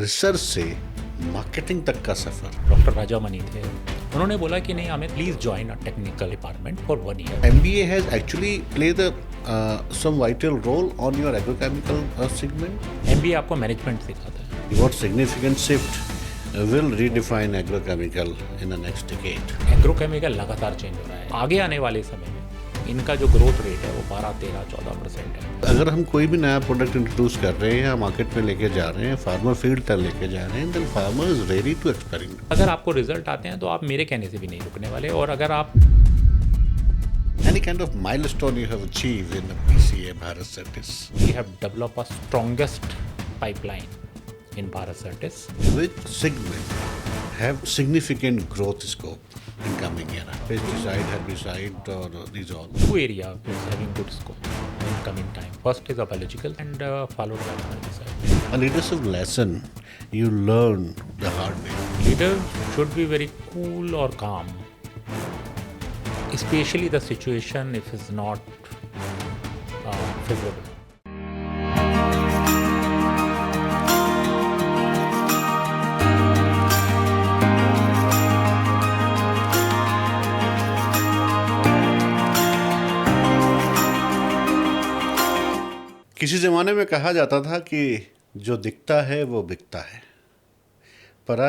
Research से marketing तक का सफर। डॉक्टर राजामणि थे, उन्होंने बोला कि नहीं, हमें please join a technical department for 1 year. MBA has actually played some vital role on your agrochemical segment. MBA आपको मैनेजमेंट सिखाता है। What significant shift will redefine agrochemical in the next decade? Agrochemical लगातार change हो रहा है। आगे आने वाले समय में इनका जो ग्रोथ रेट है वो 12, 13, 14% है। अगर हम कोई भी नया प्रोडक्ट इंट्रोड्यूस कर रहे हैं या मार्केट में लेके जा रहे हैं, फार्मर फील्ड तक लेके जा रहे हैं, then farmer is ready to experiment. अगर आपको रिजल्ट आते हैं तो आप मेरे कहने से भी नहीं रुकने वाले। और अगर आप Any kind of milestone you have achieved in the PCA Bharat Certis? We have develop a strongest pipeline in Bharat Certis. Which segment have significant growth scope in coming era? Pesticide, herbicide, or these all? Two area is having good scope in coming time. First is a biological and followed by the herbicide. A leadership lesson you learn the hard way. Leader should be very cool or calm, especially the situation if it's not favorable. किसी ज़माने में कहा जाता था कि जो दिखता है वो बिकता है, पर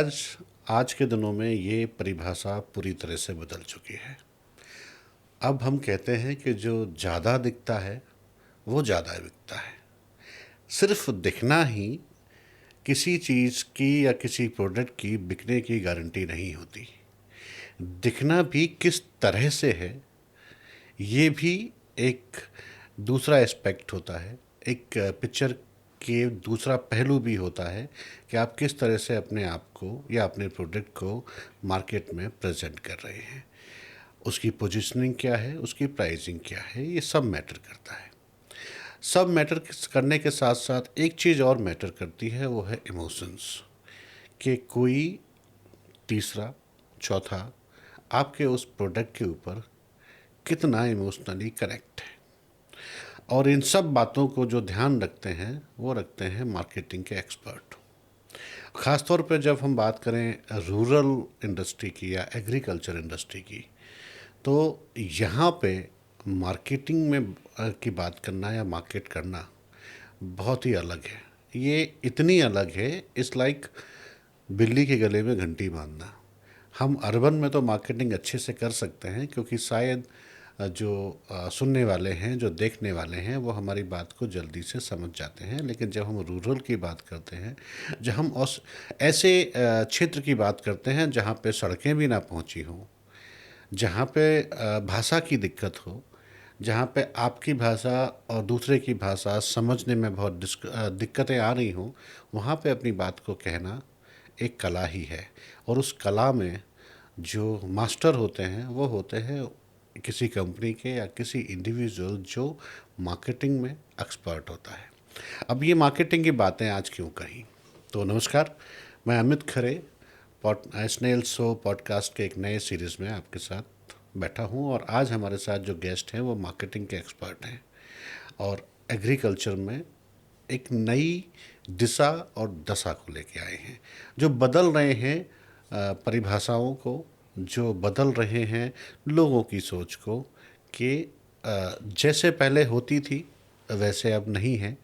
आज के दिनों में ये परिभाषा पूरी तरह से बदल चुकी है। अब हम कहते हैं कि जो ज़्यादा दिखता है वो ज़्यादा बिकता है। सिर्फ दिखना ही किसी चीज़ की या किसी प्रोडक्ट की बिकने की गारंटी नहीं होती। दिखना भी किस तरह से है, ये भी एक दूसरा एस्पेक्ट होता है। एक पिक्चर के दूसरा पहलू भी होता है कि आप किस तरह से अपने आप को या अपने प्रोडक्ट को मार्केट में प्रेजेंट कर रहे हैं। उसकी पोजीशनिंग क्या है, उसकी प्राइसिंग क्या है, ये सब मैटर करता है। सब मैटर करने के साथ साथ एक चीज़ और मैटर करती है, वो है इमोशंस। कि कोई तीसरा चौथा आपके उस प्रोडक्ट के ऊपर कितना इमोशनली कनेक्ट है। और इन सब बातों को जो ध्यान रखते हैं वो रखते हैं मार्केटिंग के एक्सपर्ट। ख़ासतौर पर जब हम बात करें रूरल इंडस्ट्री की या एग्रीकल्चर इंडस्ट्री की, तो यहाँ पे मार्केटिंग में की बात करना या मार्केट करना बहुत ही अलग है। ये इतनी अलग है, इट्स लाइक बिल्ली के गले में घंटी बांधना। हम अर्बन में तो मार्केटिंग अच्छे से कर सकते हैं क्योंकि शायद जो सुनने वाले हैं, जो देखने वाले हैं, वो हमारी बात को जल्दी से समझ जाते हैं। लेकिन जब हम रूरल की बात करते हैं, जब हम ऐसे क्षेत्र की बात करते हैं जहाँ पे सड़कें भी ना पहुँची हों, जहाँ पे भाषा की दिक्कत हो, जहाँ पे आपकी भाषा और दूसरे की भाषा समझने में बहुत दिक्कतें आ रही हों, वहाँ पे अपनी बात को कहना एक कला ही है। और उस कला में जो मास्टर होते हैं वो होते हैं किसी कंपनी के या किसी इंडिविजुअल जो मार्केटिंग में एक्सपर्ट होता है। अब ये मार्केटिंग की बातें आज क्यों कहीं? तो नमस्कार, मैं Amit Khare snail show podcast के एक नए सीरीज़ में आपके साथ बैठा हूँ। और आज हमारे साथ जो गेस्ट हैं वो मार्केटिंग के एक्सपर्ट हैं और एग्रीकल्चर में एक नई दिशा और दशा को लेके आए हैं, जो बदल रहे हैं परिभाषाओं को, जो बदल रहे हैं लोगों की सोच को कि जैसे पहले होती थी वैसे अब नहीं है,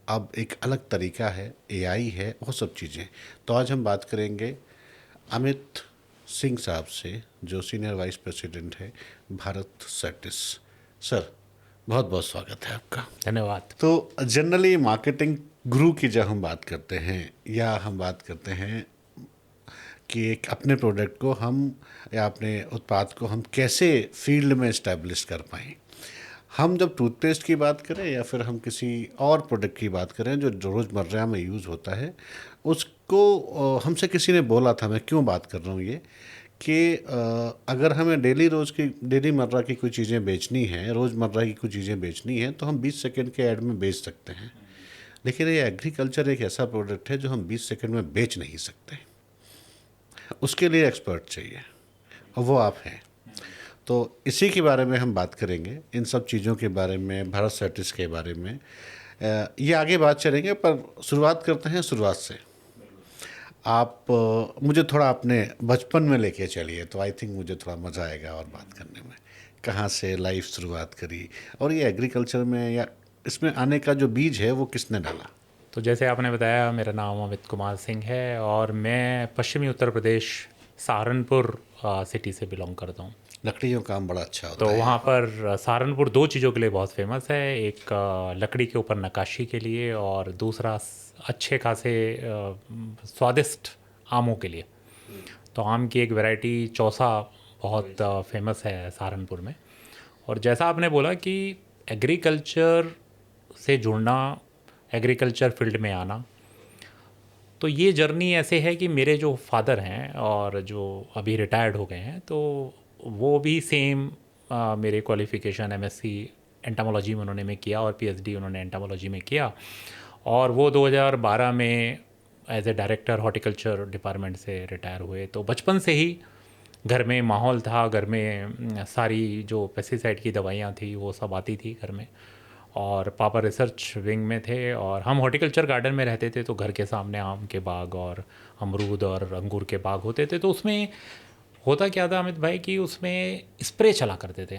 अब एक अलग तरीका है, AI है, वो सब चीज़ें। तो आज हम बात करेंगे अमित सिंह साहब से, जो सीनियर वाइस प्रेसिडेंट है भारत सर्टिस। सर, बहुत बहुत स्वागत है आपका। धन्यवाद। तो जनरली मार्केटिंग गुरु की जब हम बात करते हैं या हम बात करते हैं कि एक अपने प्रोडक्ट को हम या अपने उत्पाद को हम कैसे फील्ड में इस्टेब्लिश कर पाएँ। हम जब टूथपेस्ट की बात करें या फिर हम किसी और प्रोडक्ट की बात करें जो रोज़मर्रा में यूज़ होता है, उसको हमसे किसी ने बोला था, मैं क्यों बात कर रहा हूँ ये, कि अगर हमें डेली मर्रा की कोई चीज़ें बेचनी है, रोज़मर्रा की कुछ चीज़ें बेचनी है, तो हम 20 सेकंड के ऐड में बेच सकते हैं। लेकिन ये एग्रीकल्चर एक ऐसा प्रोडक्ट है जो हम 20 सेकंड में बेच नहीं सकते। उसके लिए एक्सपर्ट चाहिए और वो आप हैं। तो इसी के बारे में हम बात करेंगे, इन सब चीज़ों के बारे में, भारत सर्टिस के बारे में। ये आगे बात चलेंगे, पर शुरुआत करते हैं शुरुआत से आप मुझे थोड़ा अपने बचपन में लेके चलिए, तो आई थिंक मुझे थोड़ा मज़ा आएगा और बात करने में। कहाँ से लाइफ शुरुआत करी, और ये एग्रीकल्चर में या इसमें आने का जो बीज है वो किसने डाला? तो जैसे आपने बताया, मेरा नाम अमित कुमार सिंह है और मैं पश्चिमी उत्तर प्रदेश सहारनपुर सिटी से बिलोंग करता हूँ। लकड़ियों का काम बड़ा अच्छा तो होता है। वहाँ पर सहारनपुर दो चीज़ों के लिए बहुत फेमस है। एक लकड़ी के ऊपर नक्काशी के लिए, और दूसरा अच्छे खासे स्वादिष्ट आमों के लिए। तो आम की एक वैरायटी चौसा बहुत फेमस है सहारनपुर में। और जैसा आपने बोला कि एग्रीकल्चर से जुड़ना, एग्रीकल्चर फील्ड में आना, तो ये जर्नी ऐसे है कि मेरे जो फादर हैं और जो अभी रिटायर्ड हो गए हैं, तो वो भी सेम मेरे क्वालिफ़िकेशन एमएससी एंटामोलॉजी में उन्होंने किया और पीएचडी उन्होंने एंटामोलॉजी में किया। और वो 2012 में as a director horticulture department से रिटायर हुए। तो बचपन से ही घर में माहौल था, घर में सारी जो पेस्टिसाइड की दवाइयाँ थी वो सब आती थी घर में। और पापा रिसर्च विंग में थे और हम हॉर्टिकल्चर गार्डन में रहते थे, तो घर के सामने आम के बाग और अमरूद और अंगूर के बाग होते थे। तो उसमें होता क्या था अमित भाई कि उसमें स्प्रे चला करते थे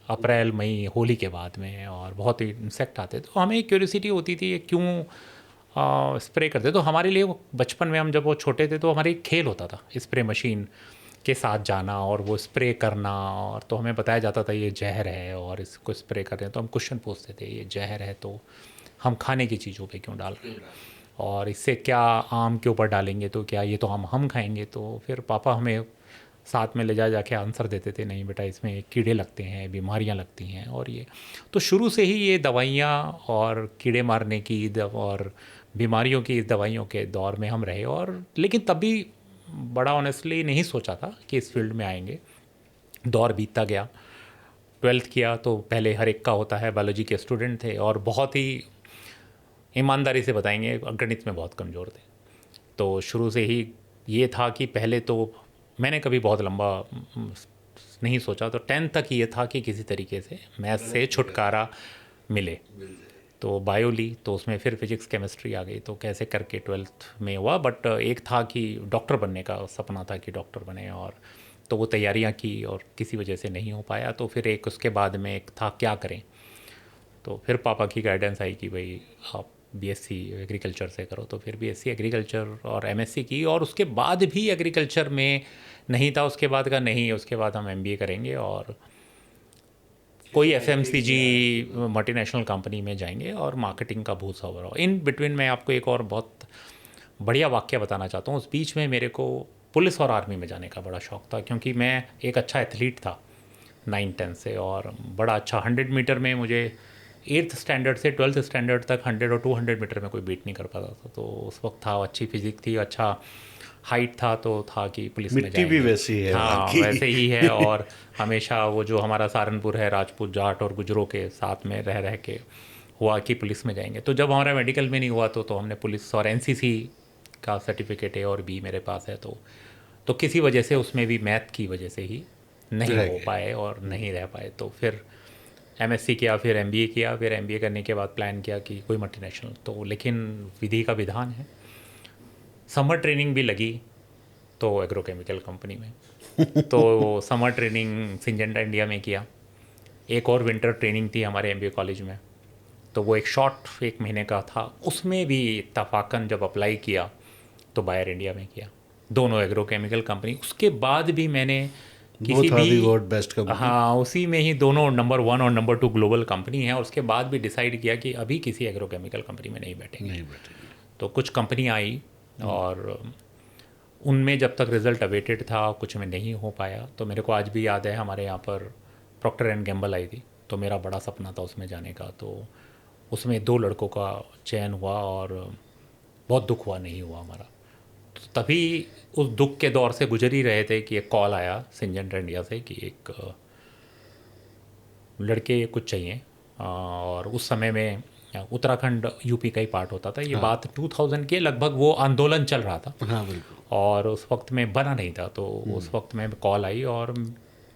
अप्रैल मई होली के बाद में, और बहुत ही इंसेक्ट आते। तो हमें एक क्यूरियोसिटी होती थी ये क्यों स्प्रे करते। तो हमारे लिए वो बचपन में, हम जब वो छोटे थे तो हमारे एक खेल होता था स्प्रे मशीन के साथ जाना और वो स्प्रे करना। और तो हमें बताया जाता था ये जहर है और इसको स्प्रे कर रहे हैं, तो हम क्वेश्चन पूछते थे ये जहर है तो हम खाने की चीज़ों पे क्यों डाल रहे हैं, और इससे क्या आम के ऊपर डालेंगे तो क्या ये तो हम खाएंगे। तो फिर पापा हमें साथ में ले जा जाके आंसर देते थे, नहीं बेटा इसमें कीड़े लगते हैं, बीमारियां लगती हैं। और ये तो शुरू से ही ये दवाइयाँ और कीड़े मारने की और बीमारियों की दवाइयों के दौर में हम रहे। और लेकिन तब भी बड़ा ऑनेस्टली नहीं सोचा था कि इस फील्ड में आएंगे। दौर बीतता गया, 12th किया तो पहले हर एक का होता है, बायोलॉजी के स्टूडेंट थे और बहुत ही ईमानदारी से बताएंगे गणित में बहुत कमज़ोर थे। तो शुरू से ही ये था कि पहले तो मैंने कभी बहुत लंबा नहीं सोचा, तो 10th तक ये था कि किसी तरीके से मैथ से छुटकारा मिले। तो बायो ली, तो उसमें फिर फिजिक्स केमिस्ट्री आ गई, तो कैसे करके 12th में हुआ। बट एक था कि डॉक्टर बनने का सपना था कि डॉक्टर बने, और तो वो तैयारियां की और किसी वजह से नहीं हो पाया। तो फिर एक उसके बाद में एक था क्या करें, तो फिर पापा की गाइडेंस आई कि भाई आप बीएससी एग्रीकल्चर से करो। तो फिर बीएससी एग्रीकल्चर और एमएससी की, और उसके बाद भी एग्रीकल्चर में नहीं था, उसके बाद का नहीं, उसके बाद हम एमबीए करेंगे और कोई एफएमसीजी मल्टीनेशनल कंपनी में जाएंगे और मार्केटिंग का भूसा हो रहा हो। इन बिटवीन मैं आपको एक और बहुत बढ़िया वाक्य बताना चाहता हूँ। उस बीच में मेरे को पुलिस और आर्मी में जाने का बड़ा शौक था, क्योंकि मैं एक अच्छा एथलीट था 9-10 से, और बड़ा अच्छा 100 मीटर में मुझे 8th स्टैंडर्ड से 12th स्टैंडर्ड तक 100 और 200 मीटर में कोई बीट नहीं कर पाता था। तो उस वक्त था अच्छी फिजिक थी, अच्छा हाइट था, तो था कि पुलिस में मिट्टी भी जाएंगे। वैसी है वहाँ हाँ की। वैसे ही है। और हमेशा वो जो हमारा सहारनपुर है, राजपूत जाट और गुजरों के साथ में रह रह के हुआ कि पुलिस में जाएंगे। तो जब हमारा मेडिकल में नहीं हुआ तो हमने पुलिस और एनसीसी का सर्टिफिकेट ए और बी मेरे पास है। तो किसी वजह से उसमें भी मैथ की वजह से ही नहीं रह हो गए। पाए और नहीं रह पाए। तो फिर एमएससी किया, फिर एमबीए किया, फिर एमबीए करने के बाद प्लान किया कि कोई मल्टीनेशनल। तो लेकिन विधि का विधान है, समर ट्रेनिंग भी लगी तो एग्रोकेमिकल कंपनी में। तो समर ट्रेनिंग सिंजेंटा इंडिया में किया। एक और विंटर ट्रेनिंग थी हमारे एमबीए कॉलेज में, तो वो एक शॉर्ट 1 महीने का था। उसमें भी इत्तफाकन जब अप्लाई किया तो बायर इंडिया में किया, दोनों एग्रोकेमिकल कंपनी। उसके बाद भी मैंने किसी बोथ आर दी भी, वर्ल्ड बेस्ट कंपनी। हाँ उसी में ही दोनों नंबर 1 और नंबर 2 ग्लोबल कंपनी है। और उसके बाद भी डिसाइड किया कि अभी किसी एग्रोकेमिकल कंपनी में नहीं बैठेंगे। नहीं बैठेंगे। तो कुछ कंपनियाँ आई और उनमें जब तक रिज़ल्ट अवेटेड था कुछ में नहीं हो पाया। तो मेरे को आज भी याद है, हमारे यहाँ पर प्रॉक्टर एंड गैम्बल आई थी, तो मेरा बड़ा सपना था उसमें जाने का। तो उसमें 2 लड़कों का चयन हुआ और बहुत दुख हुआ, नहीं हुआ हमारा। तो तभी उस दुख के दौर से गुजर ही रहे थे कि एक कॉल आया सिंजेंटा इंडिया से कि एक लड़के कुछ चाहिए। और उस समय में उत्तराखंड यूपी का ही पार्ट होता था। ये बात 2000 के लगभग वो आंदोलन चल रहा था, हाँ बिल्कुल। और उस वक्त में बना नहीं था। तो उस वक्त में कॉल आई और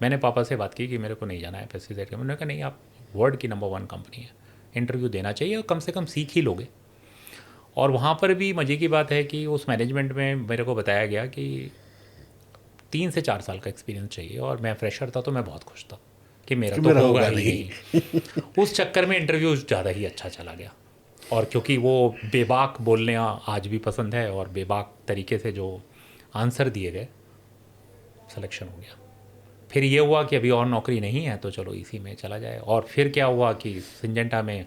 मैंने पापा से बात की कि मेरे को नहीं जाना है पेस्टिसाइड के। मैंने कहा नहीं, आप वर्ल्ड की नंबर 1 कंपनी है, इंटरव्यू देना चाहिए और कम से कम सीख ही लोगे। और वहाँ पर भी मज़े की बात है कि उस मैनेजमेंट में मेरे को बताया गया कि 3 से 4 साल का एक्सपीरियंस चाहिए, और मैं फ्रेशर था तो मैं बहुत खुश था कि मेरा कि तो मेरा होगा होगा ही नहीं। नहीं। उस चक्कर में इंटरव्यू ज़्यादा ही अच्छा चला गया, और क्योंकि वो बेबाक बोलने आज भी पसंद है, और बेबाक तरीके से जो आंसर दिए गए, सिलेक्शन हो गया। फिर ये हुआ कि अभी और नौकरी नहीं है तो चलो इसी में चला जाए। और फिर क्या हुआ कि सिंजेंटा में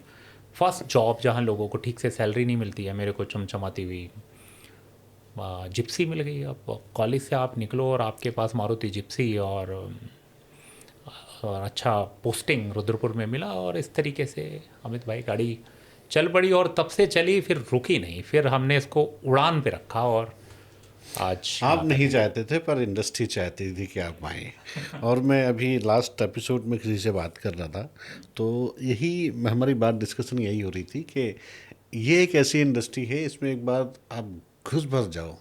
फर्स्ट जॉब जहाँ लोगों को ठीक से सैलरी नहीं मिलती है, मेरे को चमचमाती हुई जिप्सी मिल गई। अब कॉलेज से आप निकलो और आपके पास मारुति जिप्सी और अच्छा पोस्टिंग रुद्रपुर में मिला, और इस तरीके से अमित भाई गाड़ी चल पड़ी, और तब से चली, फिर रुकी नहीं, फिर हमने इसको उड़ान पे रखा, और आज आप यहाँ तक नहीं है। चाहते थे पर इंडस्ट्री चाहती थी कि आप आएँ। और मैं अभी लास्ट एपिसोड में किसी से बात कर रहा था, तो यही हमारी बात डिस्कशन यही हो रही थी कि ये एक ऐसी इंडस्ट्री है, इसमें एक बार आप घुस भर जाओ,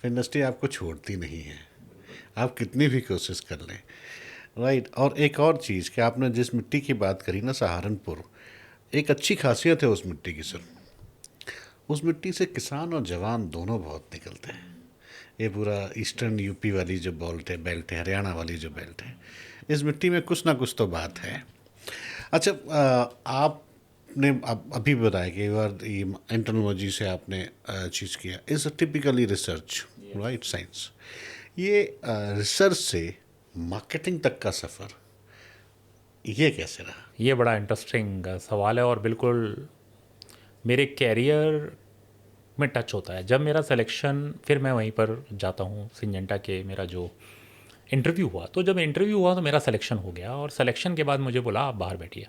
फिर इंडस्ट्री आपको छोड़ती नहीं है, आप कितनी भी कोशिश कर लें। राइट। और एक और चीज़ कि आपने जिस मिट्टी की बात करी ना, सहारनपुर, एक अच्छी खासियत है उस मिट्टी की सर, उस मिट्टी से किसान और जवान दोनों बहुत निकलते हैं। ये पूरा ईस्टर्न यूपी वाली जो बेल्ट है, हरियाणा वाली जो बेल्ट है, इस मिट्टी में कुछ ना कुछ तो बात है। अच्छा, आपने अभी बताया कि बार ये एंटोनोलॉजी से आपने चीज़ किया, is typically research, right, science. ये रिसर्च से मार्केटिंग तक का सफ़र, ये कैसे रहा? ये बड़ा इंटरेस्टिंग सवाल है, और बिल्कुल मेरे कैरियर में टच होता है। जब मेरा सिलेक्शन, फिर मैं वहीं पर जाता हूँ सिंजेंटा के, मेरा जो इंटरव्यू हुआ, तो जब इंटरव्यू हुआ तो मेरा सिलेक्शन हो गया, और सिलेक्शन के बाद मुझे बोला आप बाहर बैठिए।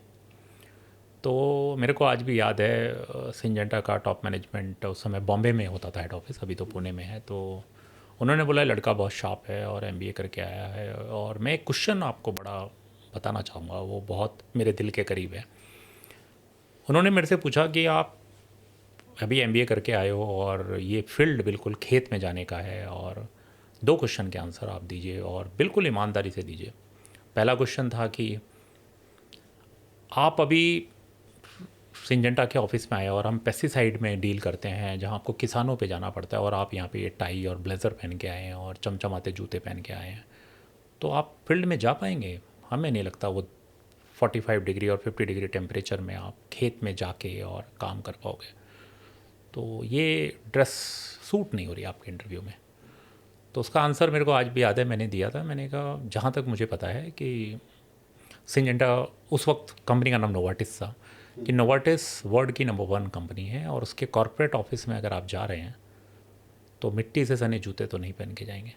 तो मेरे को आज भी याद है, सिंजेंटा का टॉप मैनेजमेंट उस समय बॉम्बे में होता था हेड ऑफिस, अभी तो पुणे में है। तो उन्होंने बोला लड़का बहुत शार्प है और एमबीए करके आया है। और मैं एक क्वेश्चन आपको बड़ा बताना चाहूँगा, वो बहुत मेरे दिल के करीब है। उन्होंने मेरे से पूछा कि आप अभी एमबीए करके आए हो और ये फील्ड बिल्कुल खेत में जाने का है, और 2 क्वेश्चन के आंसर आप दीजिए और बिल्कुल ईमानदारी से दीजिए। पहला क्वेश्चन था कि आप अभी सिंजेंटा के ऑफिस में आए और हम पेस्टिसाइड में डील करते हैं, जहाँ आपको किसानों पे जाना पड़ता है, और आप यहाँ पे ये टाई और ब्लेज़र पहन के आए हैं और चमचमाते जूते पहन के आए हैं, तो आप फील्ड में जा पाएंगे? हमें नहीं लगता वो 45 डिग्री और 50 डिग्री टेम्परेचर में आप खेत में जाके और काम कर पाओगे। तो ये ड्रेस सूट नहीं हो रही आपके इंटरव्यू में। तो उसका आंसर मेरे को आज भी याद है, मैंने दिया था। मैंने कहा जहाँ तक मुझे पता है कि सिंजेंटा, उस वक्त कंपनी का नाम नोवाटिस था, कि नोवाटिस वर्ल्ड की नंबर 1 कंपनी है, और उसके कॉरपोरेट ऑफिस में अगर आप जा रहे हैं तो मिट्टी से सने जूते तो नहीं पहन के जाएंगे।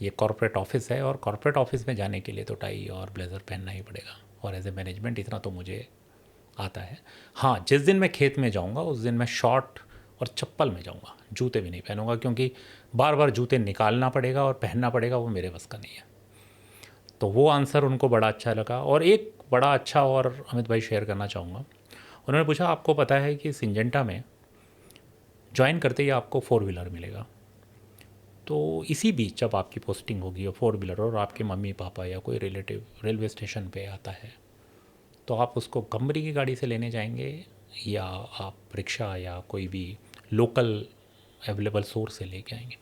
ये कॉरपोरेट ऑफिस है, और कॉरपोरेट ऑफिस में जाने के लिए तो टाई और ब्लेज़र पहनना ही पड़ेगा, और एज ए मैनेजमेंट इतना तो मुझे आता है। हाँ, जिस दिन मैं खेत में जाऊँगा उस दिन मैं शॉर्ट और चप्पल में जाऊँगा, जूते भी नहीं पहनूंगा, क्योंकि बार बार जूते निकालना पड़ेगा और पहनना पड़ेगा, वो मेरे बस का नहीं है। तो वो आंसर उनको बड़ा अच्छा लगा। और एक बड़ा अच्छा और अमित भाई शेयर करना चाहूँगा, उन्होंने पूछा आपको पता है कि सिंजेंटा में ज्वाइन करते ही आपको 4 व्हीलर मिलेगा, तो इसी बीच जब आपकी पोस्टिंग होगी और 4 व्हीलर और आपके मम्मी पापा या कोई रिलेटिव रेलवे स्टेशन पे आता है, तो आप उसको कंपनी की गाड़ी से लेने जाएंगे या आप रिक्शा या कोई भी लोकल अवेलेबल सोर्स से लेके आएंगे?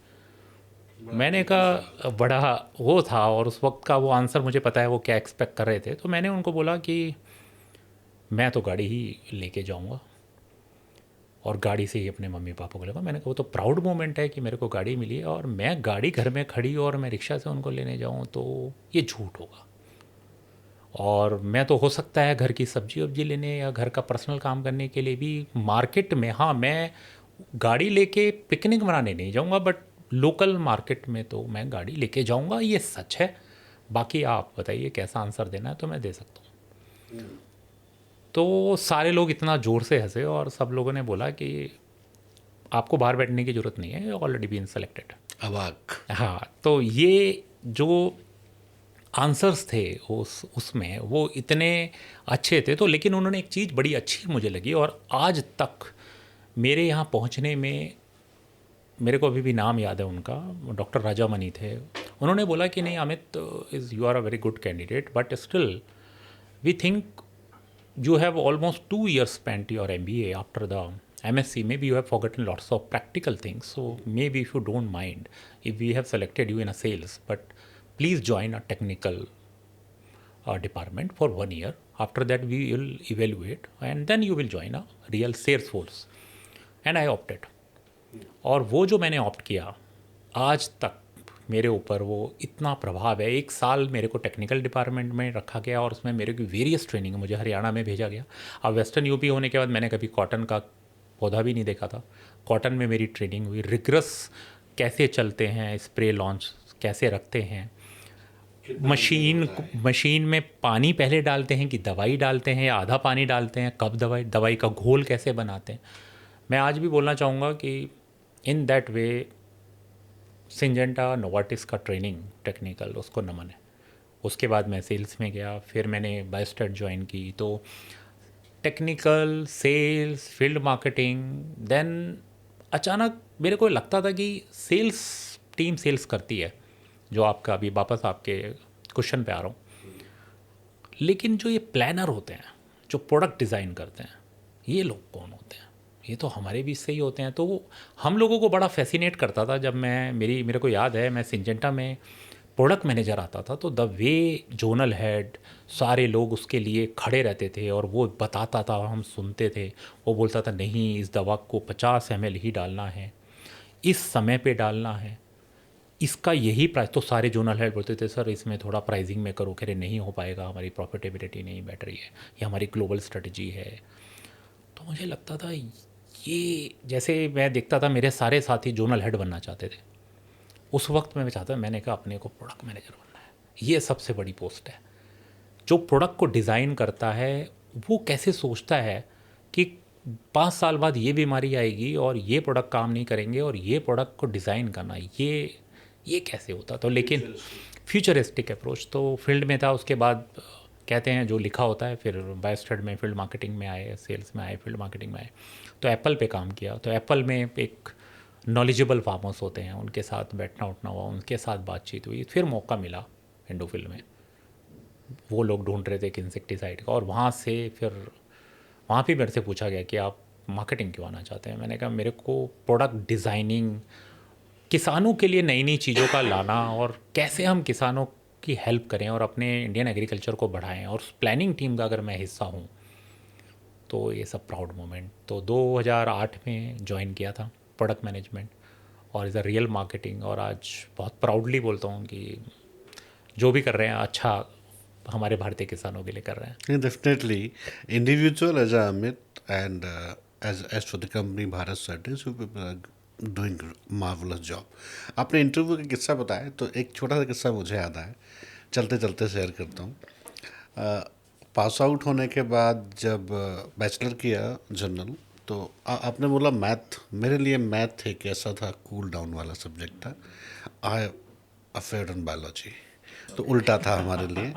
मैंने कहा बड़ा वो था, और उस वक्त का वो आंसर मुझे पता है वो क्या एक्सपेक्ट कर रहे थे। तो मैंने उनको बोला कि मैं तो गाड़ी ही लेके जाऊंगा, और गाड़ी से ही अपने मम्मी पापा को लेगा। मैंने कहा वो तो प्राउड मोमेंट है कि मेरे को गाड़ी मिली है, और मैं गाड़ी घर में खड़ी और मैं रिक्शा से उनको लेने जाऊँ तो ये झूठ होगा। और मैं तो हो सकता है घर की सब्जी वब्जी लेने या घर का पर्सनल काम करने के लिए भी मार्केट में, हाँ मैं गाड़ी लेके पिकनिक मनाने नहीं जाऊंगा, बट लोकल मार्केट में तो मैं गाड़ी लेके जाऊंगा, ये सच है। बाकी आप बताइए कैसा आंसर देना है तो मैं दे सकता हूँ। तो सारे लोग इतना ज़ोर से हंसे, और सब लोगों ने बोला कि आपको बाहर बैठने की ज़रूरत नहीं है, ऑलरेडी बीन सेलेक्टेड। अवाक। हाँ, तो ये जो आंसर्स थे उसमें वो इतने अच्छे थे। तो लेकिन उन्होंने एक चीज़ बड़ी अच्छी मुझे लगी, और आज तक मेरे यहाँ पहुँचने में मेरे को अभी भी नाम याद है उनका, डॉक्टर राजामणि थे। उन्होंने बोला कि नहीं Amit, is you are a very good candidate, but still we think you have almost 2 years spent your MBA after the MSc, maybe you have forgotten lots of practical things. So maybe if you don't mind, if we have selected you in a sales, but please join a technical department for 1 year. After that, we will evaluate, and then you will join a real sales force. And I opted. और वो जो मैंने opt किया, आज तक मेरे ऊपर वो इतना प्रभाव है. 1 साल मेरे को टेक्निकल डिपार्टमेंट में रखा गया और उसमें मेरे की वेरियस ट्रेनिंग, मुझे हरियाणा में भेजा गया. अब वेस्टर्न यूपी होने के बाद मैंने कभी कॉटन का पौधा भी नहीं देखा था. कॉटन में मेरी ट्रेनिंग हुई, रिग्रस कैसे चलते हैं, स्प्रे लॉन्च कैसे रखते हैं, मशीन में पानी पहले डालते हैं कि दवाई डालते हैं या आधा पानी डालते हैं, कब दवाई का घोल कैसे बनाते हैं. मैं आज भी बोलना चाहूँगा कि in that way Syngenta Novartis का ट्रेनिंग टेक्निकल, उसको नमन है. उसके बाद मैं सेल्स में गया, फिर मैंने बायोस्टेट ज्वाइन की. तो technical, sales, field marketing, then अचानक मेरे को लगता था कि सेल्स टीम सेल्स करती है, जो आपका अभी वापस आपके क्वेश्चन पे आ रहा हूँ. लेकिन जो ये प्लानर होते हैं, जो प्रोडक्ट डिज़ाइन करते हैं, ये लोग कौन होते हैं? ये तो हमारे बीच से ही होते हैं. तो हम लोगों को बड़ा फैसिनेट करता था. जब मेरे को याद है, मैं सिंजेंटा में प्रोडक्ट मैनेजर आता था, तो द वे जोनल हेड, सारे लोग उसके लिए खड़े रहते थे और वो बताता था, हम सुनते थे. वो बोलता था नहीं, इस दवा को 50 ml ही डालना है, इस समय पे डालना है, इसका यही प्राइस. तो सारे जोनल हेड बोलते थे सर इसमें थोड़ा प्राइसिंग में करो. कह रहे नहीं हो पाएगा, हमारी प्रॉफिटेबिलिटी नहीं बैठ रही है, ये हमारी ग्लोबल स्ट्रेटजी है. तो मुझे लगता था ये, जैसे मैं देखता था मेरे सारे साथी जोनल हेड बनना चाहते थे. उस वक्त मैं चाहता, मैंने कहा अपने को प्रोडक्ट मैनेजर बनना है. ये सबसे बड़ी पोस्ट है. जो प्रोडक्ट को डिज़ाइन करता है वो कैसे सोचता है कि 5 साल बाद ये बीमारी आएगी और ये प्रोडक्ट काम नहीं करेंगे, और ये प्रोडक्ट को डिज़ाइन करना, ये कैसे होता. तो लेकिन फ्यूचरिस्टिक अप्रोच तो फील्ड में था. उसके बाद कहते हैं जो लिखा होता है, फिर बायोस्टेट में फील्ड मार्केटिंग में आए, सेल्स में आए, फील्ड मार्केटिंग में आए. तो एप्पल पे काम किया. तो एप्पल में एक नॉलेजेबल फार्मर्स होते हैं, उनके साथ बैठना उठना हुआ, उनके साथ बातचीत हुई. फिर मौका मिला एंडोफिल में. वो लोग ढूंढ रहे थे कि इंसेक्टिसाइड का, और वहाँ से फिर वहाँ भी मेरे से पूछा गया कि आप मार्केटिंग क्यों आना चाहते हैं. मैंने कहा मेरे को प्रोडक्ट डिज़ाइनिंग, किसानों के लिए नई नई चीज़ों का लाना, और कैसे हम किसानों की हेल्प करें और अपने इंडियन एग्रीकल्चर को बढ़ाएं, और प्लानिंग टीम का अगर मैं हिस्सा हूँ तो ये सब प्राउड मोमेंट. तो 2008 में ज्वाइन किया था प्रोडक्ट मैनेजमेंट और इज़ अ रियल मार्केटिंग. और आज बहुत प्राउडली बोलता हूँ कि जो भी कर रहे हैं अच्छा हमारे भारतीय किसानों के लिए कर रहे हैं. Definitely, individual as a Amit and as for the company Bharat Surtees, you people are doing marvelous job. आपने इंटरव्यू का किस्सा बताया, तो एक छोटा सा किस्सा मुझे याद आया, चलते चलते शेयर करता हूँ. पास आउट होने के बाद जब बैचलर किया जनरल, तो आपने बोला मैथ. मेरे लिए मैथ एक ऐसा था, कूल डाउन वाला सब्जेक्ट था. आई अफेयर्ड ऑन बायोलॉजी, तो उल्टा था हमारे लिए.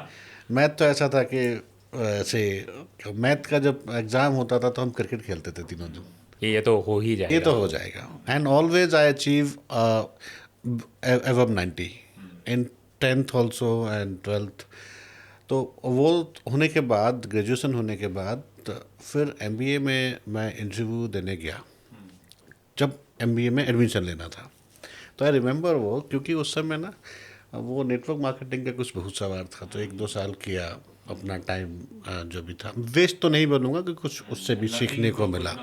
मैथ तो ऐसा था कि ऐसे मैथ का जब एग्ज़ाम होता था तो हम क्रिकेट खेलते थे तीनों दिन. ये तो हो ही जाएगा. ये तो हो जाएगा. And always I achieve above 90 in 10th also and 12th. तो वो होने के बाद, ग्रेजुएशन होने के बाद, फिर MBA में मैं इंटरव्यू देने गया, जब MBA में एडमिशन लेना था. तो आई रिमेंबर वो, क्योंकि उस समय ना वो नेटवर्क मार्केटिंग का कुछ बहुत सवार था, तो 1-2 साल किया. अपना टाइम जो भी था, वेस्ट तो नहीं बोलूँगा कि कुछ उससे भी सीखने को मिला.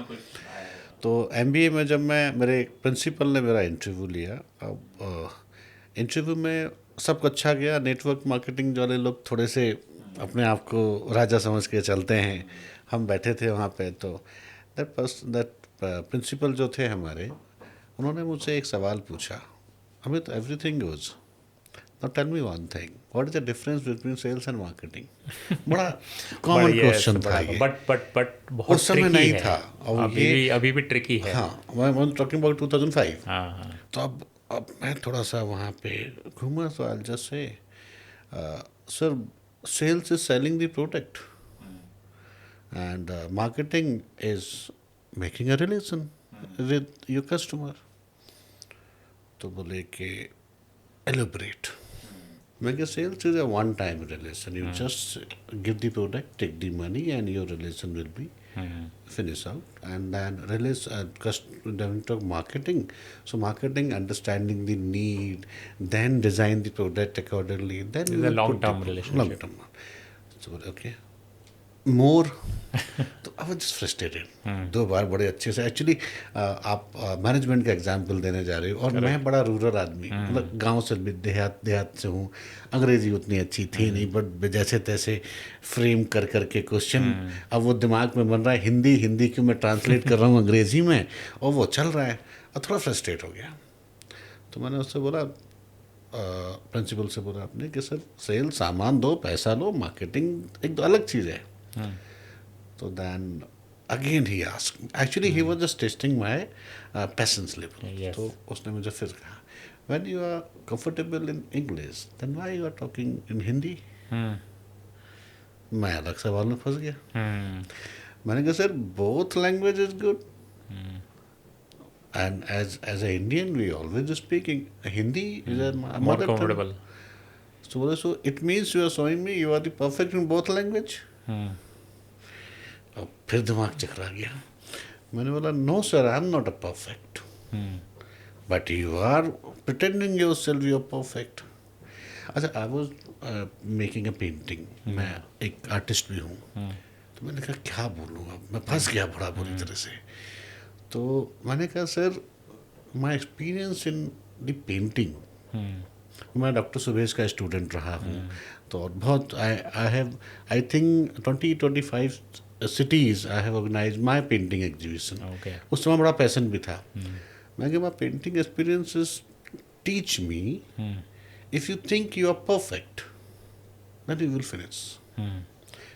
तो MBA में जब मेरे प्रिंसिपल ने मेरा इंटरव्यू लिया, अब इंटरव्यू में सब अच्छा गया. नेटवर्क मार्केटिंग वाले लोग थोड़े से अपने आप को राजा समझ के चलते हैं. हम बैठे थे वहाँ पे, तो दैट प्रिंसिपल जो थे हमारे, उन्होंने मुझसे एक सवाल पूछा, Amit everything goes, now tell me one thing, what is the difference between sales and marketing. बड़ा कॉमन क्वेश्चन था ये, बट उस समय नहीं था. और अभी भी ट्रिकी है. हाँ, आई एम टॉकिंग अबाउट 2005. हाँ. तो अब मैं थोड़ा सा वहाँ पे घूमा, तो I just say sir, sales is selling the product and marketing is making a relation with your customer. तो बोले कि एलोबरेट. मैं क्या, sales is a one time relation, you just give the product, take the money and your relation will be finish out, and then release then we talk marketing. So marketing, understanding the need, then design the product accordingly, then It's we a will put long-term the relationship. long term. So okay, more. तो I was just frustrated 2 बार बड़े अच्छे से actually आप management का example देने जा रहे हो और मैं बड़ा रूरल आदमी मतलब गांव से भी देहात से हूँ अंग्रेजी उतनी अच्छी थी नहीं बट जैसे तैसे फ्रेम कर करके क्वेश्चन अब वो दिमाग में बन रहा है हिंदी क्यों मैं ट्रांसलेट कर रहा हूँ अंग्रेजी में और वो चल रहा है और थोड़ा फ्रस्ट्रेट हो गया तो मैंने उससे बोला प्रिंसिपल से बोला आपने कि सर सेल सामान दो पैसा लो मार्केटिंग एक तो अलग चीज़ है So then again he asked. Actually, he was just testing my patience level. Yes. तो उसने मुझे फिर कहा, when you are comfortable in English, then why you are talking in Hindi? मैं अलग सवाल में फंस गया. मैंने कहा sir both language is good. And as an Indian, we always speaking Hindi is our More mother tongue. comfortable. So it means you are showing me you are the perfect in both language. और फिर दिमाग चकरा गया मैंने बोला no sir I am not a perfect but you are pretending yourself you are perfect अच्छा I was making a painting मैं एक आर्टिस्ट भी हूँ तो मैंने कहा क्या बोलूँ अब मैं फंस गया बड़ा बुरी तरह से तो मैंने कहा sir my experience in the painting मैं डॉक्टर सुबेश का स्टूडेंट रहा हूँ तो और बहुत I think 20-25 cities I have organized my painting exhibition. Okay. उस समय बड़ा पैसन भी था मैं कि my painting experiences teach me if you think you are perfect then you will finish.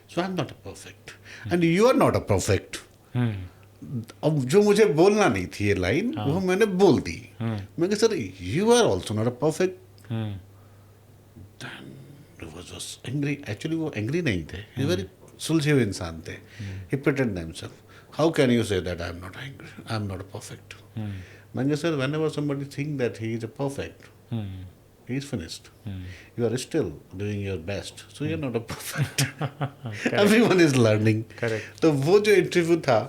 So I am not a perfect and you are not a perfect. अब जो मुझे बोलना नहीं थी ये लाइन वो मैंने बोल दी मैं कि sir you are also not a perfect. Then he was just angry. Actually वो angry नहीं थे he very सुलझे हुए इंसान थे he pretend themselves how can you say that I am not angry I am not a perfect मैंने sir whenever somebody think that he is a perfect he is finished you are still doing your best so you are not a perfect everyone is learning तो वो जो interview था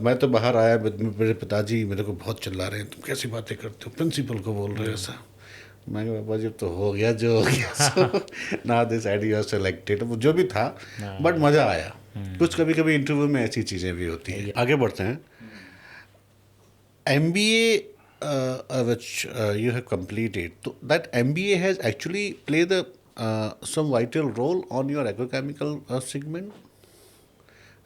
मैं तो बाहर आया मेरे पिताजी मेरे को बहुत चिल्ला रहे हैं तुम कैसी बातें करते हो प्रिंसिपल को बोल रहे हो ऐसा मैं पापा जी तो हो गया जो हो गया ना दिस आइडिया सेलेक्टेड वो जो भी था बट मज़ा आया कुछ कभी कभी इंटरव्यू में ऐसी चीज़ें भी होती हैं आगे बढ़ते हैं MBA which you have completed so that MBA has actually played some vital role on your agrochemical segment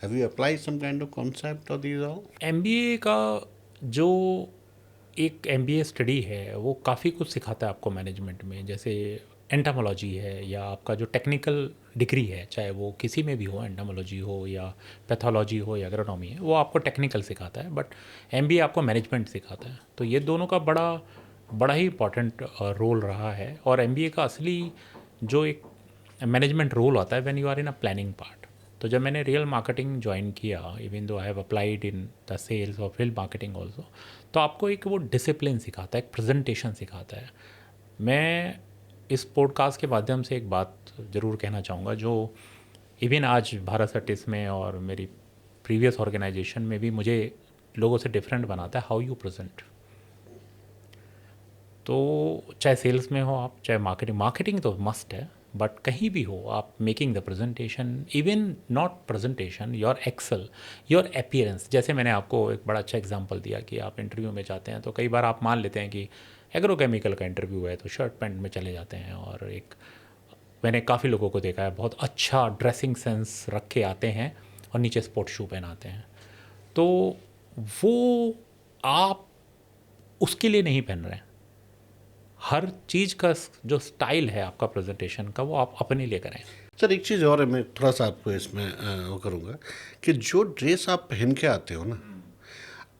have you applied some kind of concept or these all MBA का जो एक MBA स्टडी है वो काफ़ी कुछ सिखाता है आपको मैनेजमेंट में जैसे एंटामोलॉजी है या आपका जो टेक्निकल डिग्री है चाहे वो किसी में भी हो एंटामोलॉजी हो या पैथोलॉजी हो या एग्रोनॉमी है वो आपको टेक्निकल सिखाता है बट MBA आपको मैनेजमेंट सिखाता है तो ये दोनों का बड़ा ही इम्पॉर्टेंट रोल रहा है और MBA का असली जो एक मैनेजमेंट रोल आता है when you are in a planning part तो जब मैंने रियल मार्केटिंग ज्वाइन किया even though I have applied in the sales और रियल मार्केटिंग ऑल्सो तो आपको एक वो डिसिप्लिन सिखाता है एक प्रेजेंटेशन सिखाता है मैं इस पॉडकास्ट के माध्यम से एक बात ज़रूर कहना चाहूँगा जो इवन आज भारत सर्टिस में और मेरी प्रीवियस ऑर्गेनाइजेशन में भी मुझे लोगों से डिफरेंट बनाता है हाउ यू प्रेजेंट तो चाहे सेल्स में हो आप चाहे मार्केटिंग तो मस्ट है बट कहीं भी हो आप making the presentation even not presentation your excel your appearance जैसे मैंने आपको एक बड़ा अच्छा एग्जांपल दिया कि आप इंटरव्यू में जाते हैं तो कई बार आप मान लेते हैं कि एग्रोकेमिकल का इंटरव्यू है तो शर्ट पैंट में चले जाते हैं और एक मैंने काफ़ी लोगों को देखा है बहुत अच्छा ड्रेसिंग सेंस रख के आते हैं और नीचे स्पोर्ट्स शू पहनाते हैं तो वो आप उसके लिए नहीं पहन रहे हैं हर चीज़ का जो स्टाइल है आपका प्रेजेंटेशन का वो आप अपने लिए करें सर एक चीज़ और है मैं थोड़ा सा आपको इसमें वो करूँगा कि जो ड्रेस आप पहन के आते हो ना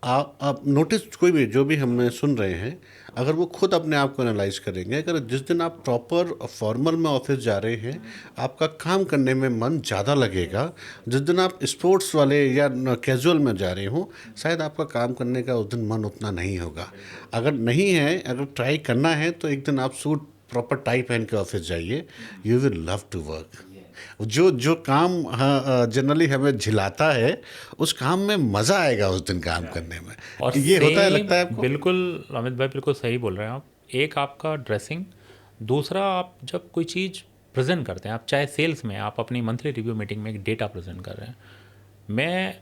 आप नोटिस कोई भी जो भी हमें सुन रहे हैं अगर वो खुद अपने आप को एनालाइज करेंगे अगर जिस दिन आप प्रॉपर फॉर्मल में ऑफिस जा रहे हैं आपका काम करने में मन ज़्यादा लगेगा जिस दिन आप स्पोर्ट्स वाले या कैजुअल में जा रहे हो शायद आपका काम करने का उस दिन मन उतना नहीं होगा अगर नहीं है अगर ट्राई करना है तो एक दिन आप सूट प्रॉपर टाई पहन के ऑफिस जाइए you will love to work जो जो काम जनरली हमें झिलाता है, उस काम में मज़ा आएगा उस दिन काम करने में। और ये होता है, सेम लगता है आपको? बिल्कुल अमित भाई, बिल्कुल सही बोल रहे हैं आप। एक आपका ड्रेसिंग, दूसरा आप जब कोई चीज़ प्रेजेंट करते हैं, आप चाहे सेल्स में आप अपनी मंथली रिव्यू मीटिंग में एक डेटा प्रेजेंट कर रहे हैं। मैं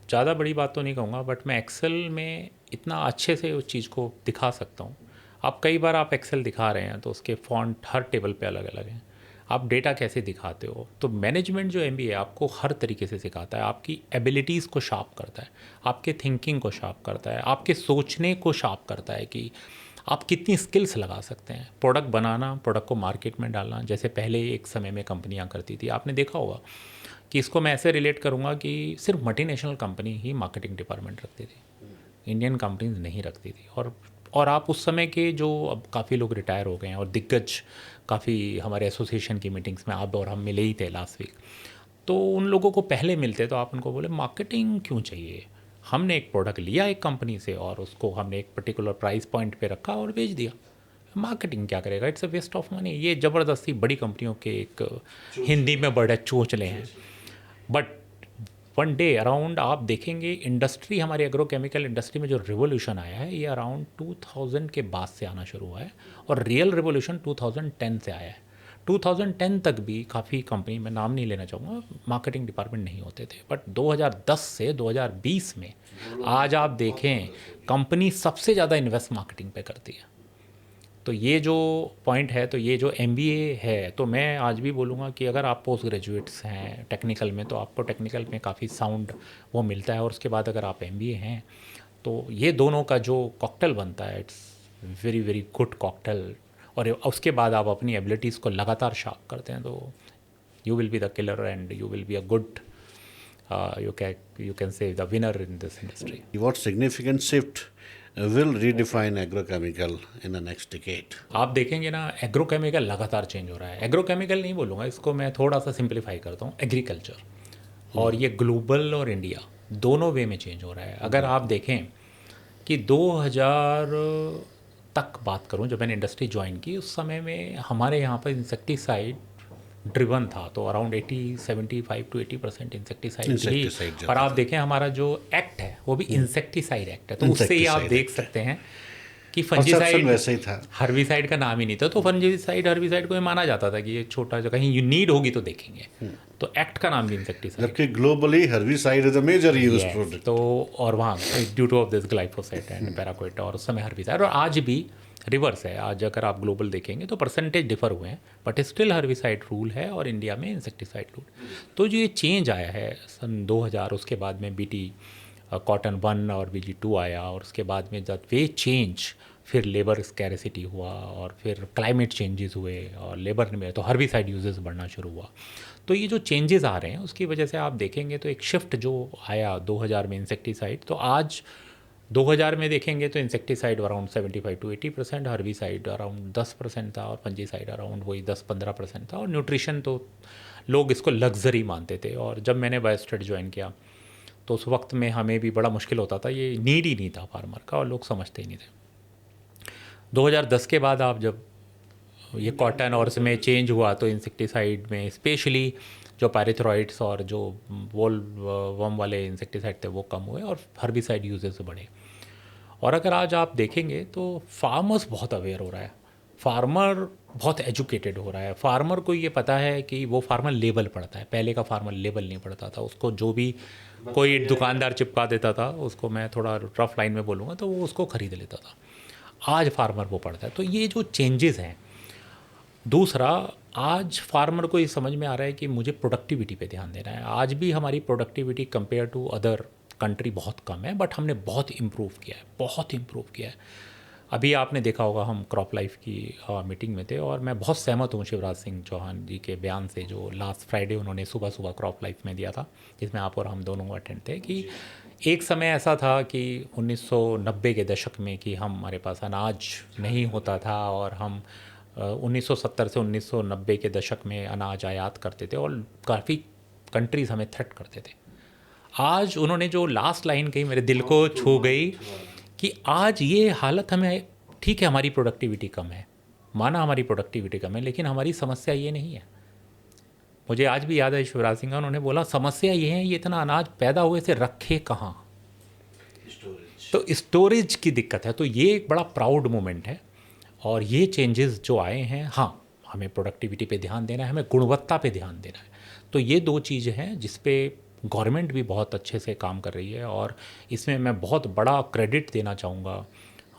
ज़्यादा बड़ी बात तो नहीं कहूँगा, बट मैं एक्सेल में इतना अच्छे से उस चीज़ को दिखा सकता हूँ। आप कई बार आप एक्सेल दिखा रहे हैं तो उसके फॉन्ट हर टेबल पे अलग अलग हैं। आप डेटा कैसे दिखाते हो, तो मैनेजमेंट जो एमबीए आपको हर तरीके से सिखाता है, आपकी एबिलिटीज़ को शार्प करता है, आपके थिंकिंग को शार्प करता है, आपके सोचने को शार्प करता है कि आप कितनी स्किल्स लगा सकते हैं। प्रोडक्ट बनाना, प्रोडक्ट को मार्केट में डालना, जैसे पहले एक समय में कंपनियां करती थी, आपने देखा होगा कि इसको मैं ऐसे रिलेट करूंगा कि सिर्फ मल्टीनेशनल कंपनी ही मार्केटिंग डिपार्टमेंट रखती थी, इंडियन कंपनीज नहीं रखती थी। और आप उस समय के जो, अब काफ़ी लोग रिटायर हो गए हैं और दिग्गज काफ़ी हमारे एसोसिएशन की मीटिंग्स में आप और हम मिले ही थे लास्ट वीक, तो उन लोगों को पहले मिलते तो आप उनको बोले मार्केटिंग क्यों चाहिए। हमने एक प्रोडक्ट लिया एक कंपनी से और उसको हमने एक पर्टिकुलर प्राइस पॉइंट पे रखा और बेच दिया, मार्केटिंग क्या करेगा, it's a waste of money. ये ज़बरदस्ती बड़ी कंपनियों के एक हिंदी में बड़े चोचले हैं। बट वन डे अराउंड आप देखेंगे इंडस्ट्री, हमारी एग्रोकेमिकल इंडस्ट्री में जो रिवोल्यूशन आया है ये अराउंड 2000 के बाद से आना शुरू हुआ है, और रियल रिवोल्यूशन 2010 से आया है। 2010 तक भी काफ़ी कंपनी, मैं नाम नहीं लेना चाहूँगा, मार्केटिंग डिपार्टमेंट नहीं होते थे। बट 2010 से 2020 में आज आप देखें कंपनी सबसे ज़्यादा इन्वेस्ट मार्केटिंग पे करती है। तो ये जो पॉइंट है, तो ये जो एमबीए है, तो मैं आज भी बोलूँगा कि अगर आप पोस्ट ग्रेजुएट्स हैं टेक्निकल में तो आपको टेक्निकल में काफ़ी साउंड वो मिलता है, और उसके बाद अगर आप एमबीए हैं तो ये दोनों का जो कॉकटेल बनता है, it's very very good cocktail. और उसके बाद आप अपनी एबिलिटीज़ को लगातार शार्प करते हैं तो you will be the killer and you will be a good, you can say the winner in this industry. What significant shift will redefine agrochemical in the next decade? आप देखेंगे ना, agrochemical लगातार change हो रहा है। Agrochemical नहीं बोलूँगा इसको, मैं थोड़ा सा सिंप्लीफाई करता हूँ, एग्रीकल्चर। और ये ग्लोबल और इंडिया दोनों वे में चेंज हो रहा है। अगर आप देखें कि 2000 तक बात करूं, जब मैंने इंडस्ट्री ज्वाइन की उस समय में हमारे यहाँ पर इंसेक्टिसाइड ड्रिवन था, तो अराउंड 75 to 80% इंसेक्टिसाइड थी। Insecticide और आप देखें हमारा जो एक्ट है वो भी इंसेक्टिसाइड एक्ट है, तो उससे ही आप Insecticide देख Act सकते हैं कि Perception फंजीसाइड वैसे ही था। हर्बिसाइड का नाम ही नहीं था, तो फंजीसाइड हर्बिसाइड को ये माना जाता था कि ये छोटा, जो कहीं नीड होगी तो देखेंगे, तो एक्ट का नाम भी इंसेक्टिसाइड। जबकि globally herbicide is a major use Yes, product. तो और वहाँ due to of this glyphosate and paraquat, और उस समय हर्बिसाइड, और आज भी रिवर्स है। आज अगर आप ग्लोबल देखेंगे तो परसेंटेज डिफर हुए हैं, बट स्टिल हर्बिसाइड रूल है और इंडिया में इंसेक्टिसाइड रूल। तो जो ये चेंज आया है सन 2000, उसके बाद में बीटी कॉटन 1 और बीजी 2 आया, और उसके बाद में जब वे चेंज, फिर लेबर स्कैरिसिटी हुआ, और फिर क्लाइमेट चेंजेस हुए, और लेबर में तो हर्बिसाइड यूजेस बढ़ना शुरू हुआ। तो ये जो चेंजेस आ रहे हैं उसकी वजह से आप देखेंगे तो एक शिफ्ट जो आया 2000 में इंसेक्टिसाइड, तो आज 2000 में देखेंगे तो insecticide around 75 to 80%, herbicide around 10% था, और फंजीसाइड अराउंड वही 10-15% था। और न्यूट्रिशन तो लोग इसको लग्जरी मानते थे, और जब मैंने बायोस्टेट ज्वाइन किया तो उस वक्त में हमें भी बड़ा मुश्किल होता था, ये नीड ही नहीं था फार्मर का और लोग समझते ही नहीं थे। 2010 के बाद आप जब ये कॉटन और इसमें चेंज हुआ तो इंसेक्टिसाइड में स्पेशली जो पैराथ्रॉइड्स और जो वॉल वर्म वाले इंसेक्टिसाइड थे वो कम हुए, और हर्बिसाइड यूजेस बढ़े। और अगर आज आप देखेंगे तो फार्मर्स बहुत अवेयर हो रहा है, फार्मर बहुत एजुकेटेड हो रहा है। फार्मर को ये पता है कि वो फार्मर लेबल पढ़ता है, पहले का फार्मर लेबल नहीं पढ़ता था, उसको जो भी कोई दुकानदार चिपका देता था, उसको मैं थोड़ा रफ लाइन में बोलूँगा, तो वो उसको ख़रीद लेता था। आज फार्मर वो पढ़ता है। तो ये जो चेंजेस हैं, दूसरा आज फार्मर को ये समझ में आ रहा है कि मुझे प्रोडक्टिविटी पे ध्यान देना है। आज भी हमारी productivity compare to other country बहुत कम है, बट हमने बहुत इम्प्रूव किया है, बहुत इम्प्रूव किया है। अभी आपने देखा होगा, हम क्रॉप लाइफ की मीटिंग में थे, और मैं बहुत सहमत हूँ शिवराज सिंह चौहान जी के बयान से, जो लास्ट फ्राइडे उन्होंने सुबह सुबह क्रॉप लाइफ में दिया था, जिसमें आप और हम दोनों अटेंड थे, कि एक समय ऐसा था कि 1990 के दशक में कि हमारे पास अनाज नहीं होता था, और हम 1970 से 1990 के दशक में अनाज आयात करते थे, और काफ़ी कंट्रीज़ हमें थ्रेट करते थे। आज उन्होंने जो लास्ट लाइन कही मेरे दिल को छू गई, कि आज ये हालत हमें, ठीक है हमारी प्रोडक्टिविटी कम है, माना हमारी प्रोडक्टिविटी कम है, लेकिन हमारी समस्या ये नहीं है। मुझे आज भी याद है शिवराज सिंह का, उन्होंने बोला समस्या ये है, ये इतना अनाज पैदा हुए से रखे कहाँ, तो स्टोरेज की दिक्कत है। तो ये एक बड़ा प्राउड मोमेंट है। और ये चेंजेस जो आए हैं, हाँ, हमें प्रोडक्टिविटी पे ध्यान देना है, हमें गुणवत्ता पे ध्यान देना है। तो ये दो चीज़ें हैं जिस पे गवर्नमेंट भी बहुत अच्छे से काम कर रही है। और इसमें मैं बहुत बड़ा क्रेडिट देना चाहूँगा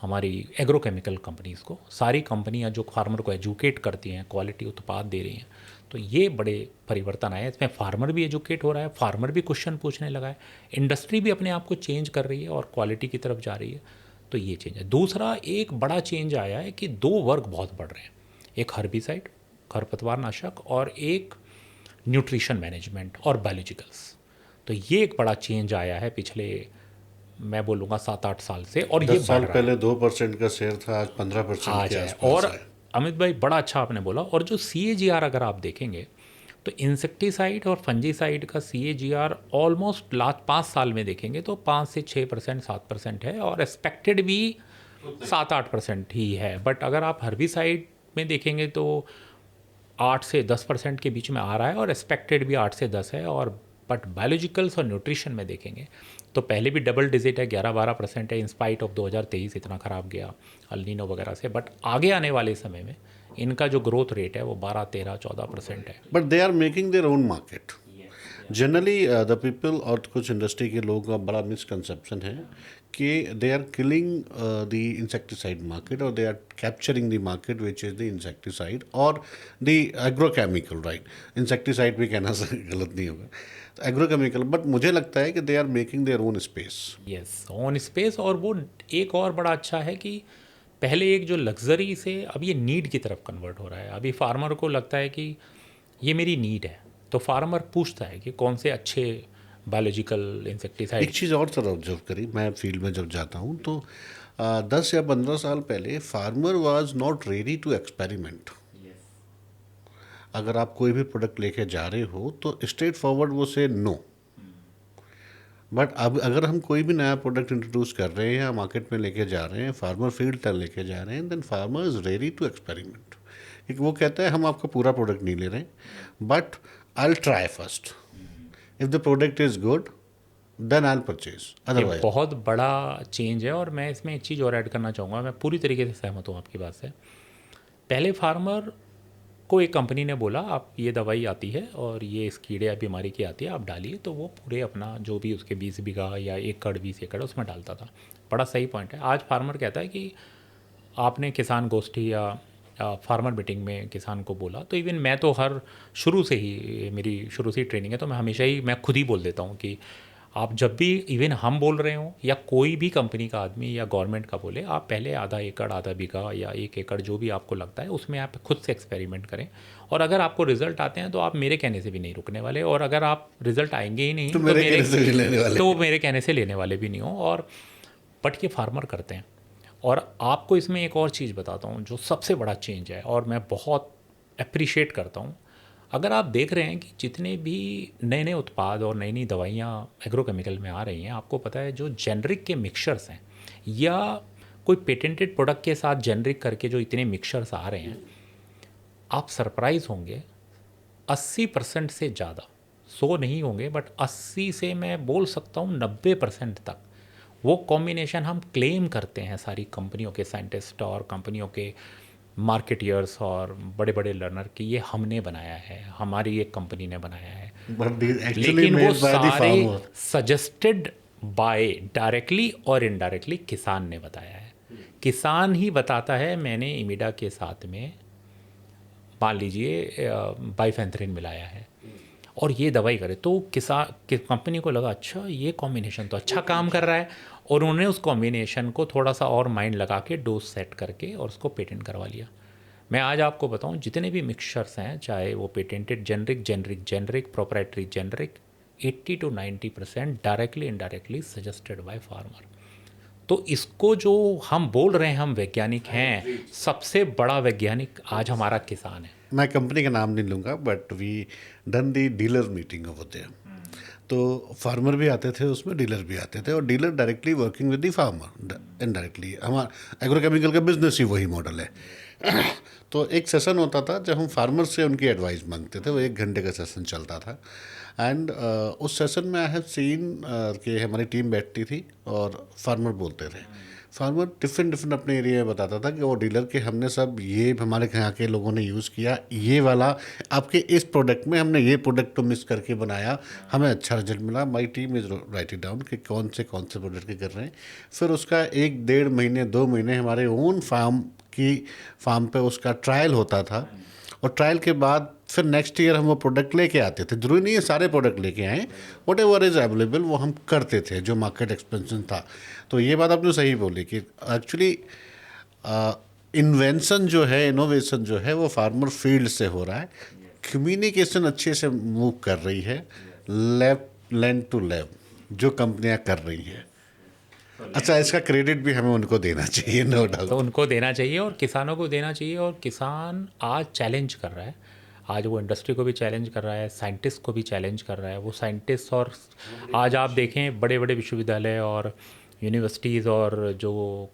हमारी एग्रोकेमिकल कंपनीज़ को। सारी कंपनियां जो फार्मर को एजुकेट करती हैं, क्वालिटी उत्पाद दे रही हैं, तो ये बड़े परिवर्तन आए हैं। इसमें फार्मर भी एजुकेट हो रहा है, फार्मर भी क्वेश्चन पूछने लगा है, इंडस्ट्री भी अपने आप को चेंज कर रही है और क्वालिटी की तरफ जा रही है। तो ये चेंज है। दूसरा एक बड़ा चेंज आया है कि दो वर्ग बहुत बढ़ रहे हैं, एक हर्बिसाइड खरपतवार नाशक और एक न्यूट्रिशन मैनेजमेंट और बायोलॉजिकल्स। तो ये एक बड़ा चेंज आया है पिछले, मैं बोलूँगा 7-8 साल से। और ये 10 साल बढ़ रहा पहले 2% का शेयर था, आज 15% आ के जाए। आसपास और है। अमित भाई बड़ा अच्छा आपने बोला। और जो CAGR अगर आप देखेंगे तो इंसेक्टिसाइड और फंजीसाइड का CAGR ऑलमोस्ट लास्ट 5 साल में देखेंगे तो 5 से 6%, 7% है, और एक्सपेक्टेड भी 7-8% ही है। बट अगर आप हर्बिसाइड में देखेंगे तो 8 से 10% के बीच में आ रहा है, और एक्सपेक्टेड भी 8 से 10 है। और बट बायोलॉजिकल्स और न्यूट्रिशन में देखेंगे तो पहले भी डबल डिजिट है, 11-12% है, इंस्पाइट ऑफ 2023 इतना ख़राब गया अल्नीनो वगैरह से। बट आगे आने वाले समय में इनका जो ग्रोथ रेट है वो 12-13-14% है। But they are making their own market generally. The people, और कुछ इंडस्ट्री के लोगों का बड़ा मिसकंसेप्शन है कि they are killing the insecticide market, और they are capturing the market which is the insecticide और द एग्रोकेमिकल, राइट। इंसेक्टिसाइड भी कहना गलत नहीं होगा, एग्रोकेमिकल। बट मुझे लगता है कि they are making their own space. Yes, on space. और वो एक और बड़ा अच्छा है कि पहले एक जो लग्जरी से अब ये नीड की तरफ कन्वर्ट हो रहा है। अभी फार्मर को लगता है कि ये मेरी नीड है, तो फार्मर पूछता है कि कौन से अच्छे बायोलॉजिकल इंसेक्टिसाइड। एक चीज़ और तरह ऑब्जर्व करी, मैं फील्ड में जब जाता हूँ तो 10 या 15 साल पहले farmer was not ready to experiment. अगर आप कोई भी प्रोडक्ट लेके जा रहे हो तो स्ट्रेट फॉरवर्ड वो से नो। बट अब अगर हम कोई भी नया प्रोडक्ट इंट्रोड्यूस कर रहे हैं या मार्केट में लेके जा रहे हैं, फार्मर फील्ड तक लेके जा रहे हैं, then farmer is ready to experiment. क्योंकि वो कहता है हम आपका पूरा प्रोडक्ट नहीं ले रहे, but I will try first. If the product is good then I will purchase, ये अदरवाइज। बहुत बड़ा चेंज है। और मैं इसमें एक चीज़ और ऐड करना चाहूँगा, मैं पूरी तरीके से सहमत हूँ आपकी बात से। पहले फार्मर को एक कंपनी ने बोला आप ये दवाई आती है और ये इस कीड़े या बीमारी की आती है, आप डालिए, तो वो पूरे अपना जो भी उसके 20 बीघा या एकड़ 20 एकड़ उसमें डालता था। बड़ा सही पॉइंट है। आज फार्मर कहता है कि आपने किसान गोष्ठी या फार्मर मीटिंग में किसान को बोला, तो इवन मैं तो हर शुरू से ही, मेरी शुरू से ही ट्रेनिंग है, तो मैं हमेशा ही मैं खुद ही बोल देता हूँ कि आप जब भी इवन हम बोल रहे हो या कोई भी कंपनी का आदमी या गवर्नमेंट का बोले, आप पहले आधा एकड़, आधा बीघा या 1 एकड़ जो भी आपको लगता है उसमें आप खुद से एक्सपेरिमेंट करें। और अगर आपको रिजल्ट आते हैं तो आप मेरे कहने से भी नहीं रुकने वाले, और अगर आप रिजल्ट आएंगे ही नहीं तो मेरे कहने से भी लेने वाले। तो मेरे कहने से लेने वाले भी नहीं हो। और बट ये फार्मर करते हैं। और आपको इसमें एक और चीज़ बताता हूँ जो सबसे बड़ा चेंज है और मैं बहुत अप्रिशिएट करता हूँ। अगर आप देख रहे हैं कि जितने भी नए नए उत्पाद और नई नई दवाइयाँ एग्रोकेमिकल में आ रही हैं, आपको पता है जो जेनरिक के मिक्सचर्स हैं या कोई पेटेंटेड प्रोडक्ट के साथ जेनरिक करके जो इतने मिक्सचर्स आ रहे हैं, आप सरप्राइज होंगे 80% से ज़्यादा, 100 नहीं होंगे बट 80 से मैं बोल सकता हूँ 90% तक वो कॉम्बिनेशन हम क्लेम करते हैं सारी कंपनियों के साइंटिस्ट और कंपनियों के मार्केटियर्स और बड़े बड़े लर्नर की ये हमने बनाया है, हमारी एक कंपनी ने बनाया है। But these actually लेकिन वो made by the सारे farmer. सजेस्टेड बाय डायरेक्टली और इनडायरेक्टली किसान ने बताया है। किसान ही बताता है मैंने इमिडा के साथ में मान लीजिए बाइफेंथ्रिन मिलाया है और ये दवाई करे, तो किसान कंपनी को लगा अच्छा ये कॉम्बिनेशन तो अच्छा काम कर रहा है, और उन्होंने उस कॉम्बिनेशन को थोड़ा सा और माइंड लगा के डोज सेट करके और उसको पेटेंट करवा लिया। मैं आज आपको बताऊं जितने भी मिक्सचर्स हैं, चाहे वो patented generic proprietary generic, 80 to 90% directly indirectly suggested by farmer. तो इसको जो हम बोल रहे हैं हम वैज्ञानिक हैं, सबसे बड़ा वैज्ञानिक आज हमारा किसान है। मैं कंपनी का नाम नहीं लूँगा, but we done the dealer meeting over there. तो फार्मर भी आते थे उसमें, डीलर भी आते थे, और dealer directly working with the farmer indirectly. हमारा एग्रोकेमिकल का बिजनेस ही वही मॉडल है। तो एक सेशन होता था जब हम फार्मर से उनकी एडवाइस मांगते थे, वो 1 घंटे का सेशन चलता था। एंड उस सेशन में आई हैव सीन कि हमारी टीम बैठती थी और फार्मर बोलते थे। फार्मर डिफरेंट डिफरेंट अपने एरिया में बताता था कि वो डीलर के हमने सब ये हमारे यहाँ के लोगों ने यूज़ किया, ये वाला आपके इस प्रोडक्ट में हमने ये प्रोडक्ट को मिक्स करके बनाया, हमें अच्छा रिजल्ट मिला। My team is right it down कि कौन से प्रोडक्ट के कर रहे हैं। फिर उसका 1 डेढ़ महीने 2 महीने हमारे ओन फार्म पे उसका ट्रायल होता था, और ट्रायल के बाद फिर नेक्स्ट ईयर हम वो प्रोडक्ट लेके आते थे। जरूरी नहीं है सारे प्रोडक्ट लेके आए, वट एवर इज़ अवेलेबल वो हम करते थे, जो मार्केट एक्सपेंशन था। तो ये बात आपने सही बोली कि एक्चुअली इन्वेंशन जो है, इनोवेशन जो है, वो फार्मर फील्ड से हो रहा है। कम्युनिकेशन अच्छे से मूव कर रही है, लैंड टू लैब जो कंपनियां कर रही हैं। अच्छा, इसका क्रेडिट भी हमें उनको देना चाहिए, नो डाउट। तो उनको देना चाहिए और किसानों को देना चाहिए। और किसान आज चैलेंज कर रहा है, आज वो इंडस्ट्री को भी चैलेंज कर रहा है, साइंटिस्ट को भी चैलेंज कर रहा है। वो साइंटिस्ट, और आज आप देखें बड़े बड़े विश्वविद्यालय और यूनिवर्सिटीज़ और जो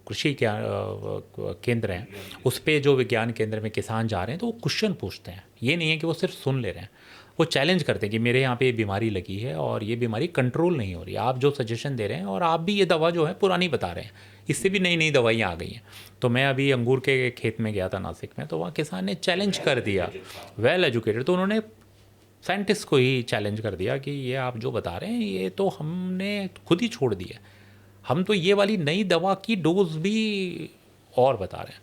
कृषि केंद्र हैं, उस पे जो विज्ञान केंद्र में किसान जा रहे हैं तो वो क्वेश्चन पूछते हैं। ये नहीं है कि वो सिर्फ सुन ले रहे हैं, वो चैलेंज करते हैं कि मेरे यहाँ पे ये बीमारी लगी है और ये बीमारी कंट्रोल नहीं हो रही, आप जो सजेशन दे रहे हैं, और आप भी ये दवा जो है पुरानी बता रहे हैं, इससे भी नई नई दवाइयाँ आ गई हैं। तो मैं अभी अंगूर के खेत में गया था नासिक में, तो वहाँ किसान ने चैलेंज कर दिया, वेल एजुकेटेड, तो उन्होंने साइंटिस्ट को ही चैलेंज कर दिया कि ये आप जो बता रहे हैं ये तो हमने खुद ही छोड़ दिया, हम तो ये वाली नई दवा की डोज भी और बता रहे हैं।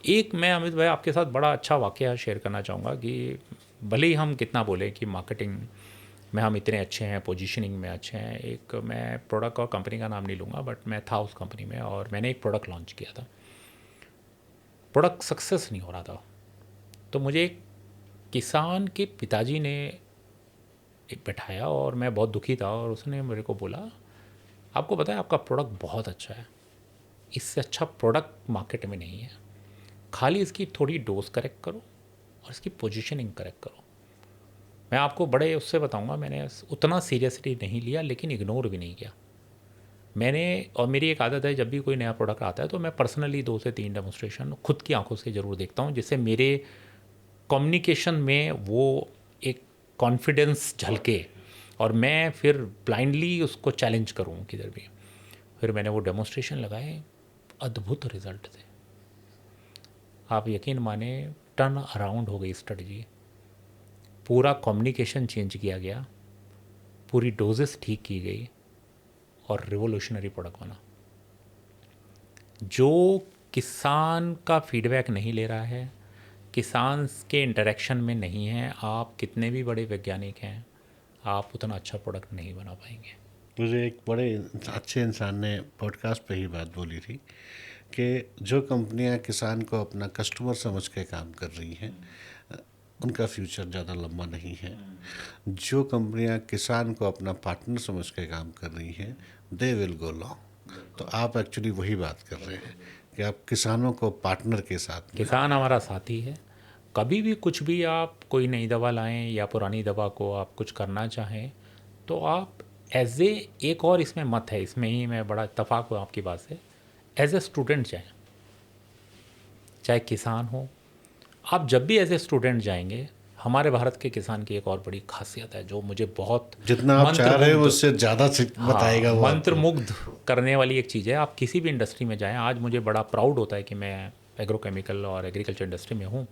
एक मैं अमित भाई आपके साथ बड़ा अच्छा वाकया शेयर करना चाहूँगा कि भले ही हम कितना बोले कि मार्केटिंग में हम इतने अच्छे हैं, पोजीशनिंग में अच्छे हैं, एक मैं प्रोडक्ट और कंपनी का नाम नहीं लूँगा, बट मैं था उस कंपनी में और मैंने एक प्रोडक्ट लॉन्च किया था। प्रोडक्ट सक्सेस नहीं हो रहा था, तो मुझे एक किसान के पिताजी ने एक बैठाया और मैं बहुत दुखी था, और उसने मेरे को बोला, आपको पता है आपका प्रोडक्ट बहुत अच्छा है, इससे अच्छा प्रोडक्ट मार्केट में नहीं है, खाली इसकी थोड़ी डोज करेक्ट करो और इसकी पोजीशनिंग करेक्ट करो। मैं आपको बड़े उससे बताऊंगा, मैंने उतना सीरियसली नहीं लिया लेकिन इग्नोर भी नहीं किया मैंने। और मेरी एक आदत है, जब भी कोई नया प्रोडक्ट आता है तो मैं पर्सनली 2 से 3 डेमोस्ट्रेशन खुद की आंखों से ज़रूर देखता हूँ, जिससे मेरे कम्युनिकेशन में वो एक कॉन्फिडेंस झलके और मैं फिर ब्लाइंडली उसको चैलेंज करूँ किधर भी। फिर मैंने वो डेमोस्ट्रेशन लगाए, अद्भुत रिजल्ट थे, आप यकीन माने, टर्न अराउंड हो गई स्ट्रेटजी, पूरा कम्युनिकेशन चेंज किया गया, पूरी डोजेस ठीक की गई और रिवोल्यूशनरी प्रोडक्ट बना। जो किसान का फीडबैक नहीं ले रहा है, किसान के इंटरेक्शन में नहीं है, आप कितने भी बड़े वैज्ञानिक हैं, आप उतना अच्छा प्रोडक्ट नहीं बना पाएंगे। मुझे एक बड़े अच्छे इंसान ने पॉडकास्ट पे ही बात बोली थी कि जो कंपनियां किसान को अपना कस्टमर समझ के काम कर रही हैं, उनका फ्यूचर ज़्यादा लंबा नहीं है। जो कंपनियां किसान को अपना पार्टनर समझ के काम कर रही हैं, दे विल गो लॉन्ग। तो आप एक्चुअली वही बात कर रहे हैं कि आप किसानों को पार्टनर के साथ में, किसान हमारा साथी है। कभी भी कुछ भी आप कोई नई दवा लाएं या पुरानी दवा को आप कुछ करना चाहें तो आप एज ए, एक और इसमें मत है, इसमें ही मैं बड़ा इत्तेफाक हूँ आपकी बात से, एज ए स्टूडेंट जाएं, चाहे किसान हो। आप जब भी एज ए स्टूडेंट जाएंगे, हमारे भारत के किसान की एक और बड़ी खासियत है जो मुझे बहुत जितना आप चाह रहे हो उससे ज़्यादा बताएगा वो मंत्र मुग्ध करने वाली एक चीज़ है। आप किसी भी इंडस्ट्री में जाएं, आज मुझे बड़ा प्राउड होता है कि मैं एग्रोकेमिकल और एग्रीकल्चर इंडस्ट्री में हूँ।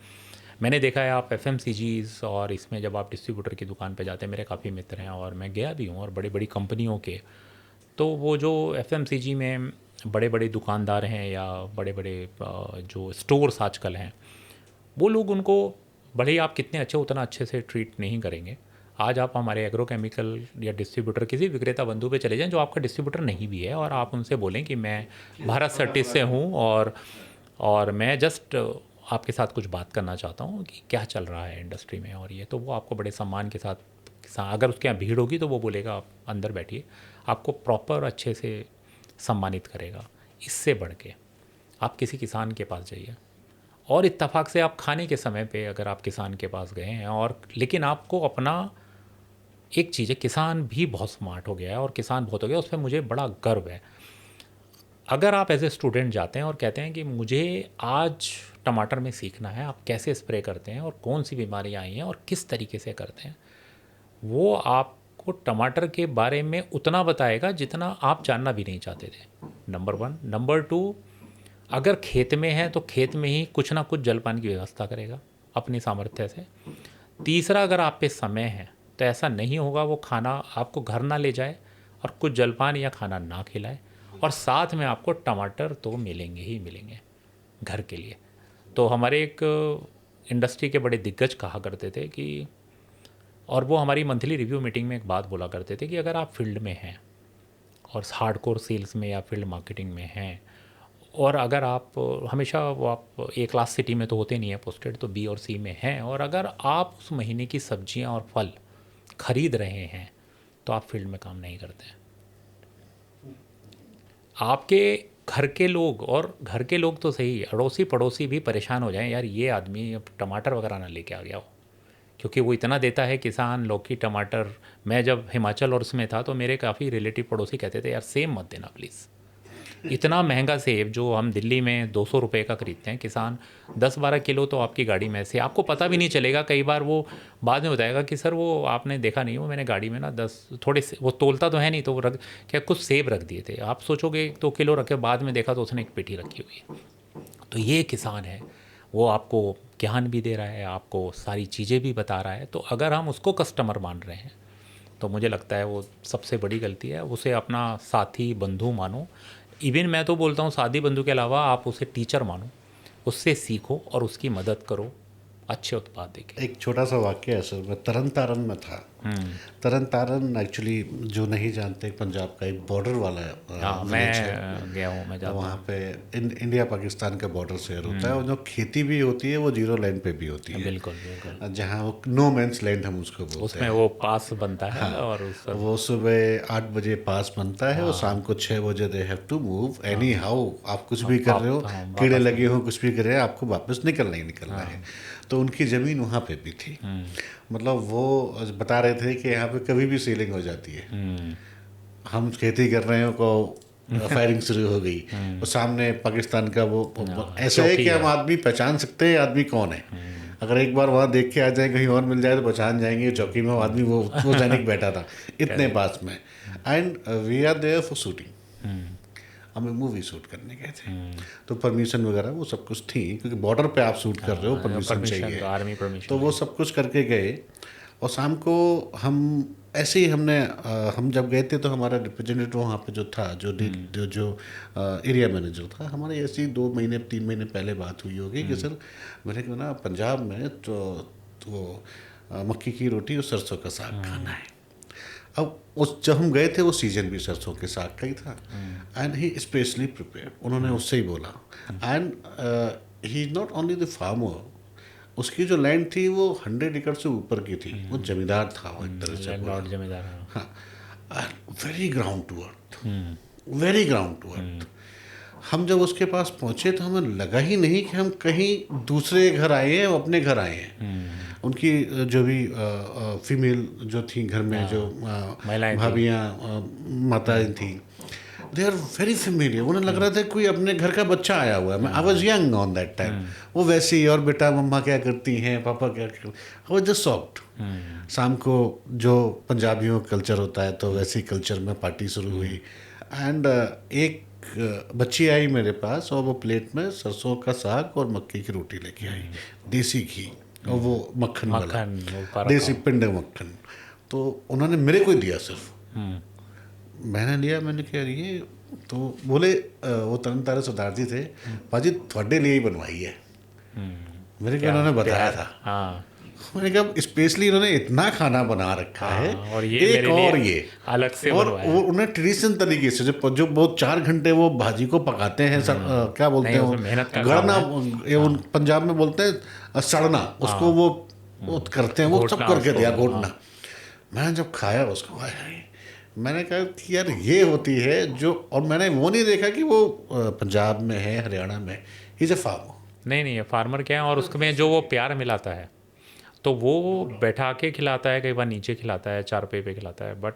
मैंने देखा है आप FMCGs और इसमें जब आप डिस्ट्रीब्यूटर की दुकान पे जाते हैं, मेरे काफ़ी मित्र हैं और मैं गया भी हूँ, और बड़ी बड़ी कंपनियों के, तो वो जो FMCG में बड़े बड़े दुकानदार हैं या बड़े बड़े जो स्टोर्स आजकल हैं, वो लोग उनको भले ही आप कितने अच्छे उतना अच्छे से ट्रीट नहीं करेंगे। आज आप हमारे एग्रोकेमिकल या डिस्ट्रीब्यूटर किसी विक्रेता बंधु पे चले जाएं जो आपका डिस्ट्रीब्यूटर नहीं भी है, और आप उनसे बोलें कि मैं भारत सर्टिस से हूँ और मैं जस्ट आपके साथ कुछ बात करना चाहता हूँ कि क्या चल रहा है इंडस्ट्री में, और ये तो वो आपको बड़े सम्मान के साथ, अगर उसके यहाँ भीड़ होगी तो वो बोलेगा आप अंदर बैठिए, आपको प्रॉपर अच्छे से सम्मानित करेगा। इससे बढ़ के आप किसी किसान के पास जाइए, और इत्तेफाक से आप खाने के समय पे अगर आप किसान के पास गए हैं, और लेकिन आपको अपना एक चीज़ है, किसान भी बहुत स्मार्ट हो गया है और किसान बहुत हो गया, उस पर मुझे बड़ा गर्व है। अगर आप एज ए स्टूडेंट जाते हैं और कहते हैं कि मुझे आज टमाटर में सीखना है, आप कैसे स्प्रे करते हैं और कौन सी बीमारियाँ आई हैं और किस तरीके से करते हैं, वो आपको टमाटर के बारे में उतना बताएगा जितना आप जानना भी नहीं चाहते थे। Number one. नंबर टू, अगर खेत में है तो खेत में ही कुछ ना कुछ जलपान की व्यवस्था करेगा अपनी सामर्थ्य से। तीसरा, अगर आप पे समय है तो ऐसा नहीं होगा वो खाना आपको घर ना ले जाए और कुछ जलपान या खाना ना खिलाए, और साथ में आपको टमाटर तो मिलेंगे ही मिलेंगे घर के लिए। तो हमारे एक इंडस्ट्री के बड़े दिग्गज कहा करते थे कि, और वो हमारी मंथली रिव्यू मीटिंग में एक बात बोला करते थे कि अगर आप फील्ड में हैं और हार्डकोर सेल्स में या फील्ड मार्केटिंग में हैं, और अगर आप हमेशा वो आप ए क्लास सिटी में तो होते नहीं है पोस्टेड, तो बी और सी में हैं, और अगर आप उस महीने की सब्जियां और फल खरीद रहे हैं तो आप फील्ड में काम नहीं करते हैं। आपके घर के लोग, और घर के लोग तो सही, अड़ोसी पड़ोसी भी परेशान हो जाएं, यार ये आदमी अब टमाटर वगैरह ना लेके आ गया हो, क्योंकि वो इतना देता है किसान, लौकी टमाटर। मैं जब हिमाचल और उसमें था तो मेरे काफ़ी रिलेटिव पड़ोसी कहते थे, यार सेम मत देना प्लीज़, इतना महंगा सेब जो हम दिल्ली में 200 रुपये का खरीदते हैं, किसान 10-12 किलो तो आपकी गाड़ी में से, आपको पता भी नहीं चलेगा। कई बार वो बाद में बताएगा कि सर वो आपने देखा नहीं, वो मैंने गाड़ी में ना 10 थोड़े से, वो तोलता तो है नहीं, तो वो रख क्या कुछ सेब रख दिए थे। आप सोचोगे 2 किलो रखे, बाद में देखा तो उसने एक पेटी रखी हुई है। तो ये किसान है, वो आपको ज्ञान भी दे रहा है, आपको सारी चीज़ें भी बता रहा है। तो अगर हम उसको कस्टमर मान रहे हैं तो मुझे लगता है वो सबसे बड़ी गलती है। उसे अपना साथी बंधु मानो। इवन मैं तो बोलता हूँ साथी बंधु के अलावा आप उसे टीचर मानो, उससे सीखो और उसकी मदद करो अच्छे उत्पाद देके। एक छोटा सा वाक्य है सर, मैं तरन तारन में था। तरन तारन एक्चुअली जो नहीं जानते, पंजाब का एक बॉर्डर वाला हाँ, village है। मैं गया हूँ, मैं तो जाता वहाँ हूँ। पे इंडिया पाकिस्तान का बॉर्डर शेयर होता है, और जो खेती भी होती है वो जीरो लाइन पे भी होती है। बिल्कुल बिल्कुल, जहाँ वो नो मैंस लैंड हम उसको बोलते उसमें हैं। वो पास बनता है। और उस वो सुबह 8 बजे पास बनता है और शाम को 6 बजे they have to move anyhow. आप कुछ भी कर रहे हो, कीड़े लगे हो, कुछ भी कर रहे हो, आपको वापस निकलना ही निकलना है। तो उनकी ज़मीन वहाँ पे भी थी। मतलब वो बता रहे थे कि यहाँ पे कभी भी सेलिंग हो जाती है। हम खेती कर रहे हो को फायरिंग शुरू हो गई, और सामने पाकिस्तान का वो ऐसा है कि हम आदमी पहचान सकते हैं आदमी कौन है। अगर एक बार वहाँ देख के आ जाए, कहीं और मिल जाए तो पहचान जाएंगे चौकी में वो आदमी, वो सैनिक बैठा था इतने पास में। And we are there for shooting, हमें मूवी शूट करने गए थे। तो परमिशन वगैरह वो सब कुछ थी, क्योंकि बॉर्डर पे आप शूट कर रहे हो, परमिशन चाहिए, आर्मी परमिशन। तो वो सब कुछ करके गए। और शाम को हम ऐसे ही हम जब गए थे तो हमारा रिप्रेजेंटेटिव वहाँ पे जो था, जो एरिया मैनेजर था, हमारे ऐसे ही 2 महीने 3 महीने पहले बात हुई होगी कि सर मेरे को ना पंजाब में तो मक्की की रोटी और सरसों का साग खाना है। अब जब हम गए थे वो सीजन भी सरसों के साग का ही था। एंड ही स्पेशली प्रिपेयर, उन्होंने उससे ही बोला। And he is not only the farmer, उसकी जो लैंड थी वो 100 एकड़ से ऊपर की थी। वो जमींदार था, वो एक तरह से लॉर्ड जमींदार। हाँ, very ground to earth, very ground to earth. हम जब उसके पास पहुंचे तो हमें लगा ही नहीं कि हम कहीं दूसरे घर आए हैं, वो अपने घर आए हैं। उनकी जो भी फीमेल जो थी घर में, जो भाभियाँ माताएं थी, दे आर वेरी फेमिलियर। उन्हें लग रहा था कोई अपने घर का बच्चा आया हुआ है। मैं I was young on that time. वो वैसे ही, और बेटा मम्मा क्या करती हैं, पापा क्या करते हैं, आई वॉज जस्ट शॉक्ड। शाम को जो पंजाबियों का कल्चर होता है तो वैसे ही कल्चर में पार्टी शुरू हुई। एंड एक बच्ची आई मेरे पास और वो प्लेट में सरसों का साग और मक्की की रोटी लेके आई, देसी घी और वो मक्खन वाला देसी पिंड मक्खन। तो उन्होंने मेरे को ही दिया सिर्फ। मैंने लिया, मैंने कहा ये तो बोले, वो तरन तारे सरदार जी थे, पाजी थोड़े लिए ही बनवाई है। मेरे को उन्होंने बताया था। मैंने कहा स्पेशली इन्होंने इतना खाना बना रखा है, और ये एक और ये अलग से और वो उन्हें ट्रेडिशनल तरीके से जो वो 4 घंटे वो भाजी को पकाते हैं, क्या बोलते हैं, गड़ना, पंजाब में बोलते हैं सड़ना, उसको वो करते हैं, वो सब करके दिया, घोटना। मैंने जब खाया उसको, मैंने कहा कि यार ये होती है जो, और मैंने वो नहीं देखा कि वो पंजाब में है, हरियाणा में, इज ए फार्मर। नहीं, ये फार्मर क्या है, और उसमें जो वो प्यार मिलाता है। तो वो बैठा के खिलाता है, कई बार नीचे खिलाता है, चारपाई पे खिलाता है, बट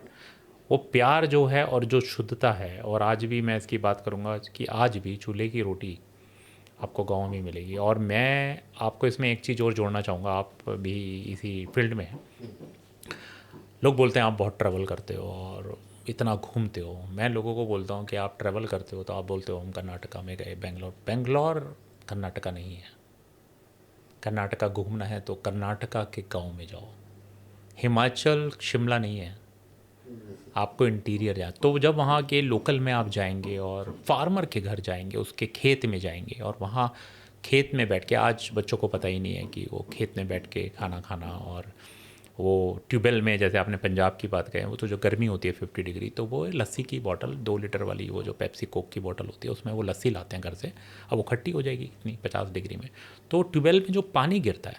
वो प्यार जो है और जो शुद्धता है, और आज भी मैं इसकी बात करूँगा कि आज भी चूल्हे की रोटी आपको गाँव में मिलेगी। और मैं आपको इसमें एक चीज़ और जोड़ना चाहूँगा, आप भी इसी फील्ड में हैं। लोग बोलते हैं आप बहुत ट्रैवल करते हो और इतना घूमते हो। मैं लोगों को बोलता हूँ कि आप ट्रैवल करते हो तो आप बोलते हो हम कर्नाटका में गए, बेंगलोर। बेंगलोर कर्नाटका नहीं है। कर्नाटका घूमना है तो कर्नाटका के गांव में जाओ। हिमाचल शिमला नहीं है, आपको इंटीरियर जाए। तो जब वहाँ के लोकल में आप जाएंगे और फार्मर के घर जाएंगे, उसके खेत में जाएंगे, और वहाँ खेत में बैठ के, आज बच्चों को पता ही नहीं है कि वो खेत में बैठ के खाना खाना, और वो ट्यूबवेल में, जैसे आपने पंजाब की बात कही, वो तो जो गर्मी होती है 50 डिग्री, तो वो लस्सी की बॉटल 2 लीटर वाली, वो जो पेप्सी कोक की बॉटल होती है, उसमें वो लस्सी लाते हैं घर से। अब वो खट्टी हो जाएगी इतनी 50 डिग्री में। तो ट्यूबवेल में जो पानी गिरता है,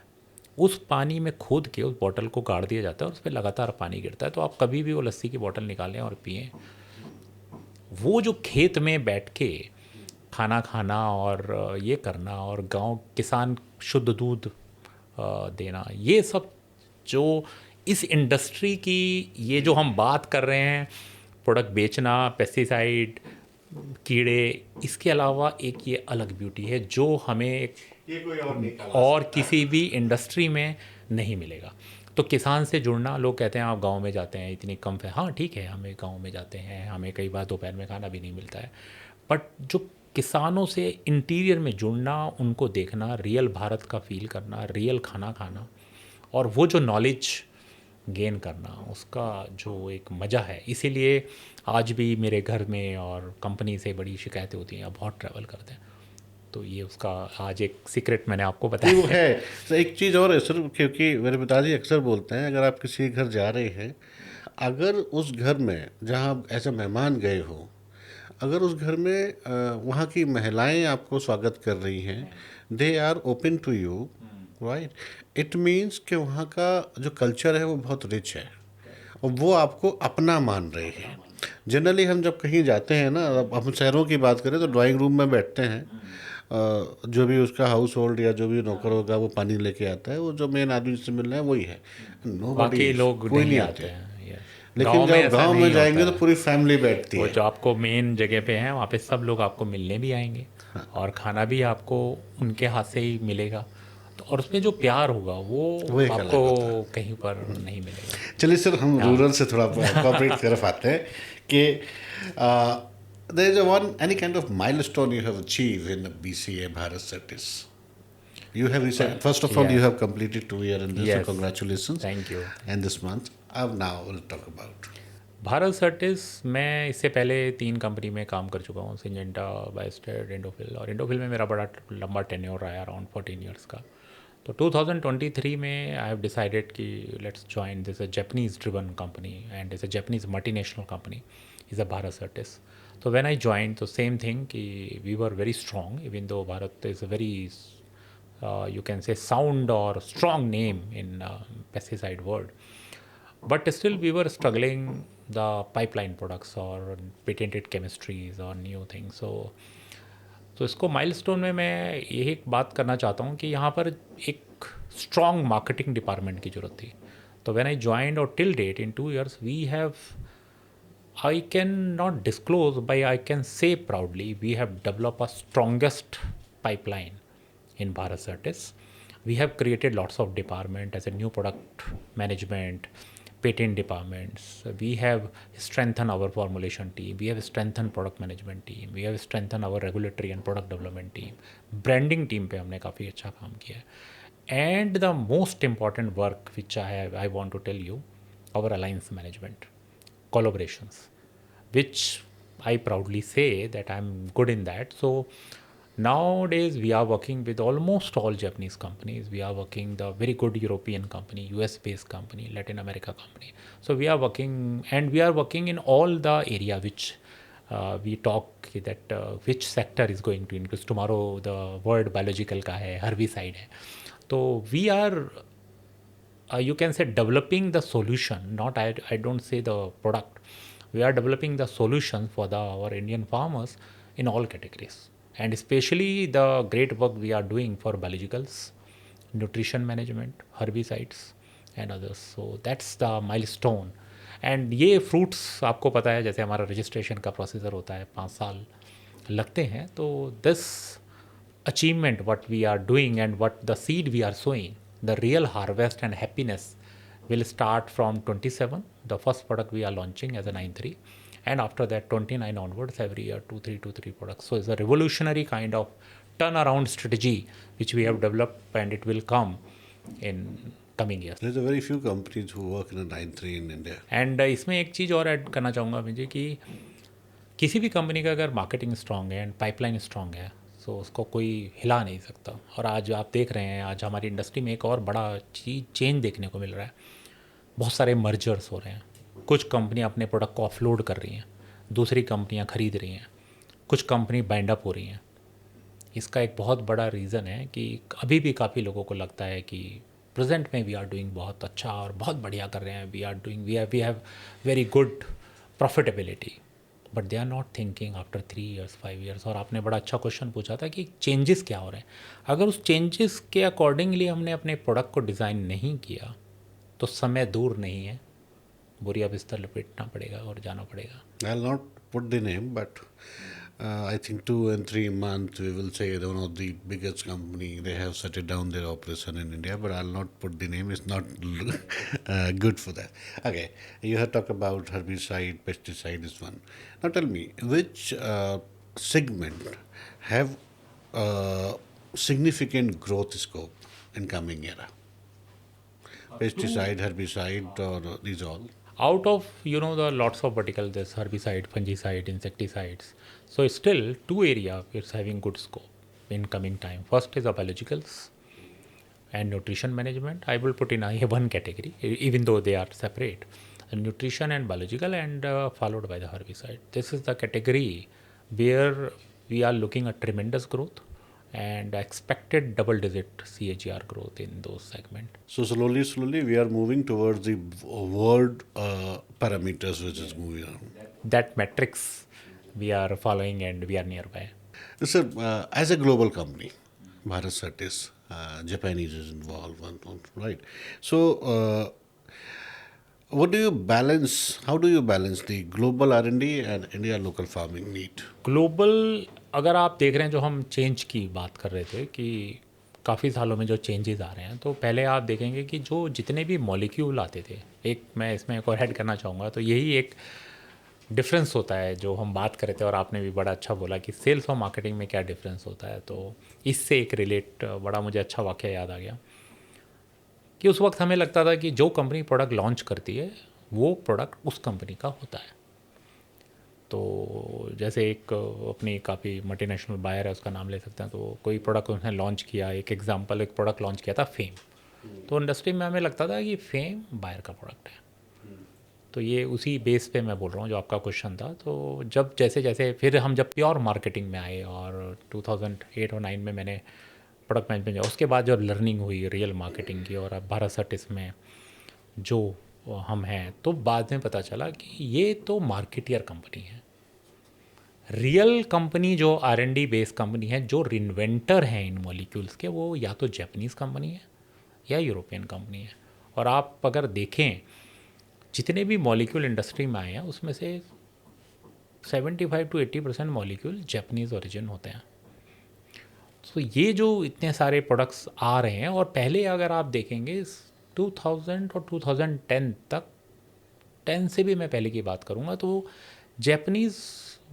उस पानी में खोद के उस बॉटल को गाड़ दिया जाता है और उस पर लगातार पानी गिरता है। तो आप कभी भी वो लस्सी की बॉटल निकालें और पिएं। वो जो खेत में बैठ के खाना खाना और ये करना, और गांव किसान शुद्ध दूध देना, ये सब जो इस इंडस्ट्री की, ये जो हम बात कर रहे हैं, प्रोडक्ट बेचना, पेस्टिसाइड, कीड़े, इसके अलावा एक ये अलग ब्यूटी है जो हमें ये कोई और नहीं कमा और सकता। किसी भी इंडस्ट्री में नहीं मिलेगा। तो किसान से जुड़ना, लोग कहते हैं आप गांव में जाते हैं, इतनी कम है। हाँ ठीक है, हमें गांव में जाते हैं, हमें कई बार दोपहर में खाना भी नहीं मिलता है, बट जो किसानों से इंटीरियर में जुड़ना, उनको देखना, रियल भारत का फील करना, रियल खाना खाना, और वो जो नॉलेज गेन करना, उसका जो एक मज़ा है। इसीलिए आज भी मेरे घर में और कंपनी से बड़ी शिकायतें होती हैं, आप बहुत ट्रैवल करते हैं। तो ये उसका आज एक सीक्रेट मैंने आपको नहीं वो बताया है। है। तो एक चीज़ और है सर, क्योंकि मेरे पिताजी अक्सर बोलते हैं, अगर आप किसी के घर जा रहे हैं, अगर उस घर में जहाँ आप एज ए मेहमान गए हो, अगर उस घर में वहाँ की महिलाएं आपको स्वागत कर रही हैं, they are open to you, right, it means कि वहाँ का जो कल्चर है वो बहुत रिच है और वो आपको अपना मान रहे हैं। जनरली हम जब कहीं जाते हैं ना, अब हम शहरों की बात करें तो ड्राइंग रूम में बैठते हैं, जो भी उसका हाउस होल्ड या जो भी नौकर होगा वो पानी लेके आता है, वो जो मेन आदमी से मिलना है वही है, बाकी नोबडी, लोग कोई नहीं नहीं आते आते। हैं। ये लेकिन गांव में जब ऐसा गांव में नहीं जाएंगे होता तो है। पूरी फैमिली बैठती वो है। जो आपको मेन जगह पे हैं, वहाँ पे सब लोग आपको मिलने भी आएंगे, और खाना भी आपको उनके हाथ से ही मिलेगा। तो और उसमें जो प्यार होगा वो वो एक आपको अलग होता है। कहीं पर नहीं मिलेगा। चलिए सर, हम हाँ। रूरल से थोड़ा कॉर्पोरेट की तरफ आते हैं कि there is one any kind of milestone you have achieve in BCA Bharat Certis. You have recent, first of all, you yes, have completed 2 years in this, so yes, congratulations. Thank you. And this month, now we'll talk about. Bharat Certis, मैं इससे पहले 3 company में काम कर चुका हूँ, Syngenta, बायस्टेड, Indofil. और इंडोफिल में मेरा बड़ा लंबा टेन्योर रहा है, अराउंड 14 ईयर्स का। तो 2023 में आई हैव डिसाइडेड कि let's join this a Japanese driven company, and is a Japanese multinational company, is a Bharat Certis. तो व्हेन आई जॉइन, तो सेम थिंग कि we were very strong, even though Bharat is a very you can say sound or strong name in pesticide world, but still we were struggling the pipeline products or patented chemistries or new things. So इसको milestone में मैं यही बात करना चाहता हूँ कि यहाँ पर एक स्ट्रॉन्ग मार्केटिंग डिपार्टमेंट की ज़रूरत थी। तो व्हेन आई ज्वाइंड, और till date in 2 years we have, I cannot disclose, but I can say proudly we have developed a strongest pipeline in Bharat Certis. We have created lots of department as a new product management, patent departments. We have strengthened our formulation team. We have strengthened product management team. We have strengthened our regulatory and product development team. Branding team पे हमने काफ़ी अच्छा काम किया है. And the most important work which I want to tell you, our alliance management, collaborations, which I proudly say that I'm good in that. So nowadays we are working with almost all Japanese companies. We are working the very good European company, US based company, Latin America company. So we are working, and we are working in all the area which we talk that which sector is going to increase. Tomorrow the word biological का है, herbicide है. तो we are you can say developing the solution, not I don't say the product. We are developing the solution for our Indian farmers in all categories, and especially the great work we are doing for biologicals nutrition management, herbicides and others. So that's the milestone. And ये fruits आपको पता है जैसे हमारा registration का procedure होता है 5 साल लगते हैं. तो this achievement what we are doing and what the seed we are sowing, the real harvest and happiness will start from 27. The first product we are launching as a 9(3), and after that 29 onwards every year 2, 3 products. So it's a revolutionary kind of turnaround strategy which we have developed, and it will come in coming years. There's a very few companies who work in a 9(3) in India. And इसमें एक चीज़ और add करना चाहूँगा मुझे कि किसी भी company का अगर मार्केटिंग स्ट्रांग है एंड पाइपलाइन स्ट्रांग है तो उसको कोई हिला नहीं सकता. और आज आप देख रहे हैं आज हमारी इंडस्ट्री में एक और बड़ा चेंज देखने को मिल रहा है. बहुत सारे मर्जर्स हो रहे हैं. कुछ कंपनियां अपने प्रोडक्ट को ऑफलोड कर रही हैं, दूसरी कंपनियां खरीद रही हैं, कुछ कंपनी बाइंड अप हो रही हैं. इसका एक बहुत बड़ा रीज़न है कि अभी भी काफ़ी लोगों को लगता है कि प्रेजेंट में वी आर डूइंग बहुत अच्छा और बहुत बढ़िया कर रहे हैं, we have very good profitability, but they are not thinking after 3 years 5 years. और आपने बड़ा अच्छा क्वेश्चन पूछा था कि चेंजेस क्या हो रहे हैं. अगर उस चेंजेस के अकॉर्डिंगली हमने अपने प्रोडक्ट को डिज़ाइन नहीं किया तो समय दूर नहीं है, बोरिया बिस्तर लपेटना पड़ेगा और जाना पड़ेगा. I'll not put the name, but I think 2 and 3 months we will say one of the biggest company, they have shut down their operation in India, but I'll not put the name. It's not good for that. Okay, you have talked about herbicide, pesticide is one. Now tell me, which segment have significant growth scope in coming era? Pesticide, herbicide, or these all? Out of the lots of vertical, this herbicide, fungicide, insecticides, so still 2 area it's having good scope in coming time. First is the biologicals and nutrition management. I will put in one category even though they are separate, nutrition and biological, and followed by the herbicide. This is the category where we are looking at tremendous growth and expected double-digit CAGR growth in those segments. So slowly we are moving towards the world parameters which is moving on. That metrics we are following and we are nearby. Sir, as a global company, Bharat is Japanese is involved, right? So what do you balance? How do you balance the global R&D and India local farming need? Global अगर आप देख रहे हैं जो हम change की बात कर रहे थे कि काफ़ी सालों में जो चेंजेस आ रहे हैं, तो पहले आप देखेंगे कि जो जितने भी मॉलिक्यूल आते थे, एक मैं इसमें एक और ऐड करना चाहूँगा, तो यही एक डिफरेंस होता है जो हम बात कर रहे थे. और आपने भी बड़ा अच्छा बोला कि सेल्स और मार्केटिंग में क्या डिफरेंस होता है. तो इससे एक रिलेट बड़ा मुझे अच्छा वाक़या याद आ गया कि उस वक्त हमें लगता था कि जो कंपनी प्रोडक्ट लॉन्च करती है वो प्रोडक्ट उस कंपनी का होता है. तो जैसे एक अपनी काफ़ी मल्टीनेशनल बायर है, उसका नाम ले सकते हैं, तो कोई प्रोडक्ट उसने लॉन्च किया. एक एग्जांपल, एक प्रोडक्ट लॉन्च किया था फेम. तो इंडस्ट्री में हमें लगता था कि फेम बायर का प्रोडक्ट है. तो ये उसी बेस पे मैं बोल रहा हूँ जो आपका क्वेश्चन था. तो जब जैसे जैसे फिर हम जब प्योर मार्केटिंग में आए और 2008 और 9 में मैंने प्रोडक्ट मैनेजमेंट, उसके बाद जब लर्निंग हुई रियल मार्केटिंग की और अब भारत सर्टिस में जो हम हैं, तो बाद में पता चला कि ये तो मार्केटियर कंपनी है. रियल कंपनी जो R&D बेस्ड कंपनी है, जो इन्वेंटर हैं इन मॉलिक्यूल्स के, वो या तो जापानीज़ कंपनी है या यूरोपियन कंपनी है. और आप अगर देखें जितने भी मॉलिक्यूल इंडस्ट्री में आए हैं उसमें से 75 to 80% मॉलिक्यूल जापानीज़ ओरिजिन होते हैं. तो ये जो इतने सारे प्रोडक्ट्स आ रहे हैं, और पहले अगर आप देखेंगे 2000 और 2010 तक, 10 से भी मैं पहले की बात करूँगा, तो Japanese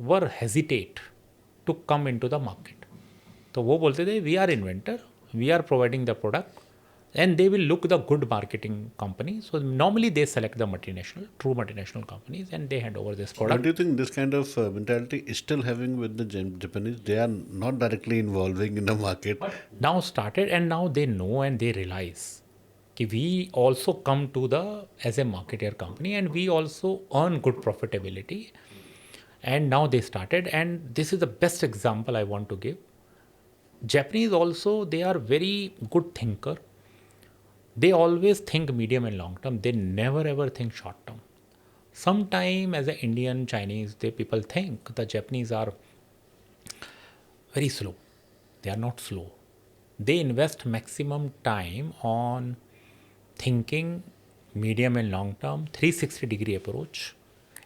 were hesitate to come into the market. तो वो बोलते थे we are inventor, we are providing the product, and they will look the good marketing company. So normally they select the true multinational companies, and they hand over this But product. do you think this kind of mentality is still having with the Japanese? They are not directly involving in the market. Now started, and now they know and they realize कि we also come to the as a marketer company, and we also earn good profitability. And now they started, and this is the best example I want to give. Japanese also, they are very good thinker. They always think medium and long term. They never ever think short term. Sometime as an Indian, Chinese, people think the Japanese are very slow. They are not slow. they invest maximum time on thinking medium and long term 360-degree approach,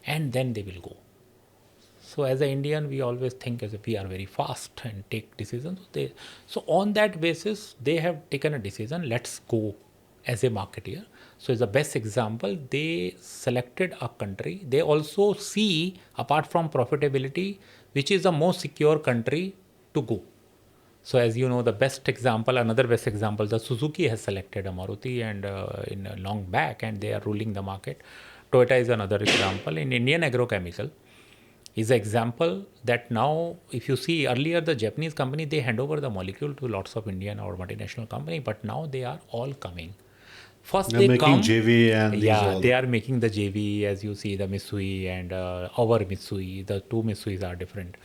and then they will go. So as an Indian, we always think as if we are very fast and take decisions. So on that basis, they have taken a decision, let's go as a marketeer. So as the best example, they selected a country. They also see, apart from profitability, which is the most secure country to go. So as you know, the best example, another best example, the Suzuki has selected a Maruti and in a long back, and they are ruling the market. Toyota is another example. In Indian agrochemical is an example that now, if you see earlier, the Japanese company, they hand over the molecule to lots of Indian or multinational company, but now they are all coming. First They're they making come, JV and these yeah, all. they are making the JV, as you see the Mitsui and our Mitsui, the two Mitsuis are different,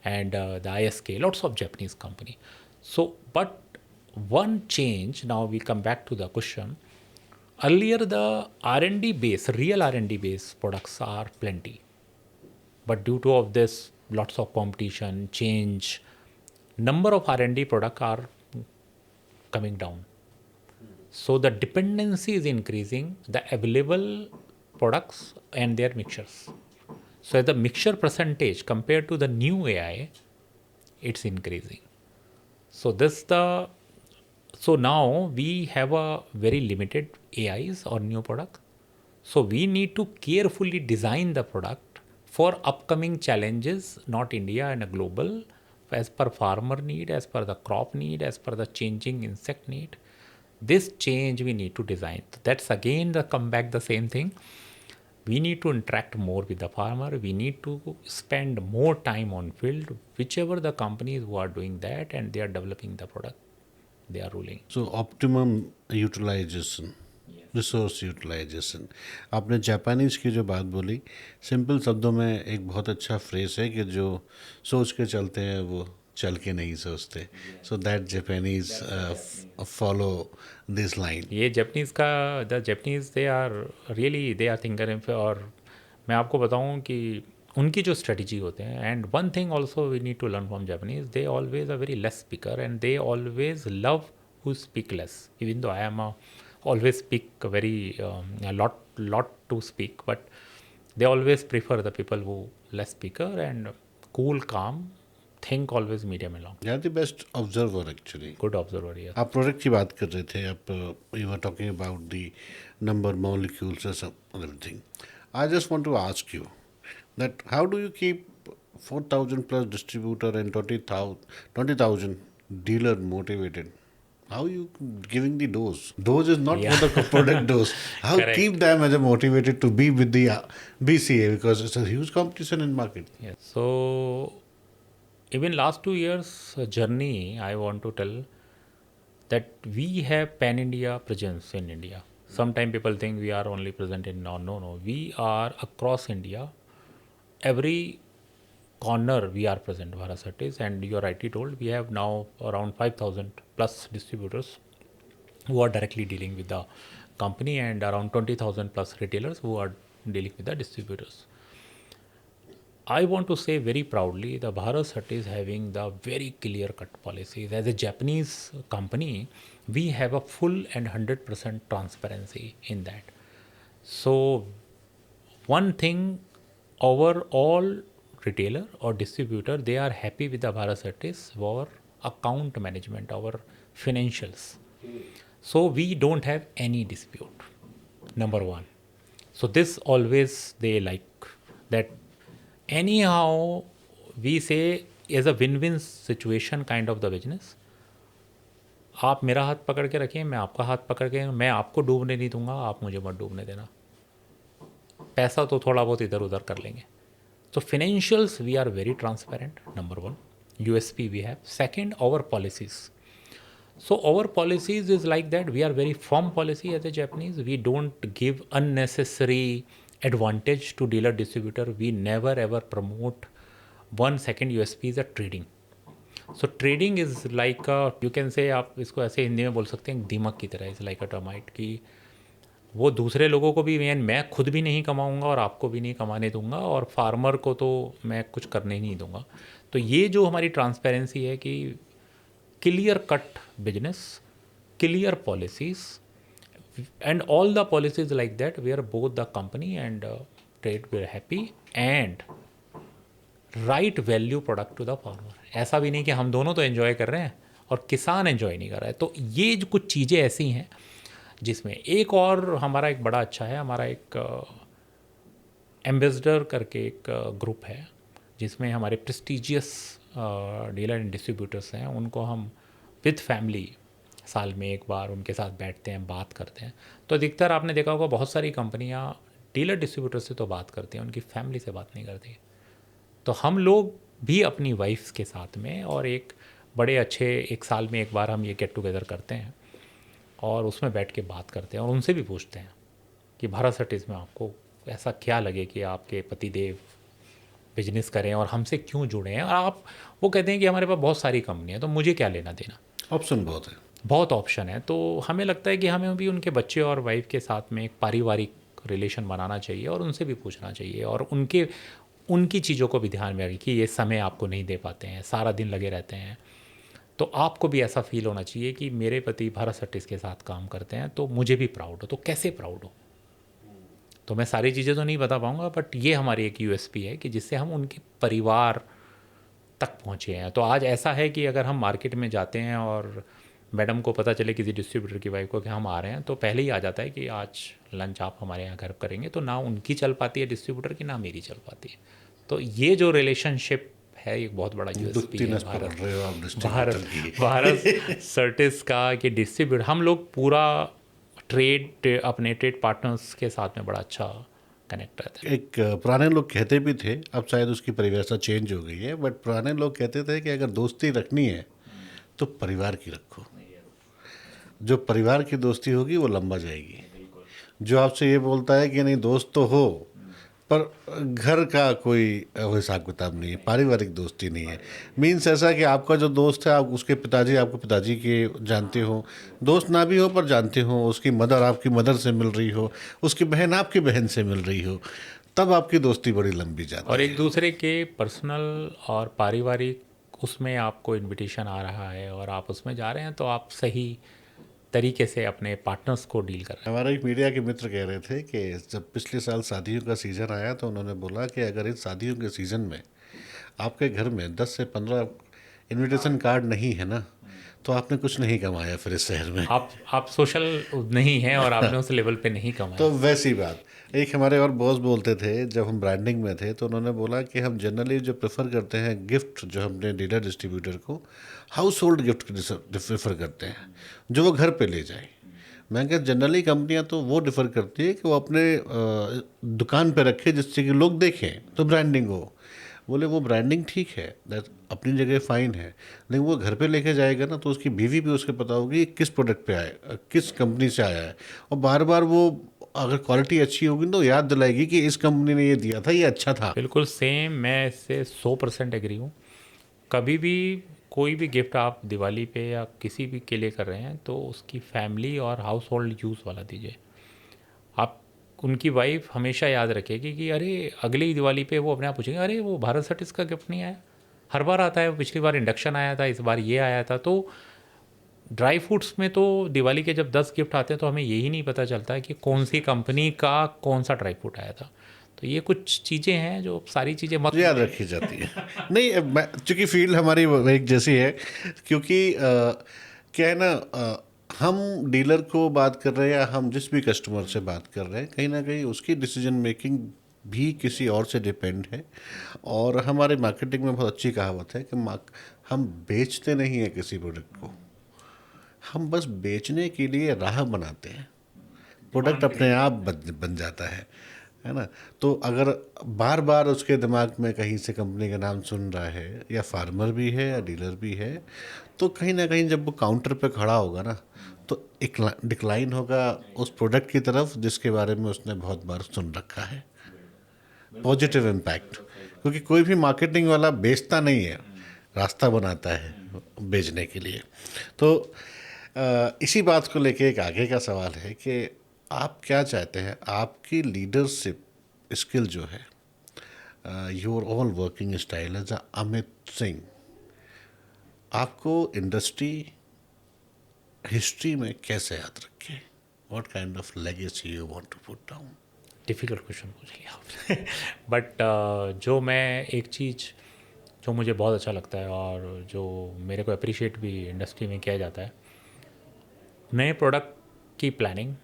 and the ISK, lots of Japanese company. So, but one change, now we come back to the question. Earlier, the R&D base, real R&D base products are plenty, but due to of this, lots of competition, change, number of R&D products are coming down. So the dependency is increasing, the available products and their mixtures. So the mixture percentage compared to the new AI, it's increasing. So so now we have a very limited AIs or new product. So we need to carefully design the product for upcoming challenges, not India and a global, as per farmer need, as per the crop need, as per the changing insect need. This change we need to design. That's again the come back the same thing. We need to interact more with the farmer. We need to spend more time on field, whichever the companies who are doing that and they are developing the product, they are ruling. So optimum utilization, resource utilization. आपने Japanese की जो बात बोली, simple शब्दों में एक बहुत अच्छा फ्रेज है कि जो सोच के चलते हैं वो चल के नहीं सोचते. So that Japanese follow this line. ये जैपनीज़ का, the Japanese they are really they are thinker. और मैं आपको बताऊं कि उनकी जो स्ट्रेटजी होते हैं, and one thing also we need to learn from Japanese, they always a very less speaker and they always love who speak less. Even though I am always speak very lot to speak, but they always prefer the people who less speaker and cool, calm, think always medium and long. They are the best observer actually. Good observer, yes. आप product की बात कर रहे थे, आप you are talking about the number molecules and everything. I just want to ask you that how do you keep 4,000 plus distributor and 20,000 dealer motivated? How you giving the dose? Dose is not Yeah. for the product dose. How Correct. keep them as a motivated to be with the BCA, because it's a huge competition in market. Yes. So even last 2 years journey, I want to tell that we have pan-India presence in India. Sometimes people think we are only present in no. We are across India. Every corner we are present, Bharat Certis, and you are rightly told, we have now around 5,000 plus distributors who are directly dealing with the company, and around 20,000 plus retailers who are dealing with the distributors. I want to say very proudly, the Bharat Certis is having the very clear-cut policies. As a Japanese company, we have a full and 100% transparency in that. So one thing, our all retailer or distributor, they are happy with the Bharat Certis for account management, our financials. So we don't have any dispute, number one. So this always they like that. Anyhow, we say as a win-win situation kind of the business. आप मेरा हाथ पकड़ के रखिए, मैं आपका हाथ पकड़ के, मैं आपको डूबने नहीं दूंगा, आप मुझे मत डूबने देना. पैसा तो थोड़ा बहुत इधर उधर कर लेंगे. So financials, we are very transparent, number one. USP we have. Second, our policies. So our policies is like that. We are very firm policy as a Japanese. We don't give unnecessary advantage to dealer distributor. We never ever promote. One second USP is a trading. So trading is like a, you can say, आप इसको ऐसे हिंदी में बोल सकते हैं, दीमक की तरह. इज लाइक अ टर्माइट, कि वो दूसरे लोगों को भी, मैं खुद भी नहीं कमाऊंगा और आपको भी नहीं कमाने दूंगा, और फार्मर को तो मैं कुछ करने ही नहीं दूंगा. तो ये जो हमारी ट्रांसपेरेंसी है कि clear cut business, clear policies, and all the policies like that where both the company and trade were happy, and right value product to the farmer. ऐसा भी नहीं कि हम दोनों तो एंजॉय कर रहे हैं और किसान एंजॉय नहीं कर रहा है। तो ये जो कुछ चीज़ें ऐसी हैं जिसमें एक और हमारा एक बड़ा अच्छा है, हमारा एक एम्बेसडर करके एक ग्रुप है जिसमें हमारे प्रेस्टिजियस डीलर एंड डिस्ट्रीब्यूटर्स हैं, उनको हम विद फैमिली साल में एक बार उनके साथ बैठते हैं, बात करते हैं। तो अधिकतर आपने देखा होगा बहुत सारी कंपनियां डीलर डिस्ट्रीब्यूटर से तो बात करती हैं, उनकी फैमिली से बात नहीं करती। तो हम लोग भी अपनी वाइफ्स के साथ में और एक बड़े अच्छे एक साल में एक बार हम ये गेट टुगेदर करते हैं और उसमें बैठ के बात करते हैं और उनसे भी पूछते हैं कि भारत सर्टिस में आपको ऐसा क्या लगे कि आपके पतिदेव बिजनेस करें और हमसे क्यों जुड़े हैं। और आप वो कहते हैं कि हमारे पास बहुत सारी कंपनी है तो मुझे क्या लेना देना, ऑप्शन बहुत है, बहुत ऑप्शन है। तो हमें लगता है कि हमें भी उनके बच्चे और वाइफ के साथ में एक पारिवारिक रिलेशन बनाना चाहिए और उनसे भी पूछना चाहिए और उनकी चीज़ों को भी ध्यान में रखिए कि ये समय आपको नहीं दे पाते हैं, सारा दिन लगे रहते हैं। तो आपको भी ऐसा फील होना चाहिए कि मेरे पति भारत सर्टिस के साथ काम करते हैं तो मुझे भी प्राउड हो। तो कैसे प्राउड हो, तो मैं सारी चीज़ें तो नहीं बता पाऊँगा, बट ये हमारी एक यूएसपी है कि जिससे हम उनके परिवार तक पहुँचे हैं। तो आज ऐसा है कि अगर हम मार्केट में जाते हैं और मैडम को पता चले किसी डिस्ट्रीब्यूटर की वाइफ को कि हम आ रहे हैं, तो पहले ही आ जाता है कि आज लंच आप हमारे यहाँ घर करेंगे। तो ना उनकी चल पाती है डिस्ट्रीब्यूटर की, ना मेरी चल पाती है। तो ये जो रिलेशनशिप है एक बहुत बड़ा यूएसपी है भारत सर्टिस का कि डिस्ट्रीब्यूटर हम लोग पूरा अपने ट्रेड पार्टनर्स के साथ में बड़ा अच्छा कनेक्ट रहता है। एक पुराने लोग कहते भी थे, अब शायद उसकी परिभाषा चेंज हो गई है, बट पुराने लोग कहते थे कि अगर दोस्ती रखनी है तो परिवार की रखो। जो परिवार की दोस्ती होगी वो लंबा जाएगी। जो आपसे ये बोलता है कि नहीं दोस्त तो हो पर घर का कोई हिसाब किताब नहीं है, पारिवारिक दोस्ती नहीं है। मीन्स ऐसा कि आपका जो दोस्त है आप उसके पिताजी आपको पिताजी के जानते हो, दोस्त ना भी हो पर जानते हो, उसकी मदर आपकी मदर से मिल रही हो, उसकी बहन आपकी बहन से मिल रही हो, तब आपकी दोस्ती बड़ी लंबी जाती है। और एक दूसरे के पर्सनल और पारिवारिक उसमें आपको इनविटेशन आ रहा है और आप उसमें जा रहे हैं तो आप सही तरीके से अपने पार्टनर्स को डील कर रहे हैं। हमारा एक मीडिया के मित्र कह रहे थे कि जब पिछले साल शादियों का सीज़न आया तो उन्होंने बोला कि अगर इस शादियों के सीज़न में आपके घर में 10 से 15 इनविटेशन कार्ड नहीं है ना, तो आपने कुछ नहीं कमाया फिर इस शहर में। आप सोशल नहीं हैं और आपने उस लेवल पे नहीं कमाया। तो वैसी बात एक हमारे और बॉस बोलते थे जब हम ब्रांडिंग में थे, तो उन्होंने बोला कि हम जनरली जो प्रेफर करते हैं गिफ्ट, जो हमने डीलर डिस्ट्रीब्यूटर को हाउस होल्ड गिफ्ट प्रेफर करते हैं जो वो घर पे ले जाए। मैं क्या जनरली कंपनियां तो वो डिफ़र करती है कि वो अपने दुकान पे रखे जिससे कि लोग देखें तो ब्रांडिंग हो। बोले वो ब्रांडिंग ठीक है, दैट अपनी जगह फ़ाइन है, लेकिन वो घर पे लेके जाएगा ना तो उसकी बीवी भी उसके पता होगी किस प्रोडक्ट पे आया, किस कंपनी से आया है, और बार बार वो अगर क्वालिटी अच्छी होगी तो याद दिलाएगी कि इस कंपनी ने ये दिया था, ये अच्छा था। बिल्कुल सेम, मैं इससे 100% एग्री हूँ। कभी भी कोई भी गिफ्ट आप दिवाली पे या किसी भी के लिए कर रहे हैं तो उसकी फैमिली और हाउस होल्ड यूज़ वाला दीजिए। आप उनकी वाइफ हमेशा याद रखेगी कि अरे अगली दिवाली पे वो अपने आप पूछेंगे अरे वो भारत सर्टिस का गिफ्ट नहीं आया, हर बार आता है, पिछली बार इंडक्शन आया था, इस बार ये आया था। तो ड्राई फ्रूट्स में तो दिवाली के जब 10 गिफ्ट आते हैं तो हमें यही नहीं पता चलता कि कौन सी कंपनी का कौन सा ड्राई फ्रूट आया था। तो ये कुछ चीज़ें हैं जो सारी चीज़ें मत याद रखी जाती है। नहीं, चूँकि फील्ड हमारी एक जैसी है, क्योंकि क्या है ना, हम डीलर को बात कर रहे हैं या हम जिस भी कस्टमर से बात कर रहे हैं, कहीं ना कहीं उसकी डिसीजन मेकिंग भी किसी और से डिपेंड है। और हमारे मार्केटिंग में बहुत अच्छी कहावत है कि हम बेचते नहीं हैं किसी प्रोडक्ट को, हम बस बेचने के लिए राह बनाते हैं, प्रोडक्ट अपने आप बन जाता है ना। तो अगर बार बार उसके दिमाग में कहीं से कंपनी का नाम सुन रहा है, या फार्मर भी है या डीलर भी है, तो कहीं ना कहीं जब वो काउंटर पे खड़ा होगा ना तो एक डिक्लाइन होगा उस प्रोडक्ट की तरफ जिसके बारे में उसने बहुत बार सुन रखा है। पॉजिटिव इम्पैक्ट, क्योंकि कोई भी मार्केटिंग वाला बेचता नहीं है, रास्ता बनाता है बेचने के लिए। तो इसी बात को लेके एक आगे का सवाल है कि आप क्या चाहते हैं, आपकी लीडरशिप स्किल जो है, your all working style as Amit Singh, आपको इंडस्ट्री हिस्ट्री में कैसे याद रखे? What kind of legacy you want to put down? Difficult question पूछ लिया आपने बट जो मैं एक चीज़ जो मुझे बहुत अच्छा लगता है और जो मेरे को अप्रिशिएट भी इंडस्ट्री में किया जाता है, नए प्रोडक्ट की प्लानिंग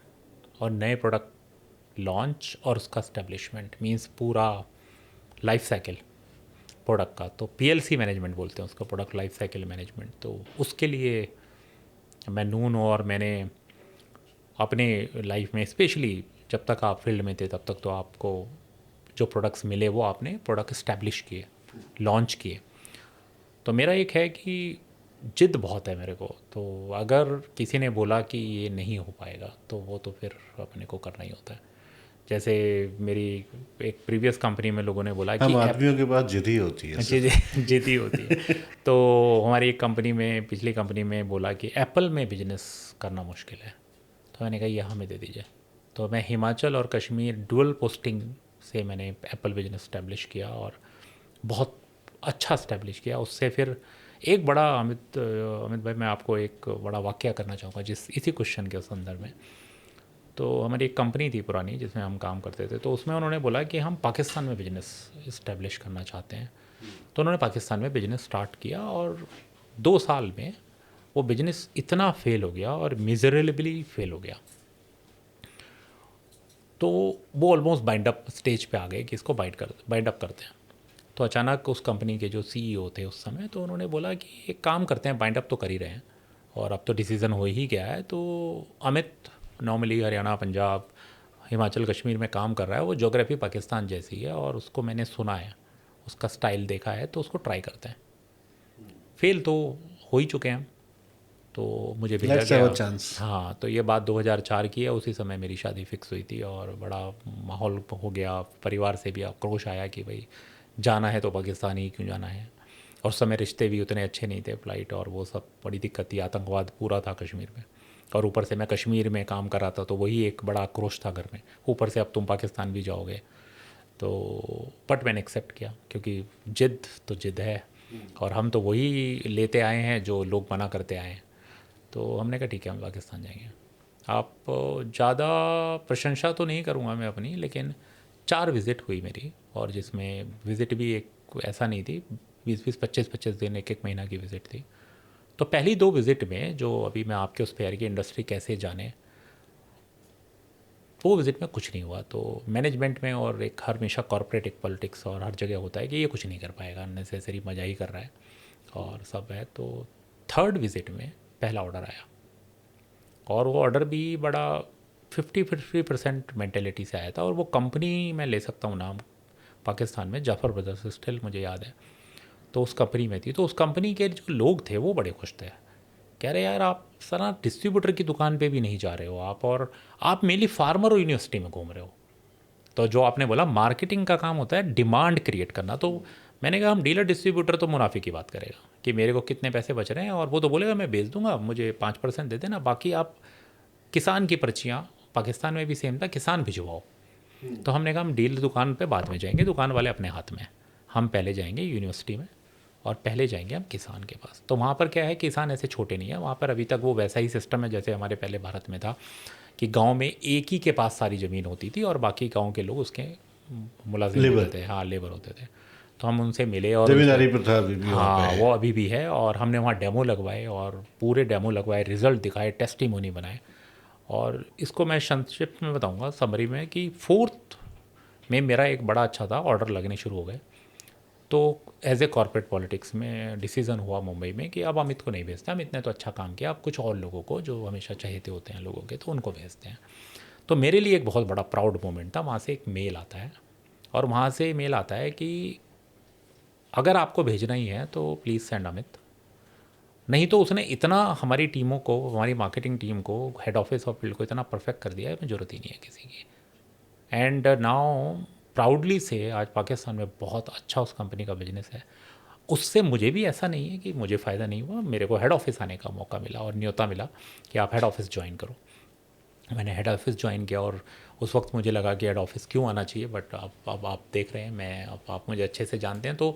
और नए प्रोडक्ट लॉन्च और उसका स्टैब्लिशमेंट मींस पूरा लाइफ साइकिल प्रोडक्ट का, तो पीएलसी मैनेजमेंट बोलते हैं उसका, प्रोडक्ट लाइफ साइकिल मैनेजमेंट। तो उसके लिए मैं नून हूँ और मैंने अपने लाइफ में स्पेशली जब तक आप फील्ड में थे तब तक तो आपको जो प्रोडक्ट्स मिले वो आपने प्रोडक्ट इस्टेब्लिश किए, लॉन्च किए। तो मेरा एक है कि जिद बहुत है मेरे को, तो अगर किसी ने बोला कि ये नहीं हो पाएगा तो वो तो फिर अपने को करना ही होता है। जैसे मेरी एक प्रीवियस कंपनी में लोगों ने बोला कि हम आदमियों के पास जिद ही होती है जी जीती होती है। तो हमारी एक कंपनी में, पिछली कंपनी में बोला कि एप्पल में बिजनेस करना मुश्किल है, तो मैंने कहा ये हमें दे दीजिए। तो मैं हिमाचल और कश्मीर डुअल पोस्टिंग से मैंने एप्पल बिजनेस इस्टेब्लिश किया और बहुत अच्छा इस्टेब्लिश किया। उससे फिर एक बड़ा अमित भाई, मैं आपको एक बड़ा वाकया करना चाहूँगा जिस इसी क्वेश्चन के संदर्भ में। तो हमारी एक कंपनी थी पुरानी जिसमें हम काम करते थे, तो उसमें उन्होंने बोला कि हम पाकिस्तान में बिजनेस इस्टेब्लिश करना चाहते हैं। तो उन्होंने पाकिस्तान में बिजनेस स्टार्ट किया और 2 साल में वो बिजनेस इतना फेल हो गया और मिजरेबली फेल हो गया। तो वो ऑलमोस्ट बाइंड अप स्टेज पे आ गए कि इसको बाइंड अप करते हैं। तो अचानक उस कंपनी के जो सीईओ थे उस समय, तो उन्होंने बोला कि एक काम करते हैं, बाइंड अप तो कर ही रहे हैं और अब तो डिसीज़न हो ही गया है, तो अमित नॉर्मली हरियाणा, पंजाब, हिमाचल, कश्मीर में काम कर रहा है, वो ज्योग्राफी पाकिस्तान जैसी है और उसको मैंने सुना है, उसका स्टाइल देखा है, तो उसको ट्राई करते हैं। फेल तो हो ही चुके हैं, तो मुझे भेजा लेट्स हैव गया। A chance. हाँ, तो ये बात 2004 की है, उसी समय मेरी शादी फिक्स हुई थी और बड़ा माहौल हो गया, परिवार से भी आक्रोश आया कि भाई जाना है तो पाकिस्तान ही क्यों जाना है। और उस समय रिश्ते भी उतने अच्छे नहीं थे, फ्लाइट और वो सब बड़ी दिक्कत थी, आतंकवाद पूरा था कश्मीर में और ऊपर से मैं कश्मीर में काम कर रहा था, तो वही एक बड़ा आक्रोश था घर में, ऊपर से अब तुम पाकिस्तान भी जाओगे। तो बट मैंने एक्सेप्ट किया क्योंकि जिद तो जिद है और हम तो वही लेते आए हैं जो लोग मना करते आए हैं। तो हमने कहा ठीक है, हम पाकिस्तान जाएंगे। आप ज़्यादा प्रशंसा तो नहीं करूँगा मैं अपनी, लेकिन 4 विज़िट हुई मेरी और जिसमें विज़िट भी एक ऐसा नहीं थी, 20-20, 25-25 दिन, एक एक महीना की विज़िट थी। तो पहली 2 विज़िट में जो अभी मैं आपके उस पे की इंडस्ट्री कैसे जाने, वो विज़िट में कुछ नहीं हुआ। तो मैनेजमेंट में और एक हमेशा कॉर्पोरेट एक पॉलिटिक्स और हर जगह होता है कि ये कुछ नहीं कर पाएगा, अननेसेसरी मज़ा ही कर रहा है और सब है। तो 3rd विज़िट में पहला ऑर्डर आया और वो ऑर्डर भी बड़ा 50% मेंटेलिटी से आया था और वो कंपनी मैं ले सकता हूँ नाम, पाकिस्तान में जाफ़र ब्रदर्स, स्टिल मुझे याद है। तो उस कंपनी में थी, तो उस कंपनी के जो लोग थे वो बड़े खुश थे, कह रहे यार आप सर डिस्ट्रीब्यूटर की दुकान पे भी नहीं जा रहे हो आप, और आप मेनली फार्मर और यूनिवर्सिटी में घूम रहे हो। तो जो आपने बोला मार्केटिंग का काम होता है डिमांड क्रिएट करना, तो मैंने कहा हम डीलर डिस्ट्रीब्यूटर तो मुनाफे की बात करेगा कि मेरे को कितने पैसे बच रहे हैं, और वो तो बोलेगा मैं बेच दूंगा, मुझे 5% दे देना, बाकी आप किसान की पर्चियाँ, पाकिस्तान में भी सेम था, किसान भिजवाओ। तो हमने कहा हम डील दुकान पे बाद में जाएंगे, दुकान वाले अपने हाथ में, हम पहले जाएंगे यूनिवर्सिटी में और पहले जाएंगे हम किसान के पास। तो वहाँ पर क्या है, किसान ऐसे छोटे नहीं है, वहाँ पर अभी तक वो वैसा ही सिस्टम है जैसे हमारे पहले भारत में था कि गांव में एक ही के पास सारी ज़मीन होती थी और बाकी गांव के लोग उसके मुलाजिम लेबर। होते थे, हाँ लेबर होते थे। तो हम उनसे मिले और जमींदारी प्रथा अभी भी वहाँ पे हाँ है। वो अभी भी है, और हमने वहाँ डेमो लगवाए और पूरे डेमो लगवाए, रिजल्ट दिखाए, टेस्टिमोनी बनाए। और इसको मैं संक्षिप्त में बताऊंगा समरी में कि 4th में मेरा एक बड़ा अच्छा था, ऑर्डर लगने शुरू हो गए। तो एज ए कॉर्पोरेट पॉलिटिक्स में डिसीज़न हुआ मुंबई में कि अब अमित को नहीं भेजते, अमित ने तो अच्छा काम किया, अब कुछ और लोगों को जो हमेशा चहेते होते हैं लोगों के, तो उनको भेजते हैं। तो मेरे लिए एक बहुत बड़ा प्राउड मोमेंट था। वहाँ से एक मेल आता है और वहाँ से मेल आता है कि अगर आपको भेजना ही है तो प्लीज़ सेंड अमित, नहीं तो उसने इतना हमारी टीमों को, हमारी मार्केटिंग टीम को, हेड ऑफिस और फील्ड को इतना परफेक्ट कर दिया है, ज़रूरत ही नहीं है किसी की। एंड नाउ प्राउडली से आज पाकिस्तान में बहुत अच्छा उस कंपनी का बिजनेस है। उससे मुझे भी ऐसा नहीं है कि मुझे फ़ायदा नहीं हुआ, मेरे को हेड ऑफिस आने का मौका मिला और न्योता मिला कि आप हेड ऑफिस ज्वाइन करो। मैंने हेड ऑफिस ज्वाइन किया और उस वक्त मुझे लगा कि हेड ऑफिस क्यों आना चाहिए, बट अब आप देख रहे हैं, मैं अब आप मुझे अच्छे से जानते हैं। तो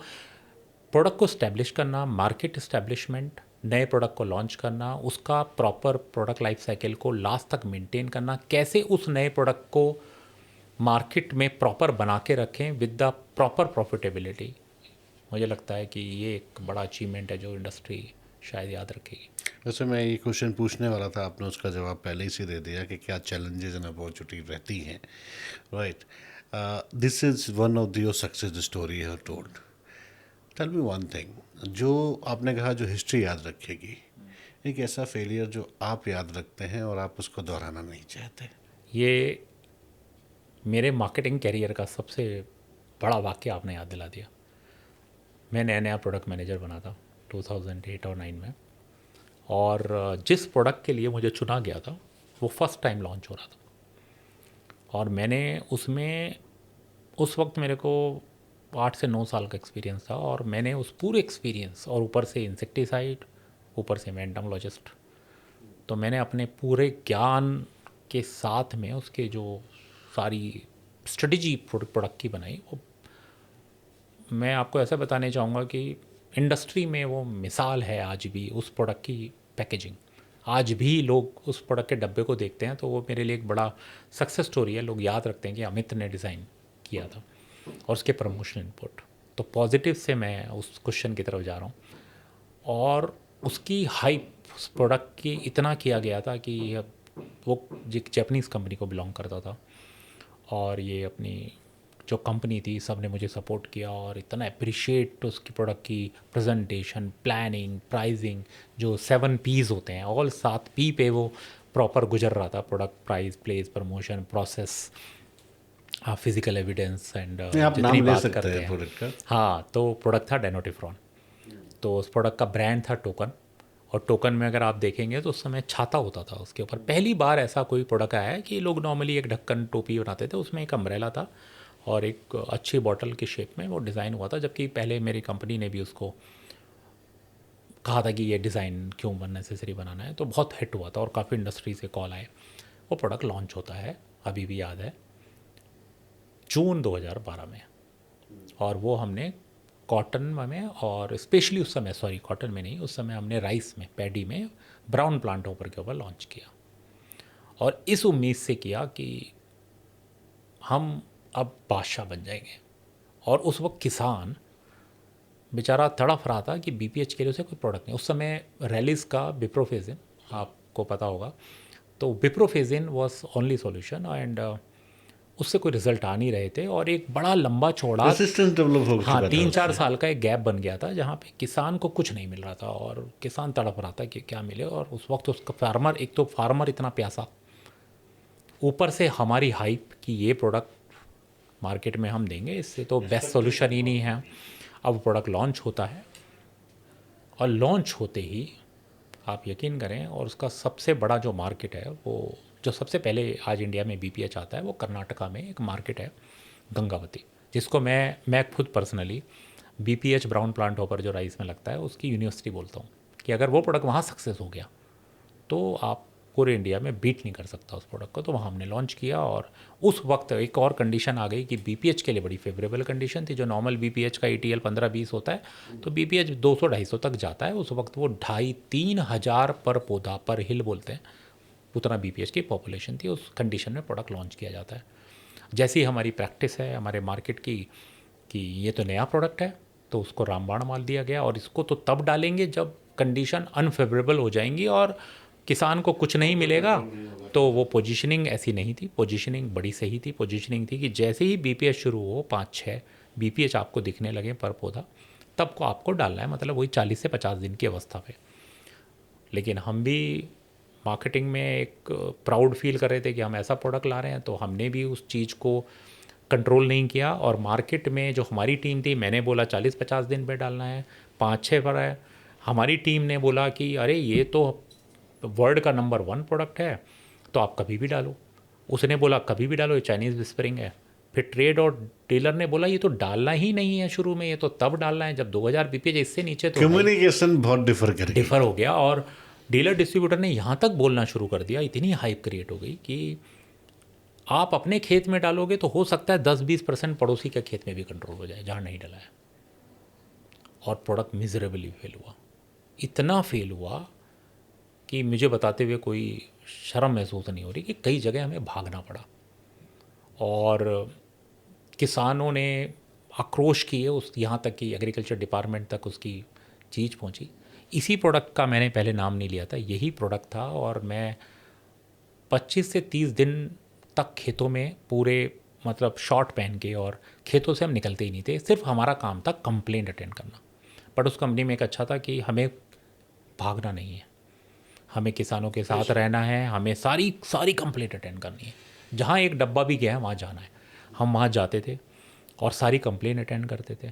प्रोडक्ट को इस्टेब्लिश करना, मार्केट इस्टेब्लिशमेंट नए प्रोडक्ट को लॉन्च करना, उसका प्रॉपर प्रोडक्ट लाइफ साइकिल को लास्ट तक मेंटेन करना, कैसे उस नए प्रोडक्ट को मार्केट में प्रॉपर बना के रखें विद द प्रॉपर प्रॉफिटेबिलिटी। मुझे लगता है कि ये एक बड़ा अचीवमेंट है जो इंडस्ट्री शायद याद रखेगी। वैसे मैं ये क्वेश्चन पूछने वाला था, आपने उसका जवाब पहले ही से दे दिया कि क्या चैलेंजेस एंड अपॉर्चुनिटी रहती हैं, right. This is one of your success story you have told. Tell me one thing, जो आपने कहा जो हिस्ट्री याद रखेगी, एक ऐसा फेलियर जो आप याद रखते हैं और आप उसको दोहराना नहीं चाहते। ये मेरे मार्केटिंग कैरियर का सबसे बड़ा वाक्य आपने याद दिला दिया। मैं नया नया प्रोडक्ट मैनेजर बना था 2008 और 9 में, और जिस प्रोडक्ट के लिए मुझे चुना गया था वो फर्स्ट टाइम लॉन्च हो रहा था, और मैंने उसमें उस वक्त मेरे को 8 से 9 साल का एक्सपीरियंस था, और मैंने उस पूरे एक्सपीरियंस और ऊपर से इंसेक्टिसाइड, ऊपर से मैं एंटोमोलॉजिस्ट, तो मैंने अपने पूरे ज्ञान के साथ में उसके जो सारी स्ट्रेटजी प्रोडक्ट की बनाई, वो मैं आपको ऐसा बताने चाहूँगा कि इंडस्ट्री में वो मिसाल है आज भी उस प्रोडक्ट की पैकेजिंग। आज भी लोग उस प्रोडक्ट के डब्बे को देखते हैं तो वो मेरे लिए एक बड़ा सक्सेस स्टोरी है। लोग याद रखते हैं कि अमित ने डिज़ाइन किया था, और उसके प्रमोशनल इनपुट। तो पॉजिटिव से मैं उस क्वेश्चन की तरफ जा रहा हूँ, और उसकी हाइप उस प्रोडक्ट की इतना किया गया था कि वो एक जैपनीज़ कंपनी को बिलोंग करता था, और ये अपनी जो कंपनी थी सब ने मुझे सपोर्ट किया, और इतना अप्रिशिएट उसकी प्रोडक्ट की प्रेजेंटेशन, प्लानिंग, प्राइसिंग, जो 7 P's होते हैं, ऑल 7 P पे वो प्रॉपर गुजर रहा था। Product, price, place, promotion, process, physical evidence and आप जितनी नाम ले बात सकते करते हैं हैं। प्रोडक्ट का। हाँ, तो प्रोडक्ट था डेनोटिफ्रॉन। तो उस प्रोडक्ट का ब्रांड था टोकन, और टोकन में अगर आप देखेंगे तो उस समय छाता होता था उसके ऊपर। पहली बार ऐसा कोई प्रोडक्ट आया है कि लोग नॉर्मली एक ढक्कन टोपी बनाते थे, उसमें एक अम्ब्रेला था और एक अच्छी बॉटल के शेप में वो डिज़ाइन हुआ था। जबकि पहले मेरी कंपनी ने भी उसको कहा था कि ये डिज़ाइन क्यों नेसेसरी बनाना है, तो बहुत हिट हुआ था और काफ़ी इंडस्ट्री से कॉल आए। वो प्रोडक्ट लॉन्च होता है, अभी भी याद है, जून 2012 में, और वो हमने कॉटन में, और स्पेशली उस समय, सॉरी कॉटन में नहीं, उस समय हमने राइस में, पैडी में, ब्राउन प्लांट होपर के ऊपर लॉन्च किया, और इस उम्मीद से किया कि हम अब बादशाह बन जाएंगे। और उस वक्त किसान बेचारा तड़फ रहा था कि बीपीएच के लिए उसे कोई प्रोडक्ट नहीं। उस समय रैलिस का बिप्रोफेजिन, आपको पता होगा, तो बिप्रोफेजिन वॉज ओनली सॉल्यूशन, एंड उससे कोई रिजल्ट आ नहीं रहे थे, और एक बड़ा लंबा चौड़ा, रेसिस्टेंस डेवलप हो चुका हाँ, था 3-4 उससे। साल का एक गैप बन गया था जहाँ पे किसान को कुछ नहीं मिल रहा था, और किसान तड़प रहा था कि क्या मिले। और उस वक्त उसका फार्मर, एक तो फार्मर इतना प्यासा, ऊपर से हमारी हाइप कि ये प्रोडक्ट मार्केट में हम देंगे, इससे तो बेस्ट सॉल्यूशन ही नहीं है। अब प्रोडक्ट लॉन्च होता है, और लॉन्च होते ही आप यकीन करें, और उसका सबसे बड़ा जो मार्केट है, वो जो सबसे पहले आज इंडिया में बीपीएच आता है, वो कर्नाटका में एक मार्केट है गंगावती, जिसको मैं खुद personally BPH, brown plant hopper जो राइस में लगता है, उसकी यूनिवर्सिटी बोलता हूँ कि अगर वो प्रोडक्ट वहाँ सक्सेस हो गया तो आप पूरे इंडिया में बीट नहीं कर सकता उस प्रोडक्ट को। तो वहाँ हमने लॉन्च किया, और उस वक्त एक और कंडीशन आ गई कि बीपीएच के लिए बड़ी फेवरेबल कंडीशन थी। जो नॉर्मल बीपीएच का ईटीएल 15-20 होता है, तो बीपीएच 200-250 तक जाता है। उस वक्त वो 2,500-3 हज़ार पर पौधा, पर हिल बोलते हैं, उतना बीपीएच की पॉपुलेशन थी। उस कंडीशन में प्रोडक्ट लॉन्च किया जाता है। जैसी हमारी प्रैक्टिस है हमारे मार्केट की कि ये तो नया प्रोडक्ट है, तो उसको रामबाण मार दिया गया, और इसको तो तब डालेंगे जब कंडीशन अनफेवरेबल हो जाएंगी और किसान को कुछ नहीं मिलेगा। तो वो पोजीशनिंग ऐसी नहीं थी, पोजीशनिंग बड़ी सही थी। पोजीशनिंग थी कि जैसे ही बीपीएच शुरू हो, 5-6 बीपीएच आपको दिखने लगे पर पौधा, तब को आपको डालना है, मतलब वही 40 से 50 दिन की अवस्था पे। लेकिन हम भी मार्केटिंग में एक प्राउड फील कर रहे थे कि हम ऐसा प्रोडक्ट ला रहे हैं, तो हमने भी उस चीज़ को कंट्रोल नहीं किया। और मार्केट में जो हमारी टीम थी, मैंने बोला 40-50 दिन पे डालना है, 5-6 पर है। हमारी टीम ने बोला कि अरे ये तो वर्ल्ड का नंबर 1 प्रोडक्ट है, तो आप कभी भी डालो। उसने बोला कभी भी डालो, ये चाइनीज़ विस्परिंग है। फिर ट्रेड और डीलर ने बोला ये तो डालना ही नहीं है शुरू में, ये तो तब डालना है जब 2000 बीपीएच, इससे नीचे तो कम्युनिकेशन बहुत डिफर हो गया। और डीलर डिस्ट्रीब्यूटर ने यहाँ तक बोलना शुरू कर दिया, इतनी हाइप क्रिएट हो गई कि आप अपने खेत में डालोगे तो हो सकता है 10-20% पड़ोसी के खेत में भी कंट्रोल हो जाए जहाँ नहीं डला है। और प्रोडक्ट मिजरेबली फेल हुआ। इतना फेल हुआ कि मुझे बताते हुए कोई शर्म महसूस नहीं हो रही कि कई जगह हमें भागना पड़ा। और किसानों ने आक्रोश किए, उस यहाँ तक कि एग्रीकल्चर डिपार्टमेंट तक उसकी चीज़ पहुँची। इसी प्रोडक्ट का मैंने पहले नाम नहीं लिया था, यही प्रोडक्ट था। और मैं 25 से 30 दिन तक खेतों में पूरे, मतलब शॉर्ट पहन के, और खेतों से हम निकलते ही नहीं थे, सिर्फ हमारा काम था कंप्लेंट अटेंड करना। बट उस कंपनी में एक अच्छा था कि हमें भागना नहीं है, हमें किसानों के साथ रहना है, हमें सारी सारी कंप्लेंट अटेंड करनी है। जहाँ एक डब्बा भी गया है वहाँ जाना है। हम वहाँ जाते थे और सारी कंप्लेंट अटेंड करते थे।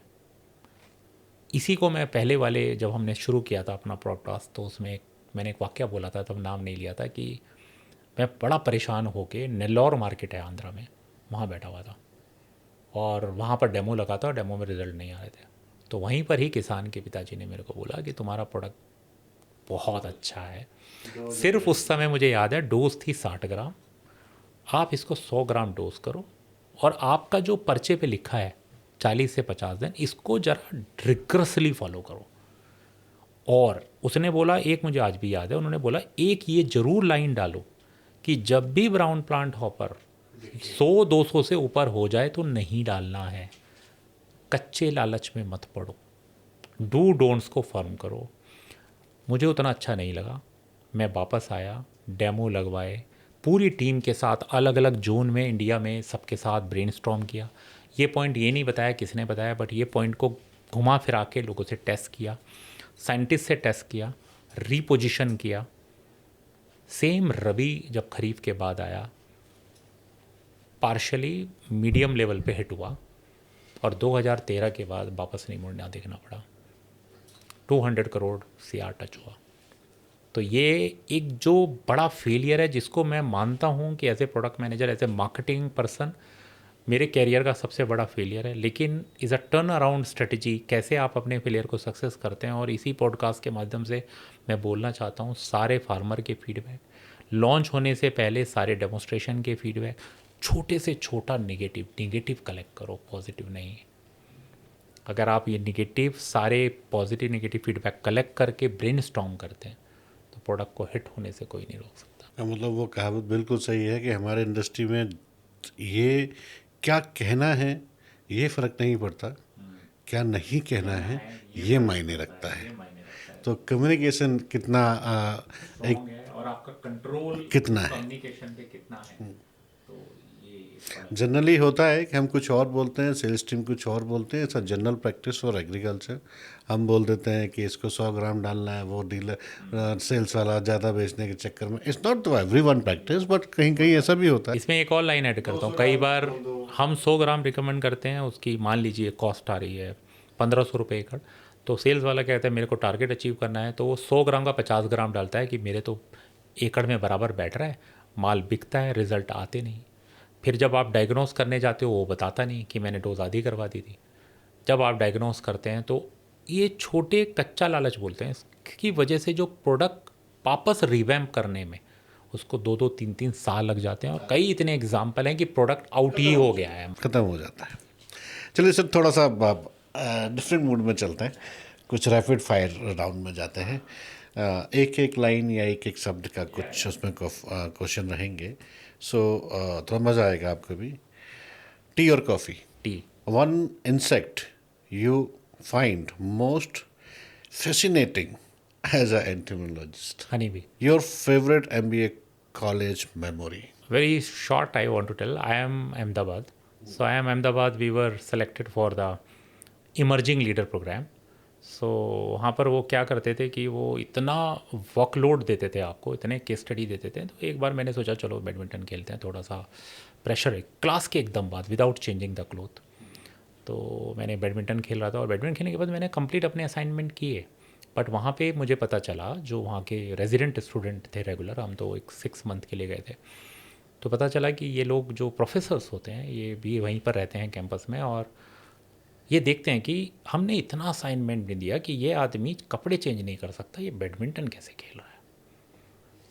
इसी को मैं पहले वाले, जब हमने शुरू किया था अपना पॉडकास्ट, तो उसमें मैंने एक वाक्य बोला था, तब नाम नहीं लिया था, कि मैं बड़ा परेशान होके, नेल्लौर मार्केट है आंध्रा में, वहाँ बैठा हुआ था और वहाँ पर डेमो लगा था और डेमो में रिज़ल्ट नहीं आ रहे थे। तो वहीं पर ही किसान के पिताजी ने मेरे को बोला कि तुम्हारा प्रोडक्ट बहुत अच्छा है। सिर्फ उस समय मुझे याद है डोज थी 60 ग्राम, आप इसको 100 ग्राम डोज करो, और आपका जो पर्चे पे लिखा है 40 से 50 दिन, इसको ज़रा रिग्रेसली फॉलो करो। और उसने बोला, एक मुझे आज भी याद है, उन्होंने बोला एक ये ज़रूर लाइन डालो कि जब भी ब्राउन प्लांट हॉपर 100-200 से ऊपर हो जाए तो नहीं डालना है, कच्चे लालच में मत पड़ो, डू डोंट्स को फर्म करो। मुझे उतना अच्छा नहीं लगा, मैं वापस आया, डेमो लगवाए, पूरी टीम के साथ अलग अलग जोन में इंडिया में सबके साथ ब्रेनस्टॉर्म किया। ये पॉइंट ये नहीं बताया किसने बताया, बट ये पॉइंट को घुमा फिरा के लोगों से टेस्ट किया, साइंटिस्ट से टेस्ट किया, रीपोजिशन किया। सेम रबी जब खरीफ के बाद आया, पार्शली मीडियम लेवल पे हिट हुआ, और 2013 के बाद वापस नहीं मुड़ना देखना पड़ा, 200 करोड़ CR टच हुआ। तो ये एक जो बड़ा फेलियर है, जिसको मैं मानता हूँ कि as a product manager, as a marketing person, मेरे कैरियर का सबसे बड़ा फेलियर है। लेकिन is a turn around strategy, कैसे आप अपने फेलियर को सक्सेस करते हैं। और इसी पॉडकास्ट के माध्यम से मैं बोलना चाहता हूँ, सारे फार्मर के फीडबैक, लॉन्च होने से पहले सारे डेमोस्ट्रेशन के फीडबैक, छोटे से छोटा निगेटिव कलेक्ट करो, पॉजिटिव नहीं। अगर आप ये निगेटिव, सारे पॉजिटिव निगेटिव फीडबैक कलेक्ट करके ब्रेनस्टॉर्म करते हैं, तो प्रोडक्ट को हिट होने से कोई नहीं रोक सकता। मतलब वो कहावत बिल्कुल सही है कि हमारे इंडस्ट्री में ये क्या कहना है ये फ़र्क नहीं पड़ता, क्या नहीं कहना है ये मायने रखता है। तो कम्युनिकेशन कितना एक स्ट्रॉन्ग है और आपका कंट्रोल कितना है। कम्युनिकेशन पे कितना है, तो ये जनरली होता है कि हम कुछ और बोलते हैं, सेल्स टीम कुछ और बोलते हैं। ऐसा जनरल प्रैक्टिस फॉर एग्रीकल्चर, हम बोल देते हैं कि इसको 100 ग्राम डालना है, वो डीलर सेल्स वाला ज़्यादा बेचने के चक्कर में। It's not the every one practice, but कहीं कहीं ऐसा भी होता है। इसमें एक और लाइन ऐड करता हूँ। कई बार हम 100 ग्राम रिकमेंड करते हैं, उसकी मान लीजिए कॉस्ट आ रही है 1500 रुपये एकड़, तो सेल्स वाला कहता है मेरे को टारगेट अचीव करना है, तो वो 100 ग्राम का 50 ग्राम डालता है कि मेरे तो एकड़ में बराबर बैठ रहा है, माल बिकता है, रिजल्ट आते नहीं। फिर जब आप डायग्नोस करने जाते हो, वो बताता नहीं कि मैंने डोज आधी करवा दी थी। जब आप डायग्नोस करते हैं, तो ये छोटे कच्चा लालच बोलते हैं, इसकी वजह से जो प्रोडक्ट वापस रिवैम्प करने में उसको 2-2, 3-3 साल लग जाते हैं। और कई इतने एग्जाम्पल हैं कि प्रोडक्ट आउट ही हो गया है। ख़त्म हो जाता है। चलिए सर, थोड़ा सा डिफरेंट मूड में चलते हैं, कुछ रैपिड फायर राउंड में जाते हैं। एक एक लाइन या एक एक शब्द का कुछ उसमें क्वेश्चन रहेंगे। सो थोड़ा मज़ा आएगा आपको भी। टी और coffee? T. One insect you find most fascinating as an entomologist? Honey भी। Your favorite MBA college memory? Very short, I want to tell. I am Ahmedabad. So I am Ahmedabad. We were selected for the emerging leader program. सो वहाँ पर वो क्या करते थे कि वो इतना वर्कलोड देते थे आपको, इतने केस स्टडी देते थे। तो एक बार मैंने सोचा चलो बैडमिंटन खेलते हैं, थोड़ा सा प्रेशर है क्लास के एकदम बाद, विदाउट चेंजिंग द क्लोथ। तो मैंने बैडमिंटन खेल रहा था, और बैडमिंटन खेलने के बाद मैंने कंप्लीट अपने असाइनमेंट किए। बट वहाँ पे मुझे पता चला, जो वहाँ के रेजिडेंट स्टूडेंट थे रेगुलर, हम तो एक 6 मंथ के लिए गए थे, तो पता चला कि ये लोग जो प्रोफेसर्स होते हैं ये भी वहीं पर रहते हैं कैंपस में, और ये देखते हैं कि हमने इतना असाइनमेंट नहीं दिया कि ये आदमी कपड़े चेंज नहीं कर सकता, ये बैडमिंटन कैसे खेल रहा है,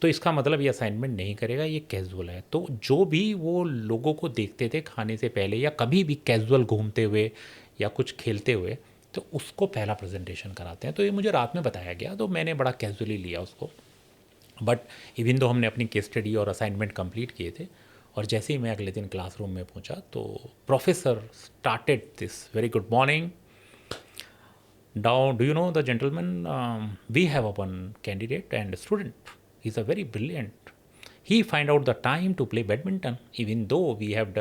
तो इसका मतलब ये असाइनमेंट नहीं करेगा, ये कैजुअल है। तो जो भी वो लोगों को देखते थे खाने से पहले या कभी भी कैजुअल घूमते हुए या कुछ खेलते हुए, तो उसको पहला प्रेजेंटेशन कराते हैं। तो ये मुझे रात में बताया गया, तो मैंने बड़ा कैजुअली लिया उसको। बट इवन दो हमने अपनी केस स्टडी और असाइनमेंट कंप्लीट किए थे, और जैसे ही मैं अगले दिन क्लासरूम में पहुंचा तो professor started this, very good morning, now do you know the gentleman, we have a one candidate and student, he's a very brilliant, he find out the time to play badminton even though we have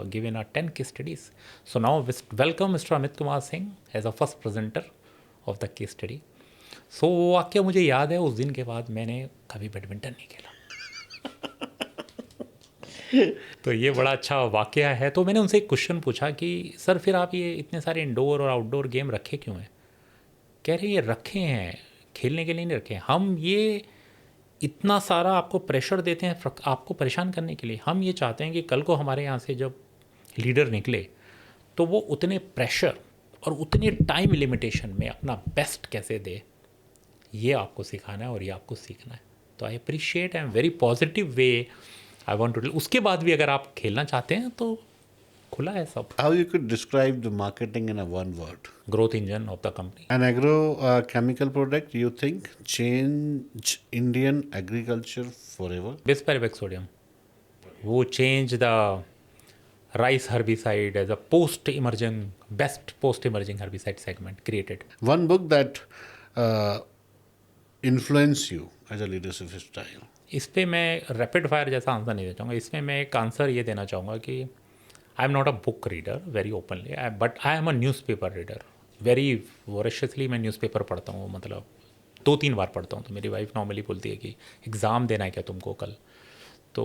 given our 10 case studies. So now welcome Mr. Amit Kumar Singh as a first presenter of the case study. So वो वाक्य मुझे याद है, उस दिन के बाद मैंने कभी बैडमिंटन नहीं खेला। तो ये बड़ा अच्छा वाक़या है। तो मैंने उनसे एक क्वेश्चन पूछा कि सर फिर आप ये इतने सारे इंडोर और आउटडोर गेम रखे क्यों हैं? कह रहे ये रखे हैं खेलने के लिए नहीं रखे हैं, हम ये इतना सारा आपको प्रेशर देते हैं आपको परेशान करने के लिए। हम ये चाहते हैं कि कल को हमारे यहाँ से जब लीडर निकले तो वो उतने प्रेशर और उतने टाइम लिमिटेशन में अपना बेस्ट कैसे दे, ये आपको सिखाना है और ये आपको सीखना है। तो I appreciate, I am very positive way I want to. उसके बाद भी अगर आप खेलना चाहते हैं तो खुला है सब। How you could describe the marketing in a one word? Growth engine of the company. An agrochemical product you think change Indian agriculture forever? Bispyribac sodium, वो change the rice herbicide as a post emerging, best post emerging herbicide segment created. One book that influenced you as a leadership style? इस पे मैं rapid fire जैसा answer नहीं देना चाहूँगा। इसमें मैं एक आंसर ये देना चाहूँगा कि I am not a book reader very openly, but I am a newspaper reader very voraciously. मैं न्यूज़पेपर पढ़ता हूँ, मतलब 2-3 बार पढ़ता हूँ। तो मेरी वाइफ नॉर्मली बोलती है कि एग्ज़ाम देना है क्या तुमको कल, तो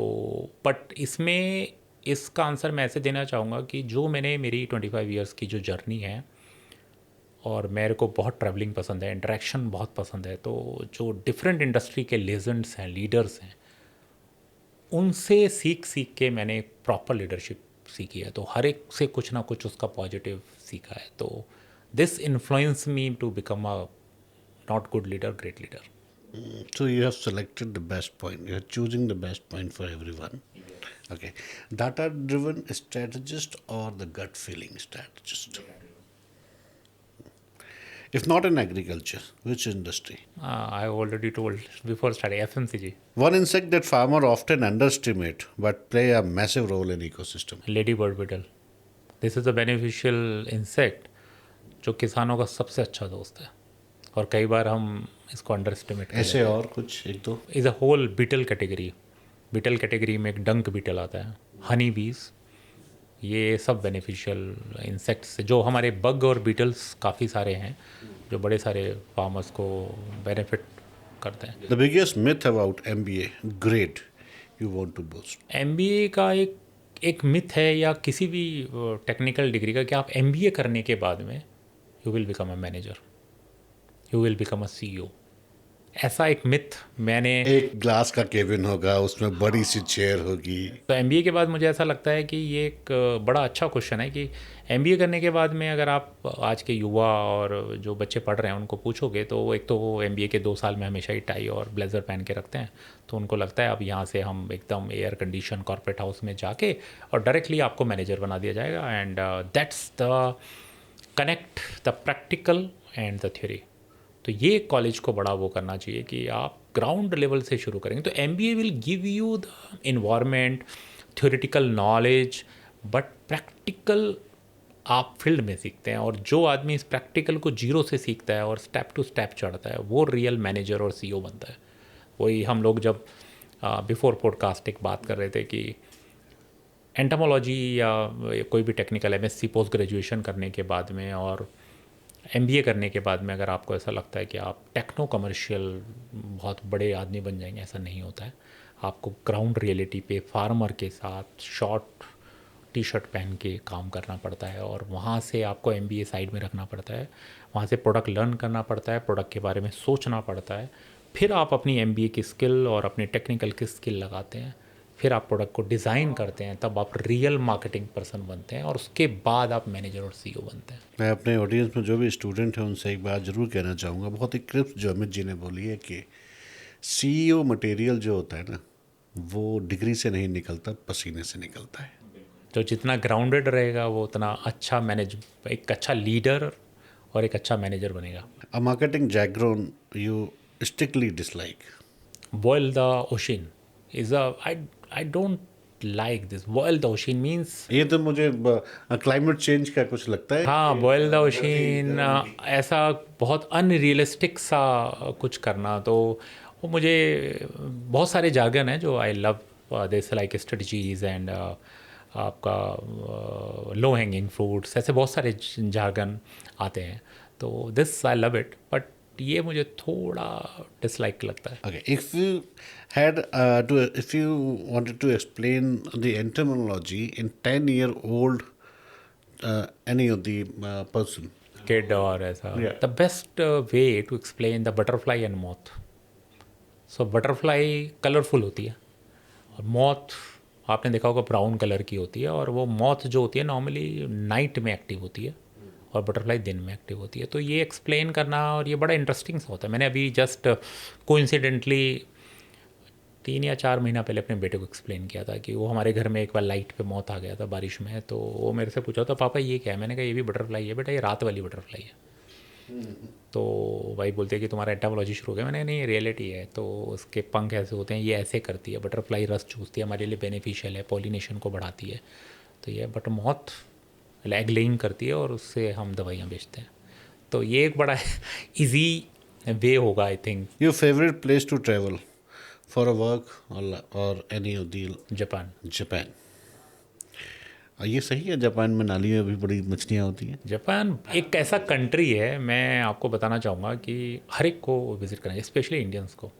बट इसमें इसका आंसर मैं ऐसे देना चाहूँगा कि जो मैंने मेरी 25 ईयर्स की जो जर्नी है, और मेरे को बहुत ट्रैवलिंग पसंद है, इंटरेक्शन बहुत पसंद है, तो जो डिफरेंट इंडस्ट्री के लेजेंड्स हैं, लीडर्स हैं, उनसे सीख के मैंने प्रॉपर लीडरशिप सीखी है। तो हर एक से कुछ ना कुछ उसका पॉजिटिव सीखा है। तो this influence me to become a not good leader, great leader. So you have selected the best point. You are choosing the best point for everyone. Okay. Data-driven strategist or the gut feeling strategist? If not in agriculture, which industry? I already told before starting FMCG. One insect that farmer often underestimate but play a massive role in ecosystem. Lady bird beetle, this is a beneficial insect जो किसानों का सबसे अच्छा दोस्त है, और कई बार हम इसको अंडर एस्टिमेट करते ऐसे और कुछ एक दो? Is a whole beetle category. Beetle category में एक डंक बीटल आता है, हनी बीज, ये सब बेनिफिशियल इंसेक्ट्स जो हमारे बग और बीटल्स काफ़ी सारे हैं जो बड़े सारे फार्मर्स को बेनिफिट करते हैं। The biggest myth about MBA grade you want to boast? MBA का एक मिथ है, या किसी भी टेक्निकल डिग्री का, कि आप MBA करने के बाद में you will become a manager, you will become a CEO। ऐसा एक मिथ मैंने, एक ग्लास का केबिन होगा, उसमें बड़ी सी चेयर होगी। तो MBA के बाद मुझे ऐसा लगता है कि ये एक बड़ा अच्छा क्वेश्चन है कि MBA करने के बाद में अगर आप आज के युवा और जो बच्चे पढ़ रहे हैं उनको पूछोगे, तो एक तो वो MBA के 2 साल में हमेशा ही टाई और ब्लेज़र पहन के रखते हैं, तो उनको लगता है अब यहाँ से हम एकदम एयर कंडीशन कॉर्पोरेट हाउस में जाके और डायरेक्टली आपको मैनेजर बना दिया जाएगा। And that's the connect the practical and the theory. तो ये कॉलेज को बड़ा वो करना चाहिए कि आप ग्राउंड लेवल से शुरू करेंगे। तो MBA will give you the environment, theoretical knowledge, but practical आप फील्ड में सीखते हैं। और जो आदमी इस प्रैक्टिकल को जीरो से सीखता है और स्टेप टू स्टेप चढ़ता है, वो रियल मैनेजर और CEO बनता है। वही हम लोग जब बिफोर पॉडकास्ट एक बात कर रहे थे कि एंटमोलॉजी या कोई भी टेक्निकल MSc पोस्ट ग्रेजुएशन करने के बाद में और MBA करने के बाद में अगर आपको ऐसा लगता है कि आप टेक्नो कमर्शियल बहुत बड़े आदमी बन जाएंगे, ऐसा नहीं होता है। आपको ग्राउंड रियलिटी पे फार्मर के साथ शॉर्ट टी-शर्ट पहन के काम करना पड़ता है, और वहाँ से आपको MBA साइड में रखना पड़ता है, वहाँ से प्रोडक्ट लर्न करना पड़ता है, प्रोडक्ट के बारे में सोचना पड़ता है, फिर आप अपनी MBA की स्किल और अपनी टेक्निकल की स्किल लगाते हैं, फिर आप प्रोडक्ट को डिज़ाइन करते हैं, तब आप रियल मार्केटिंग पर्सन बनते हैं, और उसके बाद आप मैनेजर और CEO बनते हैं। मैं अपने ऑडियंस में जो भी स्टूडेंट हैं उनसे एक बात ज़रूर कहना चाहूँगा, बहुत ही क्रिस्प जो अमित जी ने बोली है कि CEO मटेरियल जो होता है ना, वो डिग्री से नहीं निकलता, पसीने से निकलता है। तो जितना ग्राउंडेड रहेगा वो उतना अच्छा एक अच्छा लीडर और एक अच्छा मैनेजर बनेगा. A marketing jargon you strictly dislike. Boil the ocean is a I don't like this. Boil the ocean means ये तो मुझे क्लाइमेट चेंज का कुछ लगता है. हाँ, बॉयल द ओशिन ऐसा बहुत अनरियलिस्टिक सा कुछ करना, तो वो मुझे बहुत सारे जार्गन हैं जो I love this like strategies and आपका लो हैंगिंग फ्रूट्स, ऐसे बहुत सारे जार्गन आते हैं, तो this I love it, but ये मुझे थोड़ा डिसलाइक लगता है. Okay, if you wanted to explain the etymology in 10-year-old any of the person. Kid और ऐसा, Yeah. The best way to explain the butterfly and moth. So butterfly colourful होती है और मॉथ आपने देखा होगा ब्राउन कलर की होती है, और वो मॉथ जो होती है नॉर्मली नाइट में एक्टिव होती है और बटरफ्लाई दिन में एक्टिव होती है. तो ये एक्सप्लेन करना, और ये बड़ा इंटरेस्टिंग सा होता है. मैंने अभी जस्ट कोइंसिडेंटली 3 या 4 महीना पहले अपने बेटे को एक्सप्लेन किया था कि वो हमारे घर में एक बार लाइट पे मौत आ गया था बारिश में, तो वो मेरे से पूछा था पापा ये क्या है. मैंने कहा ये भी बटरफ्लाई है बेटा, ये रात वाली बटरफ्लाई है. तो भाई बोलते हैं कि तुम्हारा एटामोलॉजी शुरू हो गया. मैंने कहा, नहीं ये रियलिटी है. तो उसके पंख ऐसे होते हैं, ये ऐसे करती है बटरफ्लाई, रस चूसती है, हमारे लिए बेनिफिशियल है, पॉलिनेशन को बढ़ाती है. तो ये बट मौत एग लेइंग करती है और उससे हम दवाइयाँ बेचते हैं. तो ये एक बड़ा इजी वे होगा I think. Your favorite place to travel for a work or any of the Japan. Japan. ये सही है, जापान में नालियों में भी बड़ी मछलियाँ होती हैं. जापान एक ऐसा कंट्री है, मैं आपको बताना चाहूँगा कि हर एक को विज़िट करना चाहिए, स्पेशली इंडियंस को.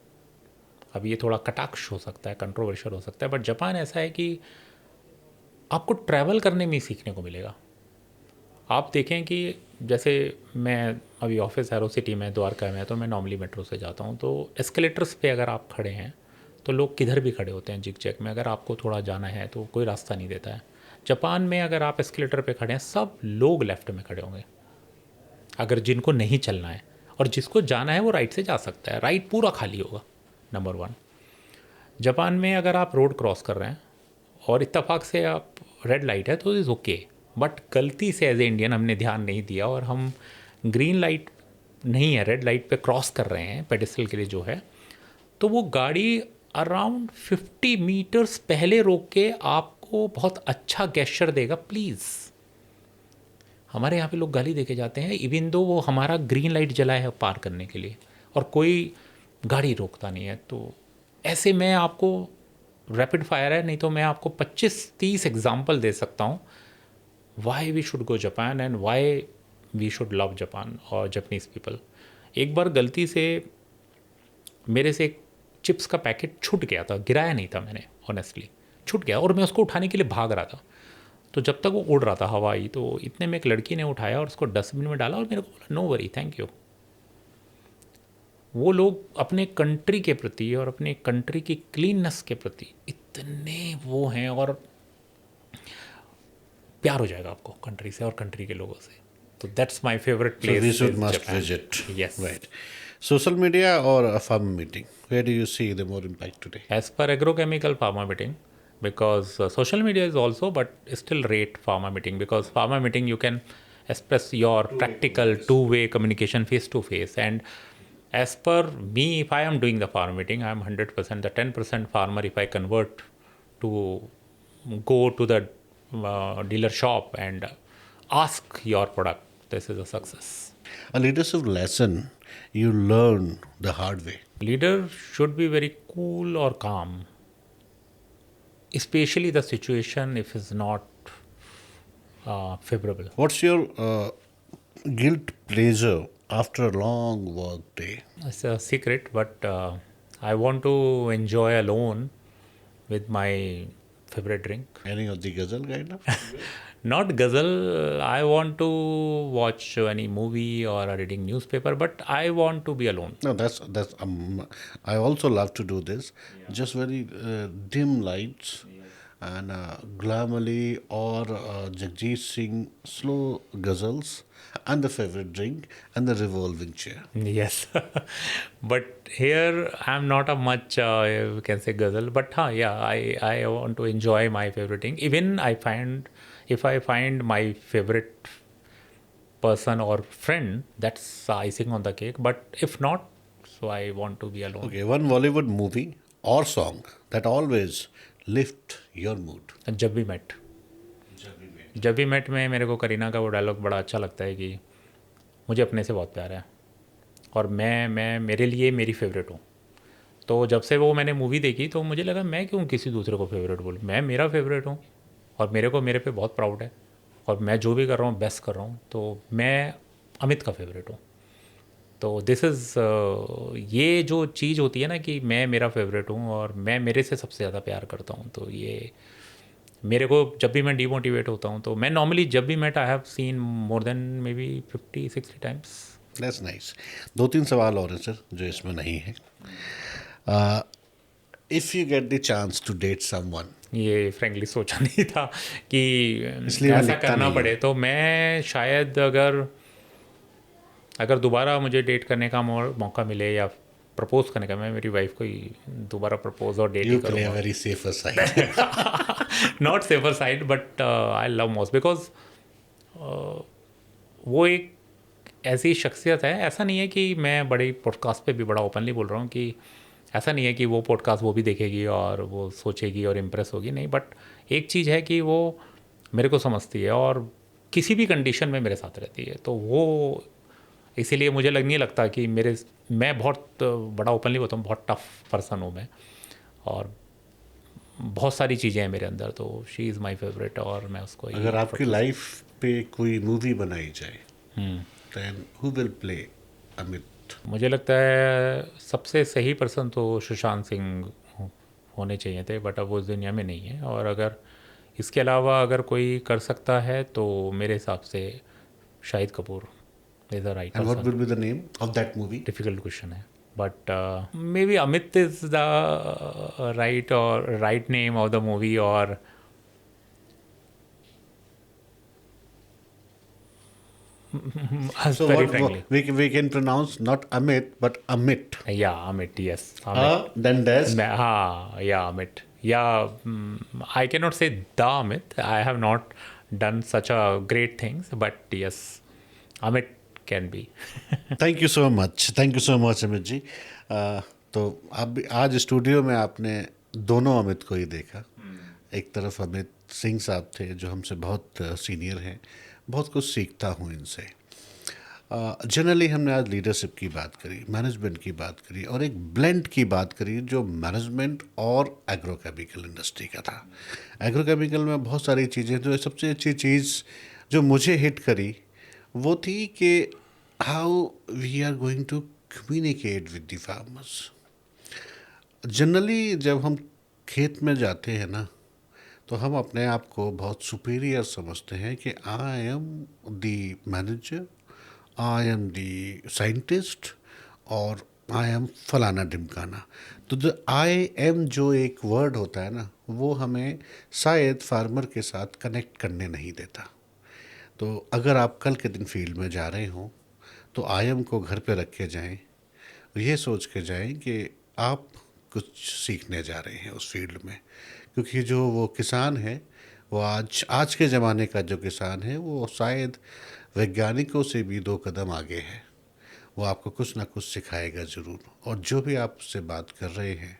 अब ये थोड़ा कटाक्ष हो सकता है, कंट्रोवर्शियल हो सकता है, बट जापान ऐसा है कि आपको ट्रैवल करने में ही सीखने को मिलेगा. आप देखें कि जैसे मैं अभी ऑफिस एरो सिटी में द्वारका में, तो मैं नॉर्मली मेट्रो से जाता हूँ, तो एस्केलेटर्स पे अगर आप खड़े हैं तो लोग किधर भी खड़े होते हैं जिग जैग में. अगर आपको थोड़ा जाना है तो कोई रास्ता नहीं देता है. जापान में अगर आप एस्केलेटर पे खड़े हैं, सब लोग लेफ़्ट में खड़े होंगे अगर जिनको नहीं चलना है, और जिसको जाना है वो राइट से जा सकता है. राइट पूरा खाली होगा, नंबर 1. जापान में अगर आप रोड क्रॉस कर रहे हैं और इत्तेफाक से आप रेड लाइट है तो इज़ ओके, बट गलती से एज ए इंडियन हमने ध्यान नहीं दिया और हम ग्रीन लाइट नहीं है, रेड लाइट पे क्रॉस कर रहे हैं पेडेस्ट्रियल के लिए जो है, तो वो गाड़ी अराउंड 50 मीटर्स पहले रोक के आपको बहुत अच्छा गेस्चर देगा, प्लीज़. हमारे यहाँ पे लोग गाली देके जाते हैं इवन दो वो हमारा ग्रीन लाइट जला है पार करने के लिए, और कोई गाड़ी रोकता नहीं है. तो ऐसे मैं आपको रैपिड फायर है, नहीं तो मैं आपको 25-30 एग्जाम्पल दे सकता हूँ why we should go Japan and why we should love Japan और जापनीज़ पीपल. एक बार गलती से मेरे से एक चिप्स का पैकेट छूट गया था, गिराया नहीं था मैंने, ऑनेस्टली छूट गया, और मैं उसको उठाने के लिए भाग रहा था. तो जब तक वो उड़ रहा था हवा आई, तो इतने में एक लड़की ने उठाया और उसको डस्टबिन में डाला और मेरे को बोला नो वरी थैंक यू. वो लोग अपने कंट्री के प्रति और अपने कंट्री की क्लीननेस के प्रति इतने वो हैं, और प्यार हो जाएगा आपको कंट्री से और कंट्री के लोगों से. तो that's my favourite So we place. should must visit. Yes. Right. Social media or a farm meeting? Where do you see the more impact today? As per agrochemical pharma meeting, because social media is also, but still rate pharma meeting, because pharma meeting you can express your practical two-way communication face to face. And as per me, if I am doing the farm meeting, I am 100%. The 10% farmer, if I convert to go to the dealer shop and ask your product, this is a success. A leadership lesson you learn the hard way. Leader should be very cool or calm, especially the situation if it's not favorable. What's your guilt pleasure after a long work day? It's a secret, but I want to enjoy alone with my favorite drink. Any of the ghazal kind of? Not ghazal. I want to watch any movie or reading newspaper, but I want to be alone. No, that's I also love to do this. Just very dim lights and Ghulam Ali or Jagjit Singh slow ghazals and the favorite drink and the revolving chair. Yes, but here I'm not a much you can say ghazal, but yeah, I want to enjoy my favorite thing. Even if I find my favorite person or friend, that's icing on the cake. But if not, so I want to be alone. Okay, one Bollywood movie or song that always lift your mood. And जब भी met, जब भी met में मेरे को करीना का वो dialogue बड़ा अच्छा लगता है कि मुझे अपने से बहुत प्यार है और मैं मेरे लिए मेरी फेवरेट हूँ। तो जब से वो मैंने मूवी देखी तो मुझे लगा मैं क्यों किसी दूसरे को फेवरेट बोलूँ, मैं मेरा फेवरेट हूँ और मेरे को मेरे पे बहुत प्राउड है और मैं जो भी कर रहा हूँ बेस्ट कर रहा हूँ, तो मैं अमित का फेवरेट हूँ। तो दिस इज़ ये जो चीज़ होती है ना कि मैं मेरा फेवरेट हूँ और मैं मेरे से सबसे ज़्यादा प्यार करता हूँ, तो ये मेरे को जब भी मैं डिमोटिवेट होता हूँ तो मैं नॉर्मली जब भी met I have seen more than maybe 50-60 times. That's nice. 2-3 सवाल और हैं सर जो इसमें नहीं है। If you get the chance to date someone, ये फ्रेंकली सोचा नहीं था कि इसलिए मैं ऐसा लिखता करना नहीं पड़े, तो मैं शायद अगर दोबारा मुझे डेट करने का मौका मिले या प्रपोज करने का, मैं मेरी वाइफ को ही दोबारा प्रपोज और डेट यू ही प्ले करूँगा। Very safer side. Not safer side but I love most because वो एक ऐसी शख्सियत है। ऐसा नहीं है कि मैं बड़े पॉडकास्ट पे भी बड़ा ओपनली बोल रहा हूँ कि ऐसा नहीं है कि वो पॉडकास्ट वो भी देखेगी और वो सोचेगी और इम्प्रेस होगी, नहीं, बट एक चीज़ है कि वो मेरे को समझती है और किसी भी कंडीशन में मेरे साथ रहती है। तो वो इसीलिए मुझे नहीं लगता कि मैं बहुत बड़ा ओपनली बोलता हूँ, बहुत टफ पर्सन हूँ मैं और बहुत सारी चीज़ें हैं मेरे अंदर, तो शी इज़ माई फेवरेट और मैं उसको ही अगर आपकी लाइफ पे कोई मूवी बनाई जाए, then who will play Amit? मुझे लगता है सबसे सही पर्सन तो सुशांत सिंह होने चाहिए थे, बट अब वो इस दुनिया में नहीं है। और अगर इसके अलावा अगर कोई कर सकता है तो मेरे हिसाब से Shahid Kapoor is the right and what person. Will be the name of that movie? Difficult question है, but maybe Amit is the right name of the movie. और So very what frankly, we can pronounce not Amit but Amit. yeah, Amit, yes, Amit. Then there's Yeah, Amit. Yeah, I cannot say the Amit. I have not done such a great things, but yes, Amit can be. Thank you so much Amit ji. तो आप आज studio में आपने दोनों अमित को ही देखा। एक तरफ अमित सिंह साहब थे जो हमसे बहुत सीनियर हैं, बहुत कुछ सीखता हूँ इनसे। जनरली हमने आज लीडरशिप की बात करी, मैनेजमेंट की बात करी और एक ब्लेंड की बात करी जो मैनेजमेंट और एग्रोकेमिकल इंडस्ट्री का था। एग्रोकेमिकल में बहुत सारी चीज़ें, जो सबसे अच्छी चीज़ जो मुझे हिट करी वो थी कि how we are going to communicate with the farmers. Generally जब हम खेत में जाते हैं ना, तो हम अपने आप को बहुत सुपीरियर समझते हैं कि I am the manager, I am the scientist और आई एम फलाना ढिमकाना। तो जो आई एम जो एक वर्ड होता है ना, वो हमें शायद फार्मर के साथ कनेक्ट करने नहीं देता। तो अगर आप कल के दिन फील्ड में जा रहे हों तो आई एम को घर पे रख के जाएँ, ये सोच के जाएं कि आप कुछ सीखने जा रहे हैं उस फील्ड में। क्योंकि जो वो किसान है, वो आज के ज़माने का जो किसान है वो शायद वैज्ञानिकों से भी 2 कदम आगे है। वो आपको कुछ ना कुछ सिखाएगा ज़रूर। और जो भी आपसे बात कर रहे हैं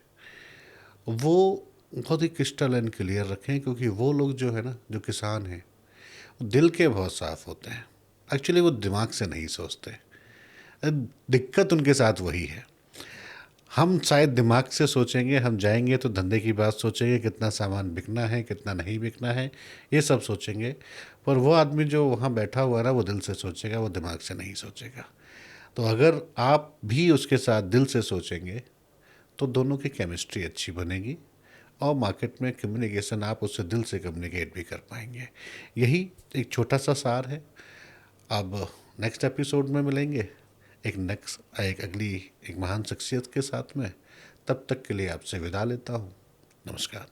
वो बहुत ही क्रिस्टल एंड क्लियर रखें, क्योंकि वो लोग जो है ना, जो किसान हैं, वो दिल के बहुत साफ़ होते हैं। एक्चुअली वो दिमाग से नहीं सोचते। दिक्कत उनके साथ वही है। हम शायद दिमाग से सोचेंगे, हम जाएंगे तो धंधे की बात सोचेंगे, कितना सामान बिकना है, कितना नहीं बिकना है, ये सब सोचेंगे। पर वो आदमी जो वहाँ बैठा हुआ है ना, वो दिल से सोचेगा, वो दिमाग से नहीं सोचेगा। तो अगर आप भी उसके साथ दिल से सोचेंगे तो दोनों की केमिस्ट्री अच्छी बनेगी और मार्केट में कम्युनिकेशन आप उससे दिल से कम्युनिकेट भी कर पाएंगे। यही एक छोटा सा सार है। अब नेक्स्ट एपिसोड में मिलेंगे एक अगली एक महान शख्सियत के साथ में। तब तक के लिए आपसे विदा लेता हूँ। नमस्कार।